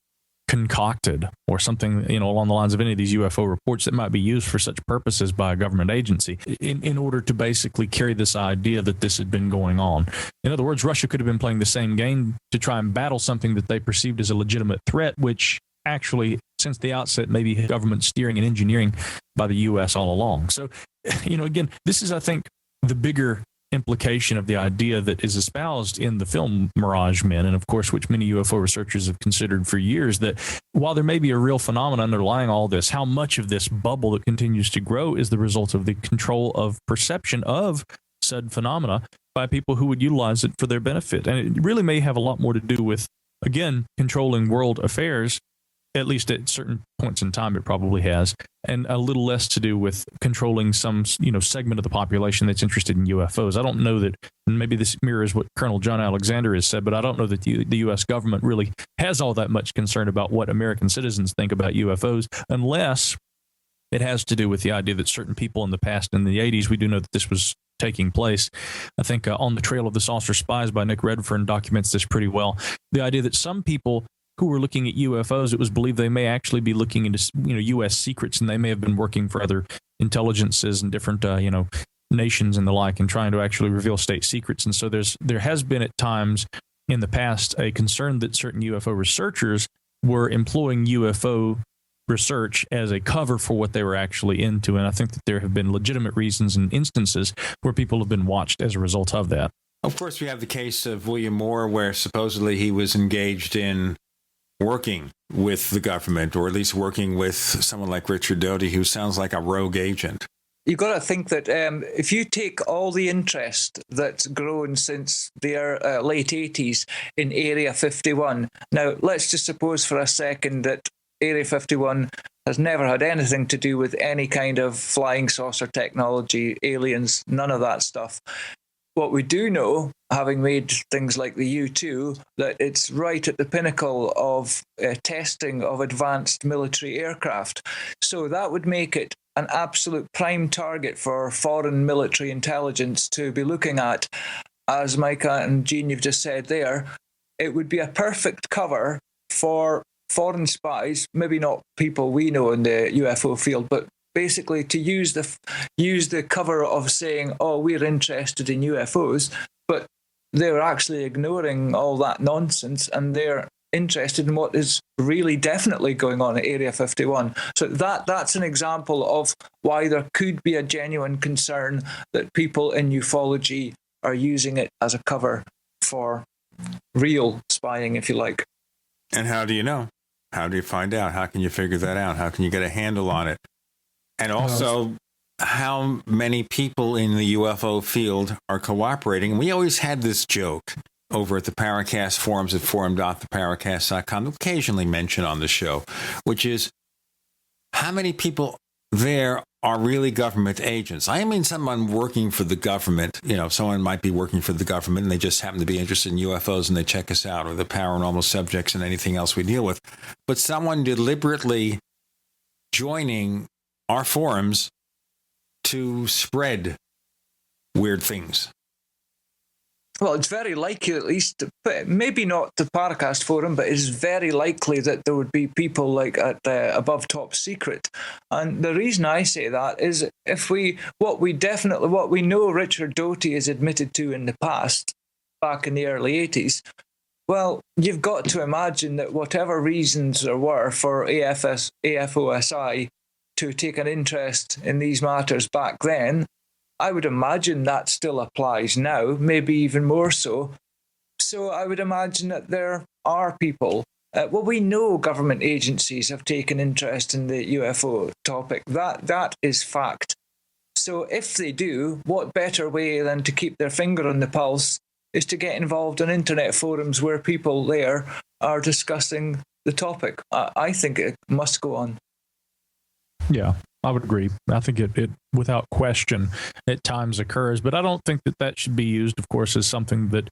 concocted, or something, along the lines of any of these UFO reports that might be used for such purposes by a government agency in order to basically carry this idea that this had been going on. In other words, Russia could have been playing the same game to try and battle something that they perceived as a legitimate threat, which actually, since the outset, maybe government steering and engineering by the U.S. all along. So, again, this is, I think, the bigger implication of the idea that is espoused in the film Mirage Men, and of course, which many UFO researchers have considered for years, that while there may be a real phenomenon underlying all this, how much of this bubble that continues to grow is the result of the control of perception of said phenomena by people who would utilize it for their benefit. And it really may have a lot more to do with, again, controlling world affairs. At least at certain points in time, it probably has, and a little less to do with controlling some, segment of the population that's interested in UFOs. I don't know that, and maybe this mirrors what Colonel John Alexander has said, but I don't know that the U.S. government really has all that much concern about what American citizens think about UFOs, unless it has to do with the idea that certain people in the past, in the 80s, we do know that this was taking place. I think On the Trail of the Saucer Spies by Nick Redfern documents this pretty well. The idea that some people who were looking at UFOs, it was believed they may actually be looking into, U.S. secrets, and they may have been working for other intelligences and different, nations and the like, and trying to actually reveal state secrets. And so there has been at times in the past a concern that certain UFO researchers were employing UFO research as a cover for what they were actually into. And I think that there have been legitimate reasons and instances where people have been watched as a result of that. Of course, we have the case of William Moore, where supposedly he was engaged in working with the government, or at least working with someone like Richard Doty, who sounds like a rogue agent. You've got to think that if you take all the interest that's grown since their late 80s in Area 51, now let's just suppose for a second that Area 51 has never had anything to do with any kind of flying saucer technology, aliens, none of that stuff. What we do know, having made things like the U-2, that it's right at the pinnacle of testing of advanced military aircraft. So that would make it an absolute prime target for foreign military intelligence to be looking at. As Micah and Jean, you've just said there, it would be a perfect cover for foreign spies, maybe not people we know in the UFO field, but basically to use the cover of saying, oh, we're interested in UFOs, but they're actually ignoring all that nonsense and they're interested in what is really definitely going on at Area 51. So that's an example of why there could be a genuine concern that people in ufology are using it as a cover for real spying, if you like. And how do you know? How do you find out? How can you figure that out? How can you get a handle on it? And also, how many people in the UFO field are cooperating? We always had this joke over at the Paracast forums at forum.theparacast.com, occasionally mentioned on the show, which is how many people there are really government agents. I mean, someone working for the government, someone might be working for the government and they just happen to be interested in UFOs and they check us out, or the paranormal subjects and anything else we deal with. But someone deliberately joining our forums to spread weird things. Well, it's very likely, at least, maybe not the Paracast forum, but it's very likely that there would be people like at above top secret. And the reason I say that is what we know Richard Doty has admitted to in the past, back in the early 80s, well, you've got to imagine that whatever reasons there were for AFOSI to take an interest in these matters back then, I would imagine that still applies now, maybe even more so. So I would imagine that there are people. We know government agencies have taken interest in the UFO topic. That is fact. So if they do, what better way than to keep their finger on the pulse is to get involved in internet forums where people there are discussing the topic. I think it must go on. Yeah, I would agree. I think it without question, at times occurs, but I don't think that should be used, of course, as something that,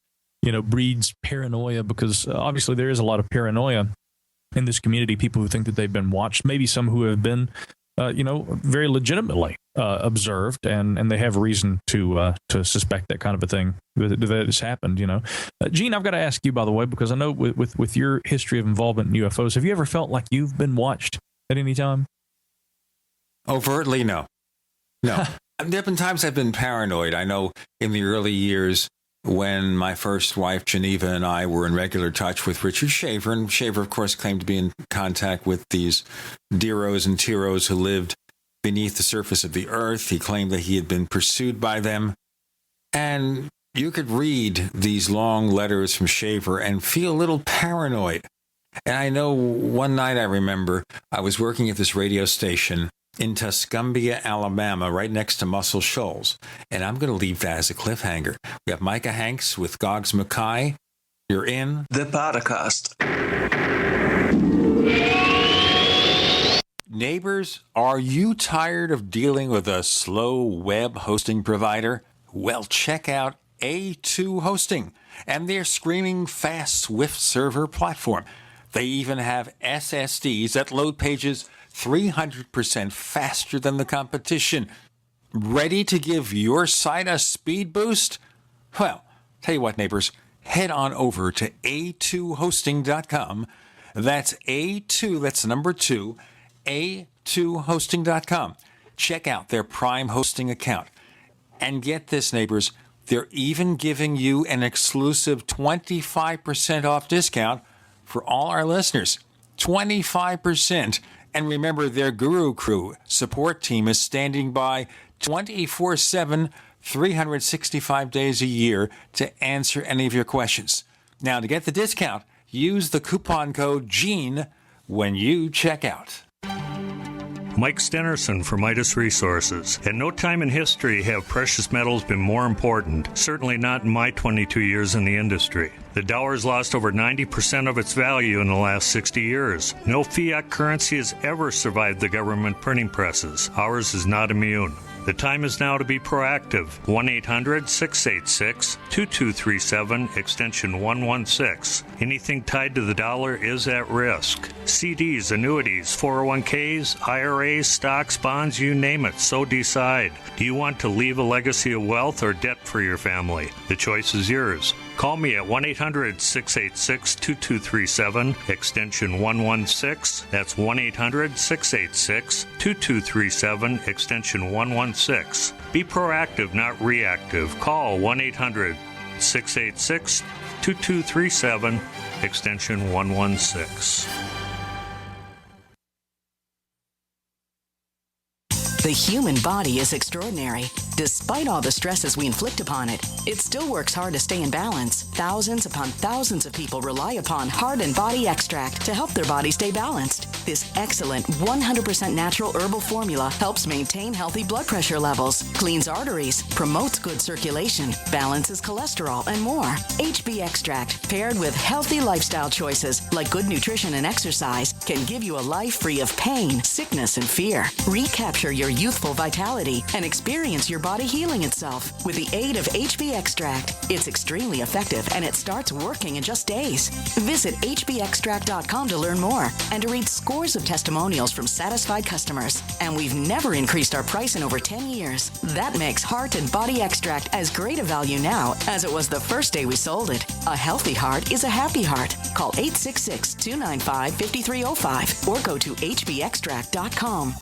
breeds paranoia, because obviously there is a lot of paranoia in this community, people who think that they've been watched, maybe some who have been, very legitimately observed, and they have reason to suspect that kind of a thing that has happened, Gene, I've got to ask you, by the way, because I know with your history of involvement in UFOs, have you ever felt like you've been watched at any time? Overtly, no. There have been times I've been paranoid. I know in the early years when my first wife, Geneva, and I were in regular touch with Richard Shaver, and Shaver, of course, claimed to be in contact with these Deros and Tiros who lived beneath the surface of the earth. He claimed that he had been pursued by them. And you could read these long letters from Shaver and feel a little paranoid. And I know one night I remember I was working at this radio station in Tuscumbia, Alabama, right next to Muscle Shoals. And I'm going to leave that as a cliffhanger. We have Micah Hanks with Goggs Mackay. You're in the Paracast. Neighbors, are you tired of dealing with a slow web hosting provider? Well, check out A2 Hosting and their screaming fast Swift server platform. They even have SSDs that load pages 300% faster than the competition. Ready to give your site a speed boost? Well, tell you what, neighbors, head on over to a2hosting.com. That's A2, that's number 2, a2hosting.com. Check out their Prime hosting account. And get this, neighbors, They're even giving you an exclusive 25% off discount for all our listeners. 25%. And remember, their Guru Crew support team is standing by 24/7, 365 days a year to answer any of your questions. Now, to get the discount, use the coupon code GENE when you check out. Mike Stennerson for Midas Resources. At no time in history have precious metals been more important, certainly not in my 22 years in the industry. The dollar has lost over 90% of its value in the last 60 years. No fiat currency has ever survived the government printing presses. Ours is not immune. The time is now to be proactive. 1-800-686-2237, extension 116. Anything tied to the dollar is at risk. CDs, annuities, 401ks, IRAs, stocks, bonds, you name it, so decide. Do you want to leave a legacy of wealth or debt for your family? The choice is yours. Call me at 1-800-686-2237, extension 116. That's 1-800-686-2237, extension 116. Be proactive, not reactive. Call 1-800-686-2237, extension 116. The human body is extraordinary. Despite all the stresses we inflict upon it, it still works hard to stay in balance. Thousands upon thousands of people rely upon Heart and Body Extract to help their body stay balanced. This excellent 100% natural herbal formula helps maintain healthy blood pressure levels, cleans arteries, promotes good circulation, balances cholesterol, and more. HB Extract, paired with healthy lifestyle choices like good nutrition and exercise, can give you a life free of pain, sickness, and fear. Recapture your youthful vitality and experience your body healing itself with the aid of HB Extract. It's extremely effective and it starts working in just days. Visit hbextract.com to learn more and to read scores of testimonials from satisfied customers. And we've never increased our price in over 10 years. That makes Heart and Body Extract as great a value now as it was the first day we sold it. A healthy heart is a happy heart. Call 866-295-5305 or go to hbextract.com.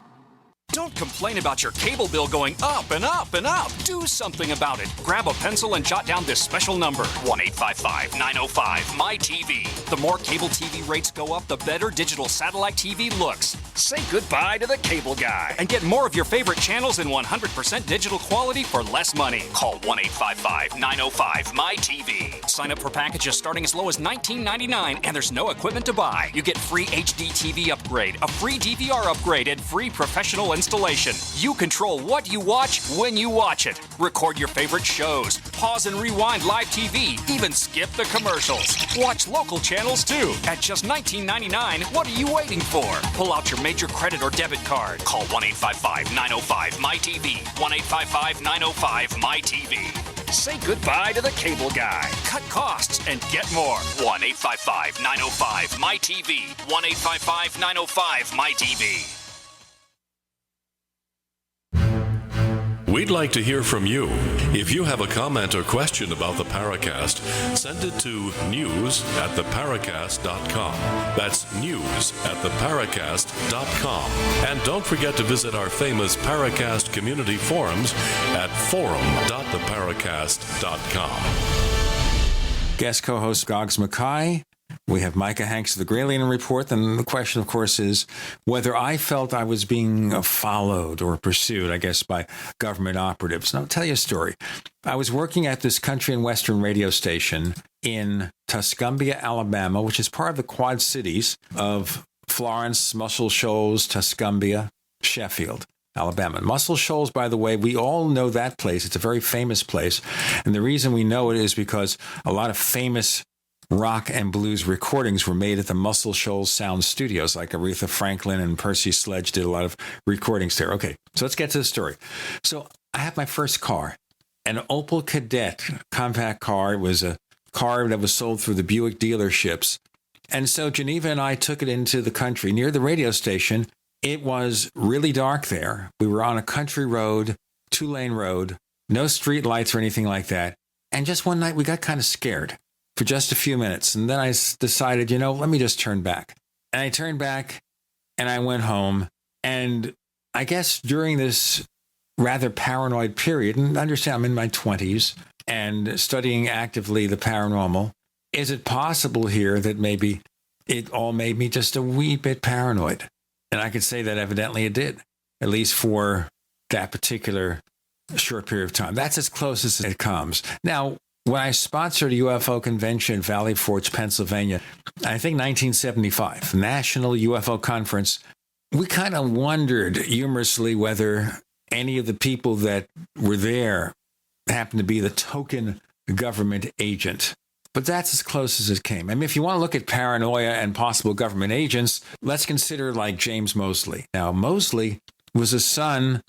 Don't complain about your cable bill going up and up and up. Do something about it. Grab a pencil and jot down this special number, 1-855-905-MY-TV. The more cable TV rates go up, the better digital satellite TV looks. Say goodbye to the cable guy and get more of your favorite channels in 100% digital quality for less money. Call 1-855-905-MY-TV. Sign up for packages starting as low as $19.99 and there's no equipment to buy. You get free HD TV upgrade, a free DVR upgrade, and free professional installation. You control what you watch when you watch it. Record your favorite shows, pause and rewind live TV, even skip the commercials. Watch local channels too. At just $19.99, what are you waiting for? Pull out your major credit or debit card. Call 1-855-905-MY-TV. 1-855-905-MY-TV. Say goodbye to the cable guy. Cut costs and get more. 1-855-905-MY-TV. 1-855-905-MY-TV. We'd like to hear from you. If you have a comment or question about the Paracast, send it to news@theparacast.com. That's news@theparacast.com. And don't forget to visit our famous Paracast community forums at forum.theparacast.com. Guest co-host Goggs Mackay. We have Micah Hanks of the Gralien Report, and the question, of course, is whether I felt I was being followed or pursued, I guess, by government operatives. And I'll tell you a story. I was working at this country and western radio station in Tuscumbia, Alabama, which is part of the Quad Cities of Florence, Muscle Shoals, Tuscumbia, Sheffield, Alabama. Muscle Shoals, by the way, we all know that place. It's a very famous place. And the reason we know it is because a lot of famous rock and blues recordings were made at the Muscle Shoals Sound Studios, like Aretha Franklin and Percy Sledge did a lot of recordings there. Okay, so let's get to the story. So I had my first car, an Opel Kadett compact car. It was a car that was sold through the Buick dealerships. And so Geneva and I took it into the country near the radio station. It was really dark there. We were on a country road, 2-lane road, no street lights or anything like that. And just one night we got kind of scared for just a few minutes. And then I decided, let me just turn back. And I turned back and I went home. And I guess during this rather paranoid period, and understand I'm in my 20s and studying actively the paranormal, is it possible here that maybe it all made me just a wee bit paranoid? And I could say that evidently it did, at least for that particular short period of time. That's as close as it comes. Now, when I sponsored a UFO convention in Valley Forge, Pennsylvania, I think 1975, National UFO Conference, we kind of wondered humorously whether any of the people that were there happened to be the token government agent. But that's as close as it came. I mean, if you want to look at paranoia and possible government agents, let's consider like James Moseley. Now, Moseley was a son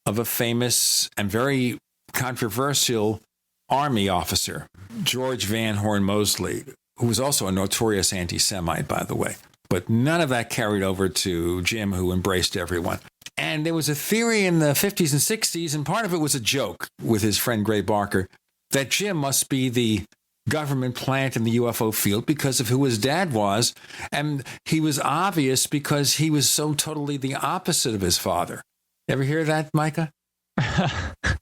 of a famous and very controversial Army officer, George Van Horn Moseley, who was also a notorious anti-Semite, by the way. But none of that carried over to Jim, who embraced everyone. And there was a theory in the 50s and 60s, and part of it was a joke with his friend Gray Barker, that Jim must be the government plant in the UFO field because of who his dad was. And he was obvious because he was so totally the opposite of his father. Ever hear that, Micah? I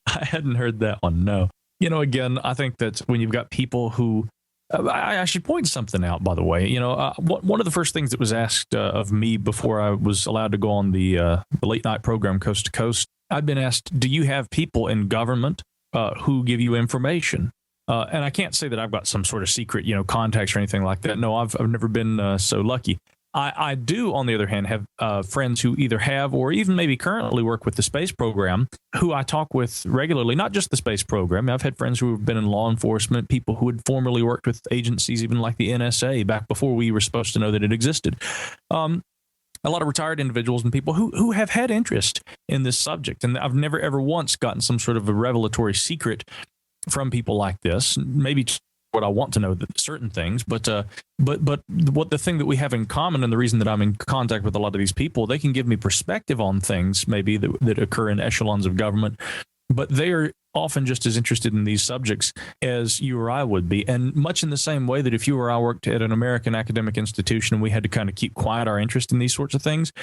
hadn't heard that one, no. You know, again, I think that when you've got people who, I should point something out, by the way. You know, one of the first things that was asked of me before I was allowed to go on the late night program Coast to Coast, I'd been asked, do you have people in government who give you information? And I can't say that I've got some sort of secret, contacts or anything like that. No, I've never been so lucky. I do, on the other hand, have friends who either have or even maybe currently work with the space program who I talk with regularly, not just the space program. I've had friends who have been in law enforcement, people who had formerly worked with agencies, even like the NSA, back before we were supposed to know that it existed. A lot of retired individuals and people who have had interest in this subject. And I've never, ever once gotten some sort of a revelatory secret from people like this. Maybe what I want to know, certain things, but what the thing that we have in common, and the reason that I'm in contact with a lot of these people, they can give me perspective on things maybe that occur in echelons of government, but they are often just as interested in these subjects as you or I would be. And much in the same way that if you or I worked at an American academic institution and we had to kind of keep quiet our interest in these sorts of things,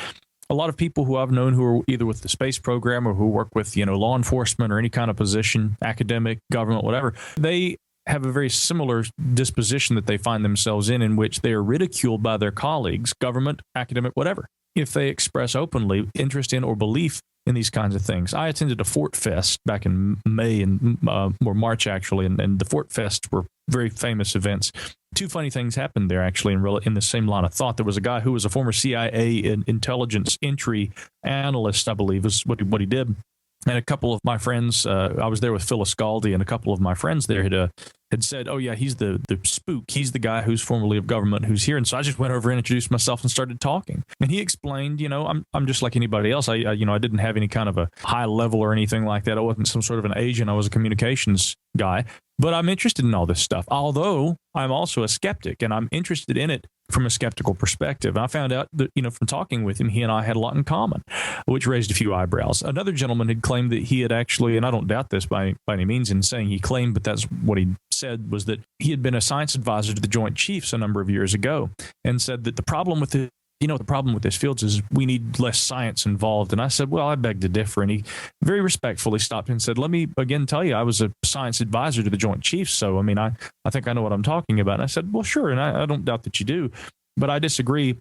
a lot of people who I've known who are either with the space program or who work with, law enforcement or any kind of position, academic, government, whatever, they have a very similar disposition that they find themselves in which they are ridiculed by their colleagues, government, academic, whatever, if they express openly interest in or belief in these kinds of things. I attended a Fort Fest back in May or March, actually, and the Fort Fest were very famous events. Two funny things happened there, actually, in the same line of thought. There was a guy who was a former CIA intelligence entry analyst, I believe, is what he did. And a couple of my friends, I was there with Phyllis Scaldi, and a couple of my friends there had said, oh, yeah, he's the spook. He's the guy who's formerly of government who's here. And so I just went over and introduced myself and started talking. And he explained, I'm just like anybody else. I didn't have any kind of a high level or anything like that. I wasn't some sort of an agent. I was a communications guy. But I'm interested in all this stuff, although I'm also a skeptic, and I'm interested in it from a skeptical perspective. And I found out that, from talking with him, he and I had a lot in common, which raised a few eyebrows. Another gentleman had claimed that he had actually, and I don't doubt this by any means in saying he claimed, but that's what he said, was that he had been a science advisor to the Joint Chiefs a number of years ago, and said that the problem with the problem with this field is we need less science involved. And I said, well, I beg to differ. And he very respectfully stopped and said, let me again tell you, I was a science advisor to the Joint Chiefs. So, I think I know what I'm talking about. And I said, well, sure. And I don't doubt that you do. But I disagree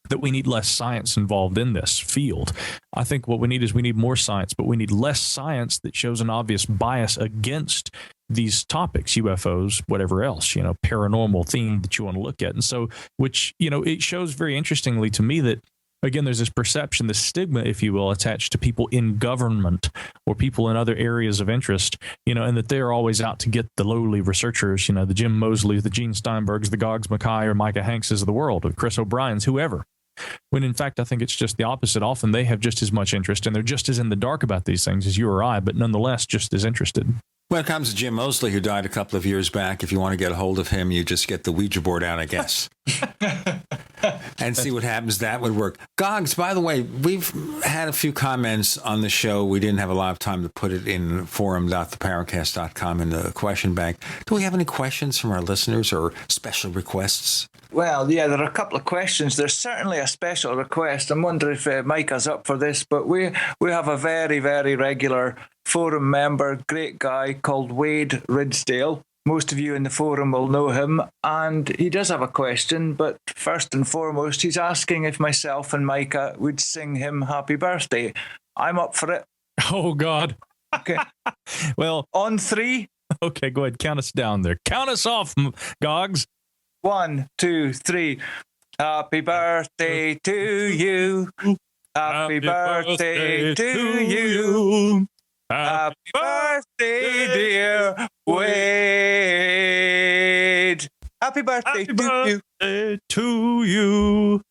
that we need less science involved in this field. I think what we need more science, but we need less science that shows an obvious bias against these topics, UFOs, whatever else, paranormal theme that you want to look at. And so, which, it shows very interestingly to me that, again, there's this perception, this stigma, if you will, attached to people in government or people in other areas of interest, and that they're always out to get the lowly researchers, the Jim Mosleys, the Gene Steinbergs, the Goggs Mackay or Micah Hankses of the world, or Chris O'Brien's, whoever. When in fact, I think it's just the opposite. Often they have just as much interest and they're just as in the dark about these things as you or I, but nonetheless just as interested. When it comes to Jim Moseley, who died a couple of years back, if you want to get a hold of him, you just get the Ouija board out, I guess. and see what happens. That would work. Goggs, by the way, we've had a few comments on the show. We didn't have a lot of time to put it in forum.theparacast.com in the question bank. Do we have any questions from our listeners or special requests? Well, yeah, there are a couple of questions. There's certainly a special request. I'm wondering if Micah's up for this, but we have a very, very regular forum member, great guy called Wade Ridsdale. Most of you in the forum will know him, and he does have a question, but first and foremost, he's asking if myself and Micah would sing him happy birthday. I'm up for it. Oh, God. Okay. Well, on 3. Okay, go ahead. Count us down there. Count us off, Goggs. 1, 2, 3. Happy birthday to you. Happy birthday to you. Happy birthday, dear Wade. Happy birthday to you.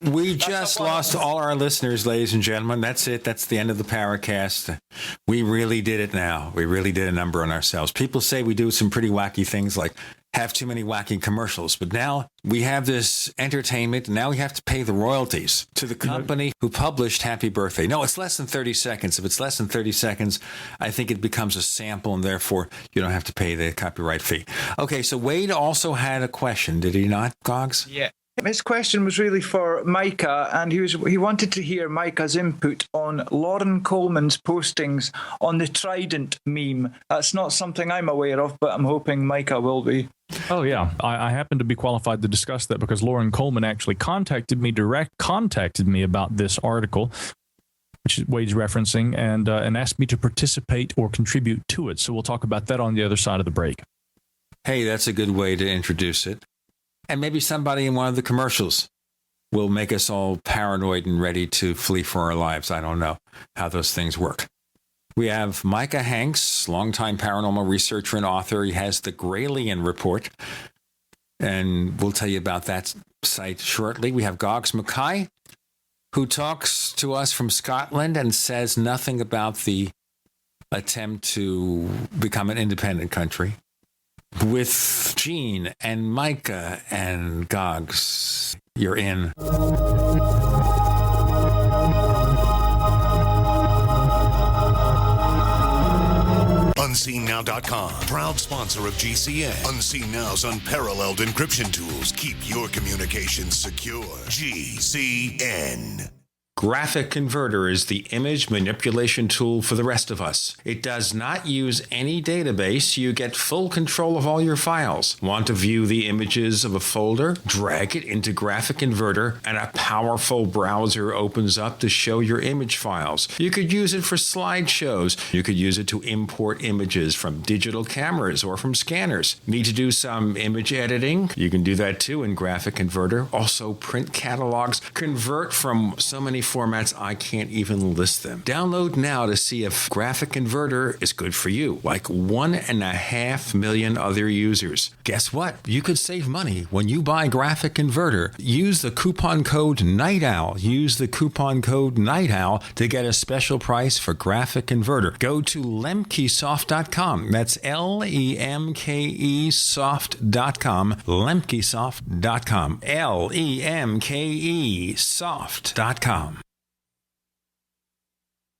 We just lost all our listeners, ladies and gentlemen. That's it. That's the end of the Paracast. We really did it now. We really did a number on ourselves. People say we do some pretty wacky things like have too many wacky commercials. But now we have this entertainment. Now we have to pay the royalties to the company who published Happy Birthday. No, it's less than 30 seconds. If it's less than 30 seconds, I think it becomes a sample, and therefore you don't have to pay the copyright fee. Okay, so Wade also had a question, did he not, Goggs? Yeah. His question was really for Micah, and he wanted to hear Micah's input on Lauren Coleman's postings on the Trident meme. That's not something I'm aware of, but I'm hoping Micah will be. Oh, yeah. I happen to be qualified to discuss that because Lauren Coleman actually contacted me about this article, which Wade's referencing, and asked me to participate or contribute to it. So we'll talk about that on the other side of the break. Hey, that's a good way to introduce it. And maybe somebody in one of the commercials will make us all paranoid and ready to flee for our lives. I don't know how those things work. We have Micah Hanks, longtime paranormal researcher and author. He has the Gralien Report, and we'll tell you about that site shortly. We have Goggs Mackay, who talks to us from Scotland and says nothing about the attempt to become an independent country. With Gene and Micah and Goggs, you're in. UnseenNow.com, proud sponsor of GCN. Unseen Now's unparalleled encryption tools keep your communications secure. GCN. Graphic Converter is the image manipulation tool for the rest of us. It does not use any database. You get full control of all your files. Want to view the images of a folder? Drag it into Graphic Converter, and a powerful browser opens up to show your image files. You could use it for slideshows. You could use it to import images from digital cameras or from scanners. Need to do some image editing? You can do that too in Graphic Converter. Also print catalogs. Convert from so many formats I can't even list them. Download now to see if Graphic Converter is good for you, like 1.5 million other users. Guess what? You could save money when you buy Graphic Converter. Use the coupon code Night Owl. Use the coupon code Night Owl to get a special price for Graphic Converter. Go to lemkesoft.com. That's LEMKE soft.com. lemkesoft.com. LEMKE soft.com.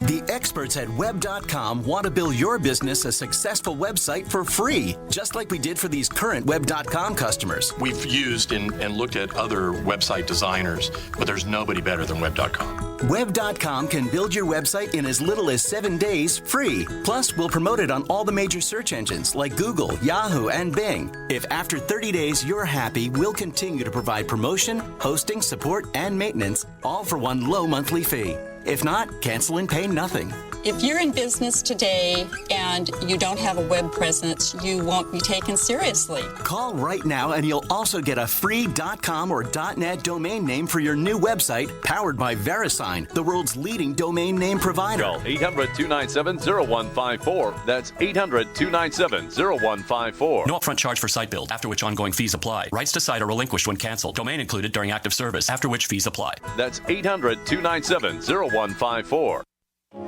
The experts at Web.com want to build your business a successful website for free, just like we did for these current Web.com customers. We've used and looked at other website designers, but there's nobody better than Web.com. Web.com can build your website in as little as 7 days free. Plus, we'll promote it on all the major search engines like Google, Yahoo, and Bing. If after 30 days you're happy, we'll continue to provide promotion, hosting, support, and maintenance, all for one low monthly fee. If not, cancel and pay nothing. If you're in business today and you don't have a web presence, you won't be taken seriously. Call right now and you'll also get a free .com or .net domain name for your new website, powered by VeriSign, the world's leading domain name provider. Call 800-297-0154. That's 800-297-0154. No upfront charge for site build, after which ongoing fees apply. Rights to site are relinquished when canceled. Domain included during active service, after which fees apply. That's 800-297-0154.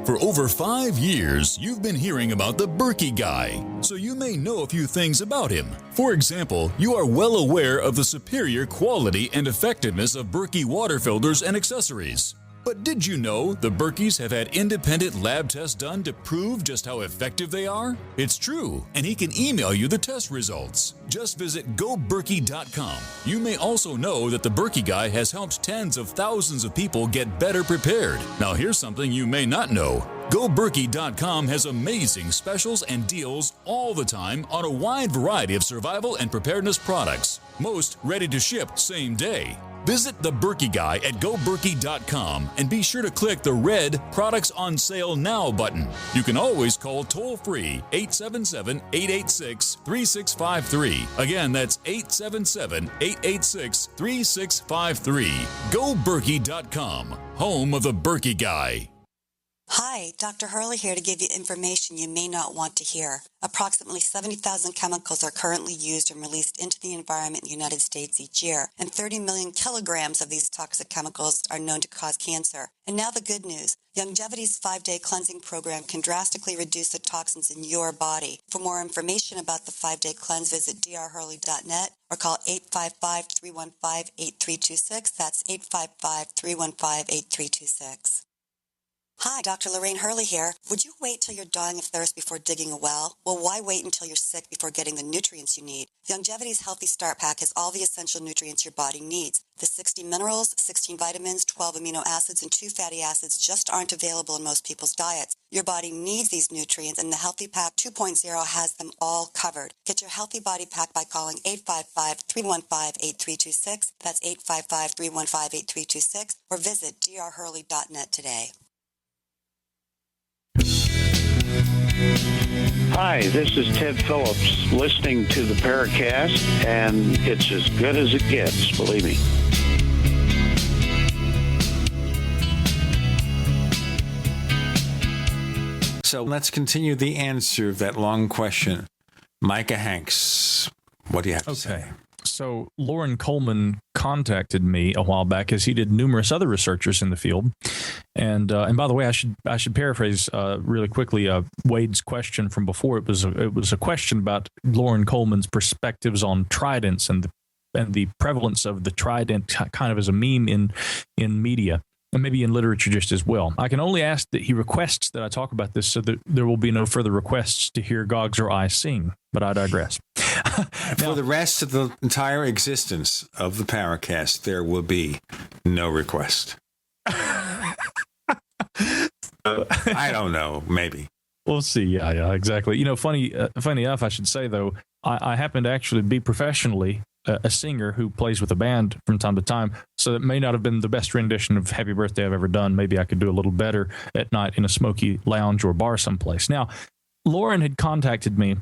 For over 5 years, you've been hearing about the Berkey guy, so you may know a few things about him. For example, you are well aware of the superior quality and effectiveness of Berkey water filters and accessories. But did you know the Berkeys have had independent lab tests done to prove just how effective they are? It's true, and he can email you the test results. Just visit goberkey.com. You may also know that the Berkey guy has helped tens of thousands of people get better prepared. Now here's something you may not know. GoBerkey.com has amazing specials and deals all the time on a wide variety of survival and preparedness products. Most ready to ship same day. Visit the Berkey guy at goberkey.com and be sure to click the red Products on Sale Now button. You can always call toll-free 877-886-3653. Again, that's 877-886-3653. GoBerkey.com, home of the Berkey guy. Hi, Dr. Hurley here to give you information you may not want to hear. Approximately 70,000 chemicals are currently used and released into the environment in the United States each year, and 30 million kilograms of these toxic chemicals are known to cause cancer. And now the good news. Longevity's 5-day cleansing program can drastically reduce the toxins in your body. For more information about the 5-day cleanse, visit drhurley.net or call 855-315-8326. That's 855-315-8326. Hi, Dr. Lorraine Hurley here. Would you wait till you're dying of thirst before digging a well? Well, why wait until you're sick before getting the nutrients you need? Longevity's Healthy Start Pack has all the essential nutrients your body needs. The 60 minerals, 16 vitamins, 12 amino acids, and 2 fatty acids just aren't available in most people's diets. Your body needs these nutrients, and the Healthy Pack 2.0 has them all covered. Get your Healthy Body Pack by calling 855-315-8326. That's 855-315-8326. Or visit drhurley.net today. Hi, this is Ted Phillips listening to the Paracast, and it's as good as it gets, believe me. So let's continue the answer of that long question. Micah Hanks, what do you have to say? So Lauren Coleman contacted me a while back, as he did numerous other researchers in the field. And by the way, I should paraphrase really quickly Wade's question from before. It was a question about Lauren Coleman's perspectives on tridents and the prevalence of the trident kind of as a meme in media, and maybe in literature just as well. I can only ask that he requests that I talk about this so that there will be no further requests to hear Goggs or I sing, but I digress. For the rest of the entire existence of the Paracast, there will be no request. I don't know, maybe. We'll see. Yeah, exactly. You know, funny enough, I should say, though, I happen to actually be professionally a singer who plays with a band from time to time, so it may not have been the best rendition of Happy Birthday I've ever done. Maybe I could do a little better at night in a smoky lounge or bar someplace. Now, Lauren had contacted me,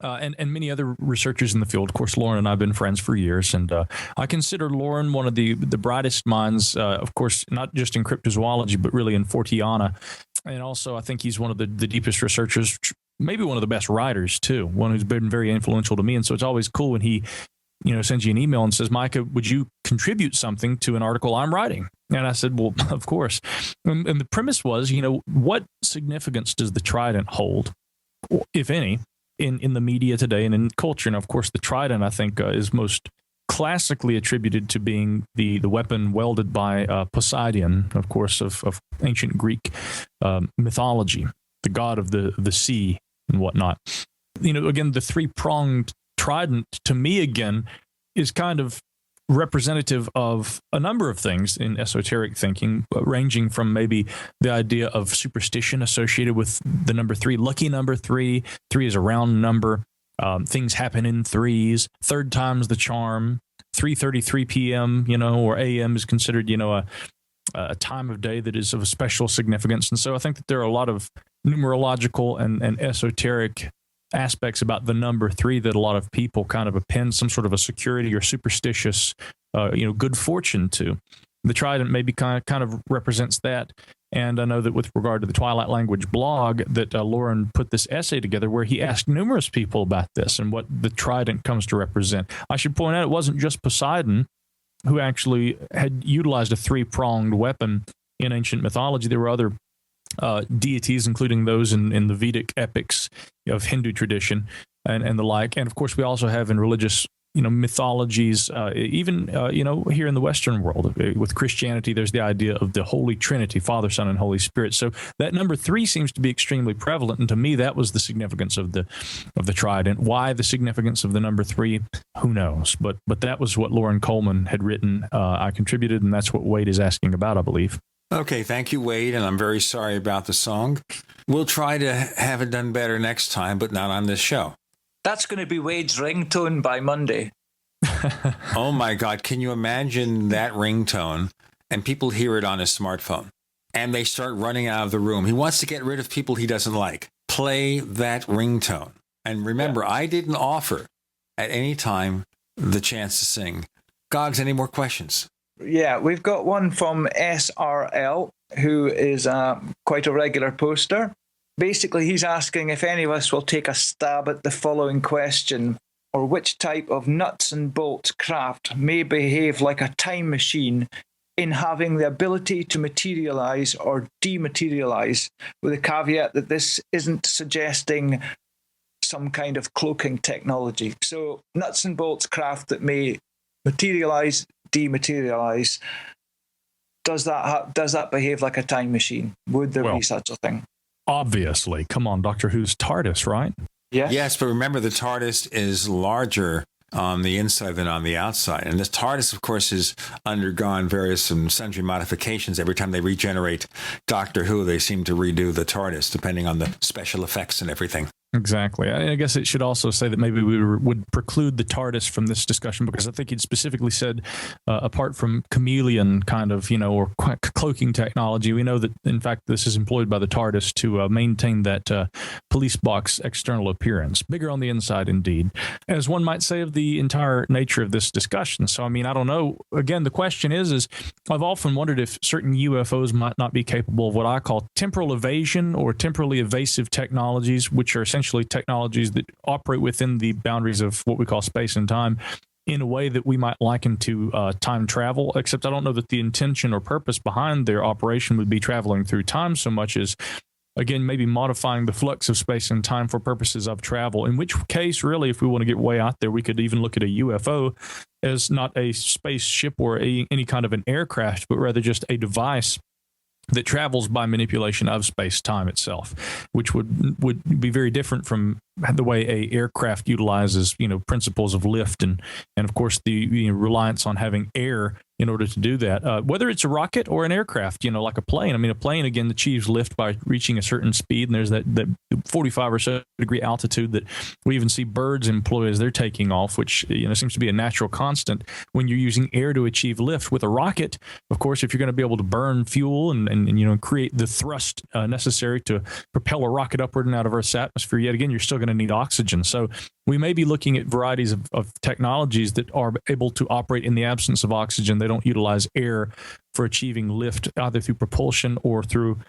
and many other researchers in the field. Of course, Lauren and I have been friends for years, and I consider Lauren one of the brightest minds, of course, not just in cryptozoology, but really in Forteana. And also, I think he's one of the deepest researchers, maybe one of the best writers, too, one who's been very influential to me. And so it's always cool when he sends you an email and says, Micah, would you contribute something to an article I'm writing? And I said, well, of course. And the premise was, what significance does the trident hold, if any, in the media today and in culture? And of course, the trident, I think, is most classically attributed to being the weapon wielded by Poseidon, of course, of ancient Greek mythology, the god of the sea and whatnot. Again, the three-pronged trident, to me, again, is kind of representative of a number of things in esoteric thinking, ranging from maybe the idea of superstition associated with the number 3, lucky number 3. 3 is a round number. Things happen in threes. Third time's the charm. 3:33 p.m., or a.m. is considered, a time of day that is of special significance. And so I think that there are a lot of numerological and esoteric aspects about the number 3 that a lot of people kind of append some sort of a security or superstitious, good fortune to. The trident maybe kind of represents that. And I know that with regard to the Twilight Language blog, that Lauren put this essay together where he asked numerous people about this and what the trident comes to represent. I should point out it wasn't just Poseidon who actually had utilized a 3-pronged weapon in ancient mythology. There were other deities, including those in the Vedic epics of Hindu tradition and the like. And of course, we also have in religious mythologies, even here in the Western world with Christianity, there's the idea of the Holy Trinity, Father, Son, and Holy Spirit. So that number 3 seems to be extremely prevalent, and to me, that was the significance of the trident. Why the significance of the number 3? Who knows? But that was what Lauren Coleman had written. I contributed, and that's what Wade is asking about, I believe. Okay, thank you, Wade, and I'm very sorry about the song. We'll try to have it done better next time, but not on this show. That's going to be Wade's ringtone by Monday. Oh my God, can you imagine that ringtone? And people hear it on his smartphone and they start running out of the room. He wants to get rid of people he doesn't like. Play that ringtone. And remember, I didn't offer at any time the chance to sing. Goggs, any more questions? Yeah, we've got one from SRL, who is quite a regular poster. Basically, he's asking if any of us will take a stab at the following question, or which type of nuts and bolts craft may behave like a time machine in having the ability to materialize or dematerialize, with a caveat that this isn't suggesting some kind of cloaking technology. So nuts and bolts craft that may materialize, dematerialize, does that behave like a time machine? Would there be such a thing? Obviously. Come on, Doctor Who's TARDIS, right? Yeah. Yes, but remember the TARDIS is larger on the inside than on the outside. And this TARDIS, of course, has undergone various and sundry modifications. Every time they regenerate Doctor Who, they seem to redo the TARDIS, depending on the special effects and everything. Exactly. I guess it should also say that maybe we would preclude the TARDIS from this discussion, because I think he'd specifically said, apart from chameleon kind of, or cloaking technology, we know that, in fact, this is employed by the TARDIS to maintain that police box external appearance. Bigger on the inside, indeed, as one might say of the entire nature of this discussion. So, I mean, I don't know. Again, the question is I've often wondered if certain UFOs might not be capable of what I call temporal evasion or temporally evasive technologies, which are essentially technologies that operate within the boundaries of what we call space and time in a way that we might liken to time travel, except I don't know that the intention or purpose behind their operation would be traveling through time so much as, again, maybe modifying the flux of space and time for purposes of travel, in which case, really, if we want to get way out there, we could even look at a UFO as not a spaceship or any kind of an aircraft, but rather just a device that travels by manipulation of space-time itself, which would be very different from the way a aircraft utilizes, principles of lift and of course the reliance on having air in order to do that. Whether it's a rocket or an aircraft, like a plane. I mean, a plane, again, achieves lift by reaching a certain speed, and there's that 45 or so degree altitude that we even see birds employ as they're taking off, which seems to be a natural constant when you're using air to achieve lift. With a rocket, of course, if you're going to be able to burn fuel and create the thrust necessary to propel a rocket upward and out of Earth's atmosphere, yet again, you're still going to need oxygen. So we may be looking at varieties of technologies that are able to operate in the absence of oxygen. They don't utilize air for achieving lift, either through propulsion or through,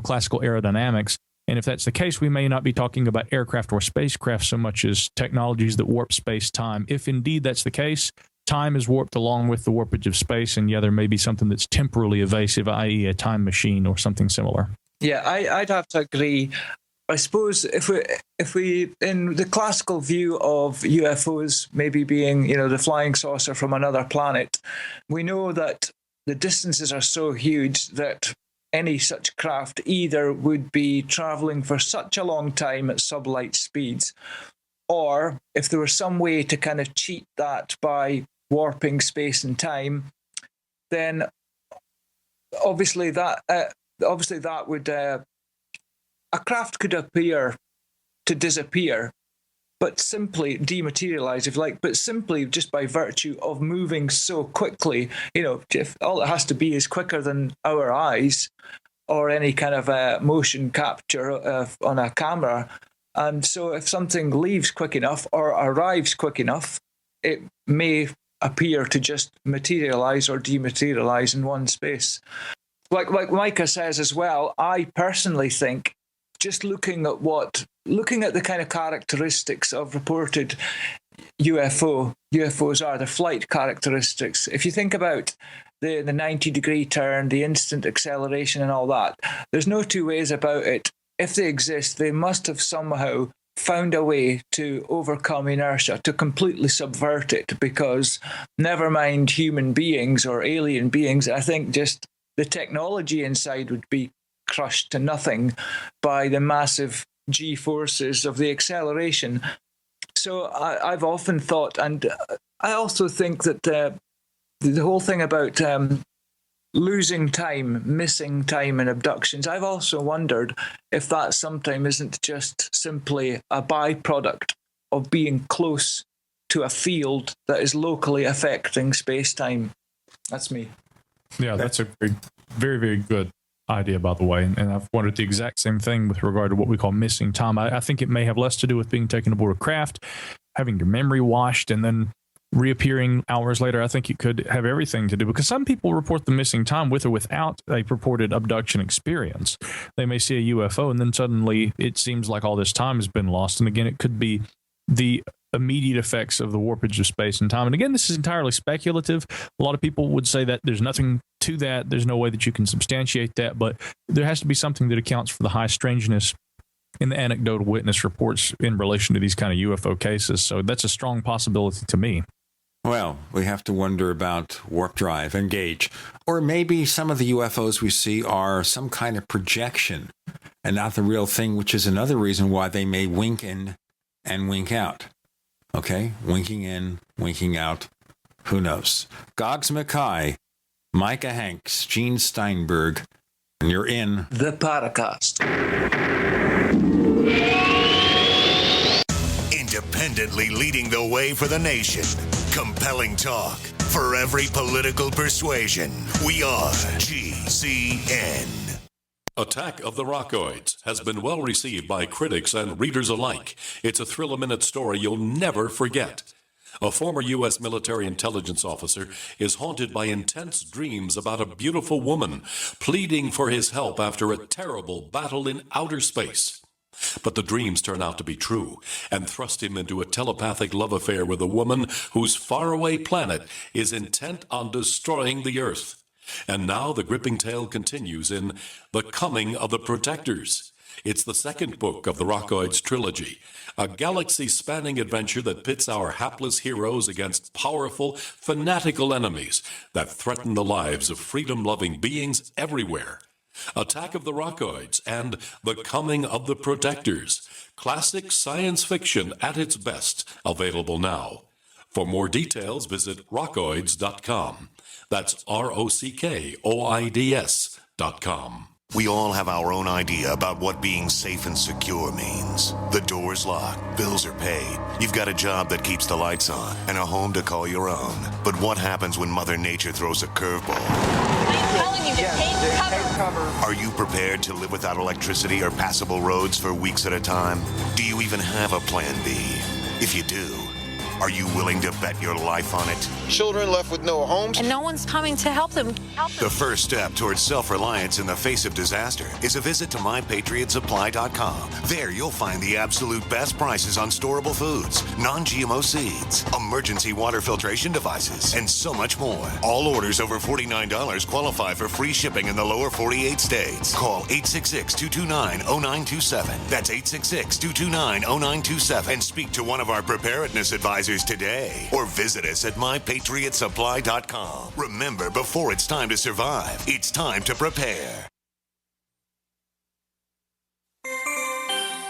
classical aerodynamics. And if that's the case, we may not be talking about aircraft or spacecraft so much as technologies that warp space-time. If indeed that's the case, time is warped along with the warpage of space, and there may be something that's temporally evasive, i.e. a time machine or something similar. Yeah, I'd have to agree. I suppose if we in the classical view of UFOs maybe being, the flying saucer from another planet, we know that the distances are so huge that any such craft either would be traveling for such a long time at sublight speeds, or if there was some way to kind of cheat that by warping space and time, then obviously that would a craft could appear to disappear, but simply dematerialize, if you like, but simply just by virtue of moving so quickly. If all it has to be is quicker than our eyes or any kind of motion capture on a camera. And so if something leaves quick enough or arrives quick enough, it may appear to just materialize or dematerialize in one space. Like Micah says as well, I personally think, just looking at the kind of characteristics of reported UFOs are, the flight characteristics. If you think about the 90-degree turn, the instant acceleration and all that, there's no two ways about it. If they exist, they must have somehow found a way to overcome inertia, to completely subvert it, because never mind human beings or alien beings, I think just the technology inside would be crushed to nothing by the massive G-forces of the acceleration. So I've often thought, and I also think that the whole thing about losing time, missing time in abductions, I've also wondered if that sometimes isn't just simply a byproduct of being close to a field that is locally affecting space-time. That's me. Yeah, that's a very, very, very good idea, by the way. And I've wondered the exact same thing with regard to what we call missing time. I think it may have less to do with being taken aboard a craft, having your memory washed, and then reappearing hours later. I think it could have everything to do, because some people report the missing time with or without a purported abduction experience. They may see a UFO and then suddenly it seems like all this time has been lost. And again, it could be the immediate effects of the warpage of space and time. And again, this is entirely speculative. A lot of people would say that there's nothing to that. There's no way that you can substantiate that, but there has to be something that accounts for the high strangeness in the anecdotal witness reports in relation to these kind of UFO cases. So that's a strong possibility to me. Well, we have to wonder about warp drive and gauge. Or maybe some of the UFOs we see are some kind of projection and not the real thing, which is another reason why they may wink in and wink out. Okay? Winking in, winking out. Who knows? Goggs Mackay, Micah Hanks, Gene Steinberg, and you're in the Paracast. Independently leading the way for the nation. Compelling talk for every political persuasion. We are GCN. Attack of the Rockoids has been well received by critics and readers alike. It's a thrill-a-minute story you'll never forget. A former U.S. military intelligence officer is haunted by intense dreams about a beautiful woman pleading for his help after a terrible battle in outer space. But the dreams turn out to be true and thrust him into a telepathic love affair with a woman whose faraway planet is intent on destroying the Earth. And now the gripping tale continues in The Coming of the Protectors. It's the second book of the Rockoids trilogy, a galaxy-spanning adventure that pits our hapless heroes against powerful, fanatical enemies that threaten the lives of freedom-loving beings everywhere. Attack of the Rockoids and The Coming of the Protectors. Classic science fiction at its best. Available now. For more details, visit rockoids.com. That's ROCKOIDS.com. We all have our own idea about what being safe and secure means. The door's locked, bills are paid, you've got a job that keeps the lights on, and a home to call your own. But what happens when Mother Nature throws a curveball? I'm telling you to take cover. Are you prepared to live without electricity or passable roads for weeks at a time? Do you even have a plan B? If you do, are you willing to bet your life on it? Children left with no homes. And no one's coming to help them. The first step towards self-reliance in the face of disaster is a visit to MyPatriotSupply.com. There you'll find the absolute best prices on storable foods, non-GMO seeds, emergency water filtration devices, and so much more. All orders over $49 qualify for free shipping in the lower 48 states. Call 866-229-0927. That's 866-229-0927 and speak to one of our preparedness advisors today, or visit us at MyPatriotSupply.com. Remember, before it's time to survive, it's time to prepare.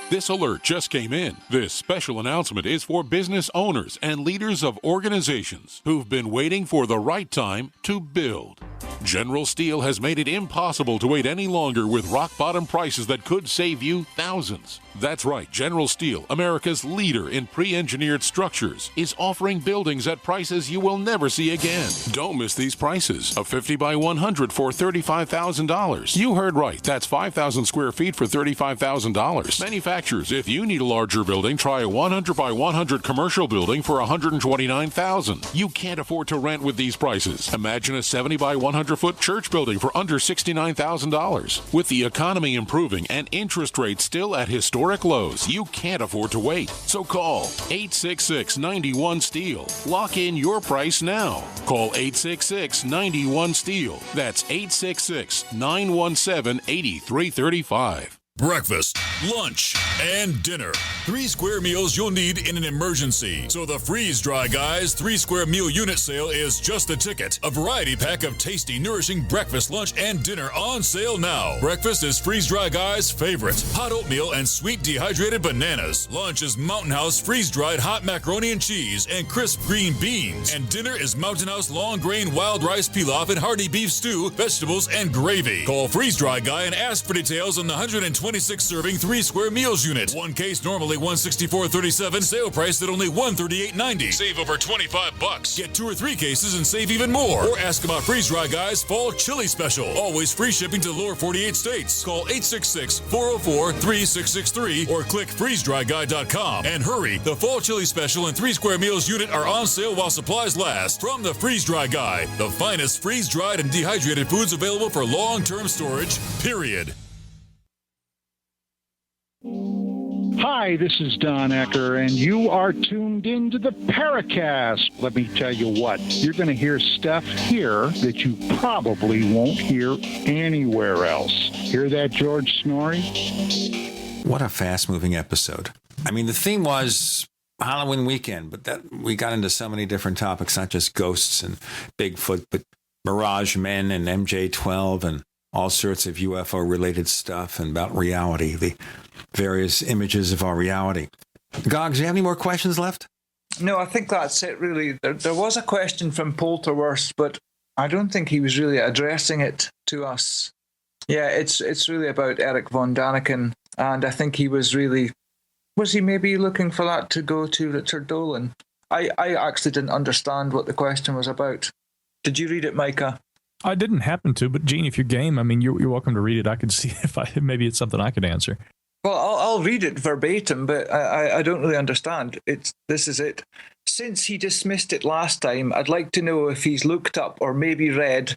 This alert just came in. This special announcement is for business owners and leaders of organizations who've been waiting for the right time to build. General Steel has made it impossible to wait any longer with rock-bottom prices that could save you thousands. That's right, General Steel, America's leader in pre-engineered structures, is offering buildings at prices you will never see again. Don't miss these prices. A 50 by 100 for $35,000. You heard right, that's 5,000 square feet for $35,000. Manufacturers, if you need a larger building, try a 100 by 100 commercial building for $129,000. You can't afford to rent with these prices. Imagine a 70 by 100 100-foot church building for under $69,000. With the economy improving and interest rates still at historic lows, you can't afford to wait. So call 866-91-STEEL. Lock in your price now. Call 866-91-STEEL. That's 866-917-8335. Breakfast, lunch, and dinner. 3 square meals you'll need in an emergency. So the Freeze Dry Guys 3 square meal unit sale is just the ticket. A variety pack of tasty, nourishing breakfast, lunch, and dinner on sale now. Breakfast is Freeze Dry Guys' favorite. Hot oatmeal and sweet dehydrated bananas. Lunch is Mountain House freeze-dried hot macaroni and cheese and crisp green beans. And dinner is Mountain House long grain wild rice pilaf and hearty beef stew, vegetables, and gravy. Call Freeze Dry Guy and ask for details on the 126 serving 3 square meals unit. One case normally $164.37. Sale price at only $138.90. Save over $25. Get 2 or 3 cases and save even more. Or ask about Freeze Dry Guys Fall Chili Special. Always free shipping to lower 48 states. Call 866-404-3663 or click freezedryguy.com. And hurry, the Fall Chili Special and 3 square meals unit are on sale while supplies last. From the Freeze Dry Guy, the finest freeze-dried and dehydrated foods available for long-term storage, period. Hi, this is Don Ecker, and you are tuned into the Paracast. Let me tell you what, you're going to hear stuff here that you probably won't hear anywhere else. Hear that, George Snorri? What a fast-moving episode. I mean, the theme was Halloween weekend, but that we got into so many different topics, not just ghosts and Bigfoot, but Mirage Men and MJ-12 and all sorts of UFO-related stuff and about reality, the various images of our reality. Goggs, do you have any more questions left? No, I think that's it, really. There was a question from Polterworth, but I don't think he was really addressing it to us. Yeah, it's really about Eric von Daniken, and I think he was really... Was he maybe looking for that to go to Richard Dolan? I actually didn't understand what the question was about. Did you read it, Micah? I didn't happen to, but Gene, if you're game, I mean, you're welcome to read it. I could see if maybe it's something I could answer. Well, I'll read it verbatim, but I don't really understand. This is it. Since he dismissed it last time, I'd like to know if he's looked up or maybe read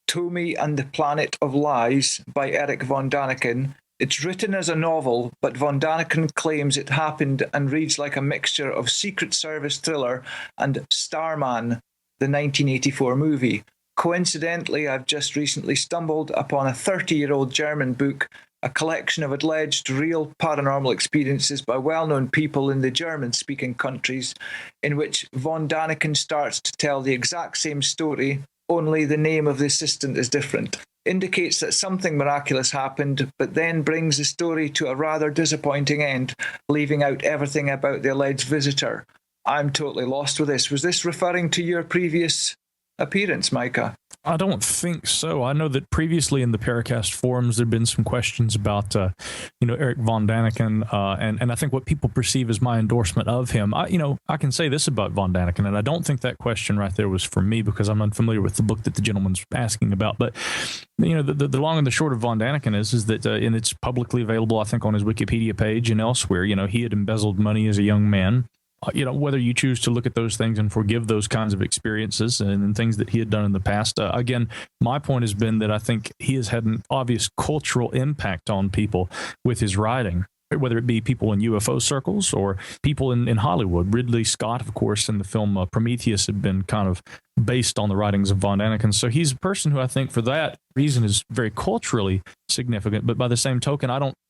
Tommy and the Planet of Lies by Eric von Daniken. It's written as a novel, but von Daniken claims it happened and reads like a mixture of Secret Service thriller and Starman, the 1984 movie. Coincidentally, I've just recently stumbled upon a 30-year-old German book, a collection of alleged real paranormal experiences by well-known people in the German-speaking countries, in which von Daniken starts to tell the exact same story, only the name of the assistant is different. Indicates that something miraculous happened, but then brings the story to a rather disappointing end, leaving out everything about the alleged visitor. I'm totally lost with this. Was this referring to your previous appearance, Micah? I don't think so. I know that previously in the Paracast forums there have been some questions about, Eric von Daniken, and I think what people perceive as my endorsement of him. I can say this about von Daniken, and I don't think that question right there was for me because I'm unfamiliar with the book that the gentleman's asking about. But the long and the short of von Daniken is that, and it's publicly available, I think, on his Wikipedia page and elsewhere. He had embezzled money as a young man. Whether you choose to look at those things and forgive those kinds of experiences and things that he had done in the past. Again, my point has been that I think he has had an obvious cultural impact on people with his writing, whether it be people in UFO circles or people in Hollywood. Ridley Scott, of course, in the film Prometheus had been kind of based on the writings of von Daniken. So he's a person who I think for that reason is very culturally significant. But by the same token,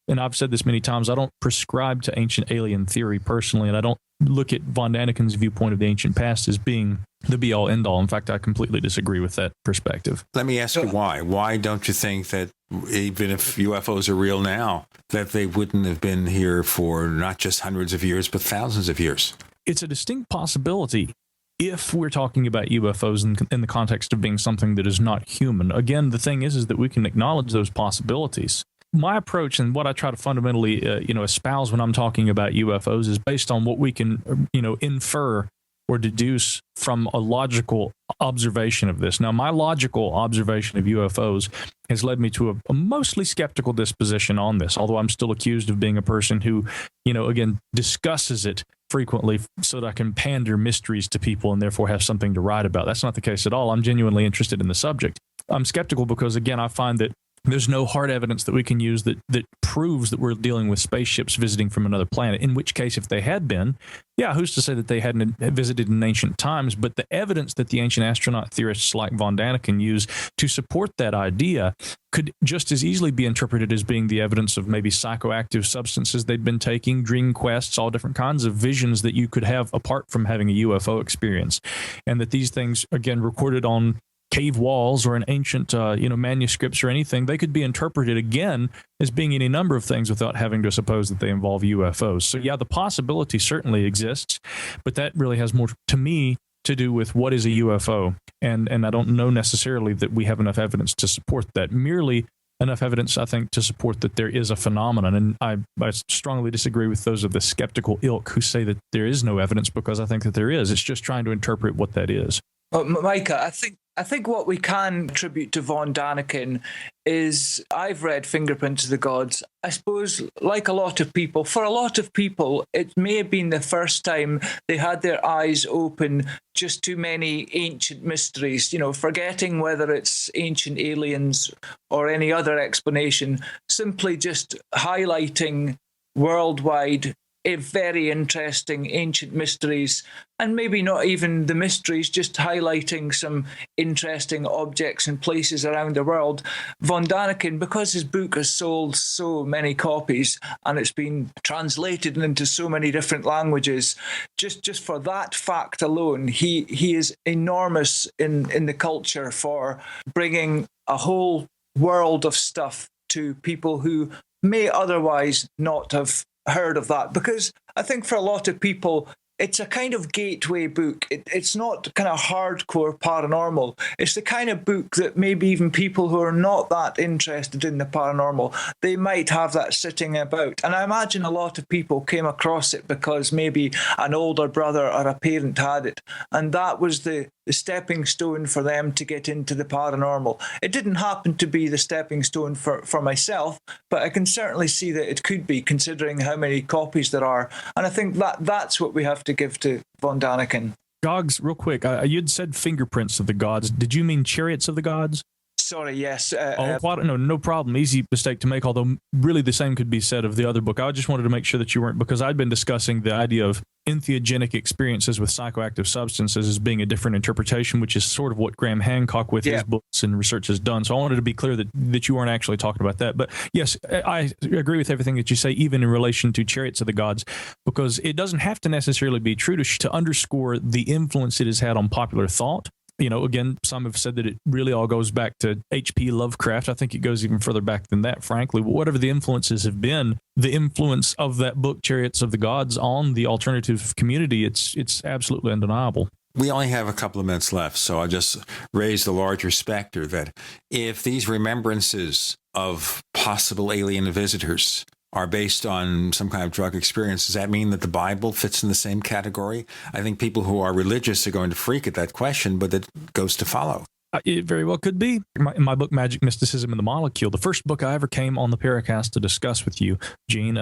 and I've said this many times, I don't prescribe to ancient alien theory personally, and I don't look at von Daniken's viewpoint of the ancient past as being the be-all, end-all. In fact, I completely disagree with that perspective. Let me ask you why. Why don't you think that even if UFOs are real now, that they wouldn't have been here for not just hundreds of years, but thousands of years? It's a distinct possibility if we're talking about UFOs in the context of being something that is not human. Again, the thing is that we can acknowledge those possibilities. My approach and what I try to fundamentally, espouse when I'm talking about UFOs is based on what we can, infer or deduce from a logical observation of this. Now, my logical observation of UFOs has led me to a mostly skeptical disposition on this, although I'm still accused of being a person who, again, discusses it frequently so that I can pander mysteries to people and therefore have something to write about. That's not the case at all. I'm genuinely interested in the subject. I'm skeptical because, again, I find that there's no hard evidence that we can use that proves that we're dealing with spaceships visiting from another planet, in which case, if they had been, yeah, who's to say that they hadn't visited in ancient times? But the evidence that the ancient astronaut theorists like von Daniken use to support that idea could just as easily be interpreted as being the evidence of maybe psychoactive substances they'd been taking, dream quests, all different kinds of visions that you could have apart from having a UFO experience. And that these things, again, recorded on cave walls or in ancient manuscripts or anything, they could be interpreted again as being any number of things without having to suppose that they involve UFOs. So yeah, the possibility certainly exists, but that really has more to me to do with what is a UFO, and I don't know necessarily that we have enough evidence to support that. Merely enough evidence, I think, to support that there is a phenomenon. And I strongly disagree with those of the skeptical ilk who say that there is no evidence, because I think that there is. It's just trying to interpret what that is. Well, Micah, I think what we can attribute to von Daniken is, I've read Fingerprints of the Gods. I suppose, like a lot of people, for a lot of people, it may have been the first time they had their eyes open just to many ancient mysteries, forgetting whether it's ancient aliens or any other explanation, simply just highlighting worldwide very interesting ancient mysteries, and maybe not even the mysteries, just highlighting some interesting objects and places around the world. Von Daniken, because his book has sold so many copies and it's been translated into so many different languages, just for that fact alone, he is enormous in the culture for bringing a whole world of stuff to people who may otherwise not have heard of that. Because I think for a lot of people, it's a kind of gateway book. It's not kind of hardcore paranormal. It's the kind of book that maybe even people who are not that interested in the paranormal, they might have that sitting about. And I imagine a lot of people came across it because maybe an older brother or a parent had it, and that was the stepping stone for them to get into the paranormal. It didn't happen to be the stepping stone for myself, but I can certainly see that it could be, considering how many copies there are. And I think that's what we have to give to von Daniken. Goggs, real quick, you'd said Fingerprints of the Gods. Did you mean Chariots of the Gods? Sorry, yes. No problem. Easy mistake to make, although really the same could be said of the other book. I just wanted to make sure that you weren't, because I'd been discussing the idea of entheogenic experiences with psychoactive substances as being a different interpretation, which is sort of what Graham Hancock with his books and research has done. So I wanted to be clear that you weren't actually talking about that. But yes, I agree with everything that you say, even in relation to Chariots of the Gods, because it doesn't have to necessarily be true to underscore the influence it has had on popular thought. Again, some have said that it really all goes back to H.P. Lovecraft. I think it goes even further back than that, frankly. But whatever the influences have been, the influence of that book, Chariots of the Gods, on the alternative community, it's absolutely undeniable. We only have a couple of minutes left, so I'll just raise the larger specter that if these remembrances of possible alien visitors are based on some kind of drug experience, does that mean that the Bible fits in the same category? I think people who are religious are going to freak at that question, but it goes to follow. It very well could be. In my book, Magic, Mysticism, and the Molecule, the first book I ever came on the Paracast to discuss with you, Gene,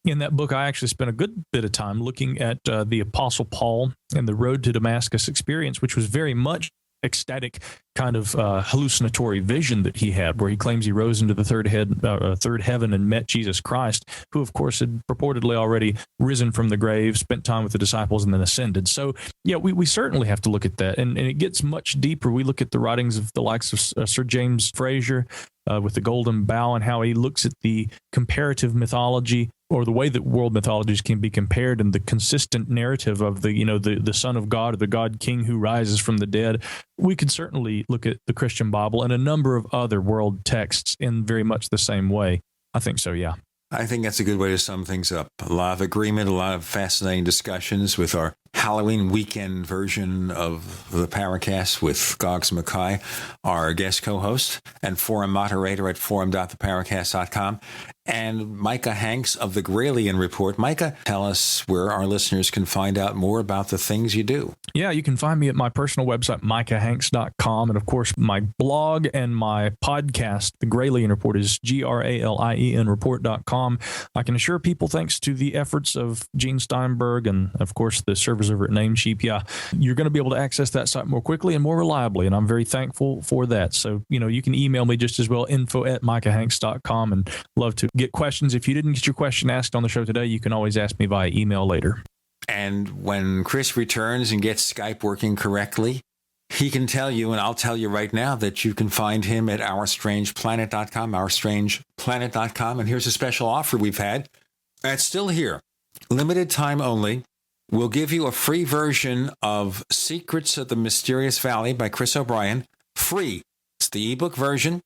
in that book, I actually spent a good bit of time looking at the Apostle Paul and the Road to Damascus experience, which was very much ecstatic kind of hallucinatory vision that he had, where he claims he rose into the third heaven and met Jesus Christ, who of course had purportedly already risen from the grave, spent time with the disciples, and then ascended. So yeah, we certainly have to look at that, and it gets much deeper. We look at the writings of the likes of Sir James Frazer with the Golden Bough, and how he looks at the comparative mythology, or the way that world mythologies can be compared, and the consistent narrative of the Son of God, or the God King who rises from the dead. We could certainly look at the Christian Bible and a number of other world texts in very much the same way. I think so, yeah. I think that's a good way to sum things up. A lot of agreement, a lot of fascinating discussions with our Halloween weekend version of the Paracast with Goggs Mackay, our guest co-host and forum moderator at forum.theparacast.com, and Micah Hanks of the Gralien Report. Micah, tell us where our listeners can find out more about the things you do. Yeah, you can find me at my personal website, micahhanks.com. And of course, my blog and my podcast, The Gralien Report, is GRALIEN report.com. I can assure people, thanks to the efforts of Gene Steinberg and, of course, the service servers over at Namecheap, you're going to be able to access that site more quickly and more reliably, and I'm very thankful for that. So, you can email me just as well, info@micahhanks.com, and love to get questions. If you didn't get your question asked on the show today, you can always ask me via email later. And when Chris returns and gets Skype working correctly, he can tell you, and I'll tell you right now, that you can find him at OurStrangePlanet.com, OurStrangePlanet.com. And here's a special offer we've had. It's still here. Limited time only. We'll give you a free version of Secrets of the Mysterious Valley by Chris O'Brien. Free. It's the ebook version.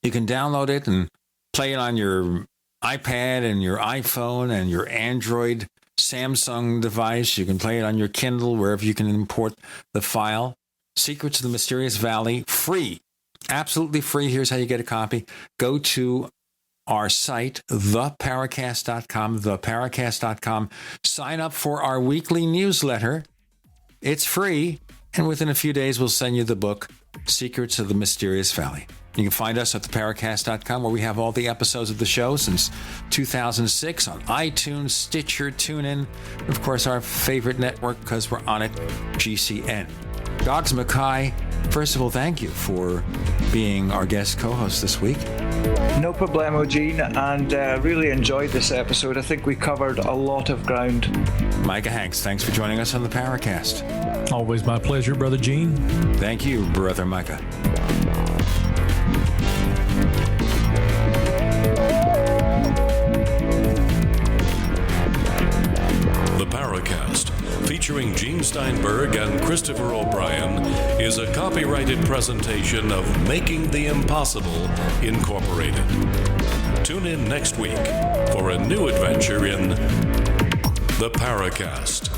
You can download it and play it on your iPad and your iPhone and your Android Samsung device. You can play it on your Kindle, wherever you can import the file. Secrets of the Mysterious Valley, free. Absolutely free. Here's how you get a copy. Go to our site, theparacast.com, theparacast.com. Sign up for our weekly newsletter. It's free. And within a few days, we'll send you the book, Secrets of the Mysterious Valley. You can find us at theparacast.com, where we have all the episodes of the show since 2006 on iTunes, Stitcher, TuneIn, and of course, our favorite network, because we're on it, GCN. Goggs Mackay, first of all, thank you for being our guest co-host this week. No problemo, Gene, and really enjoyed this episode. I think we covered a lot of ground. Micah Hanks, thanks for joining us on the Paracast. Always my pleasure, Brother Gene. Thank you, Brother Micah. The Paracast, featuring Gene Steinberg and Christopher O'Brien, is a copyrighted presentation of Making the Impossible, Incorporated. Tune in next week for a new adventure in The Paracast.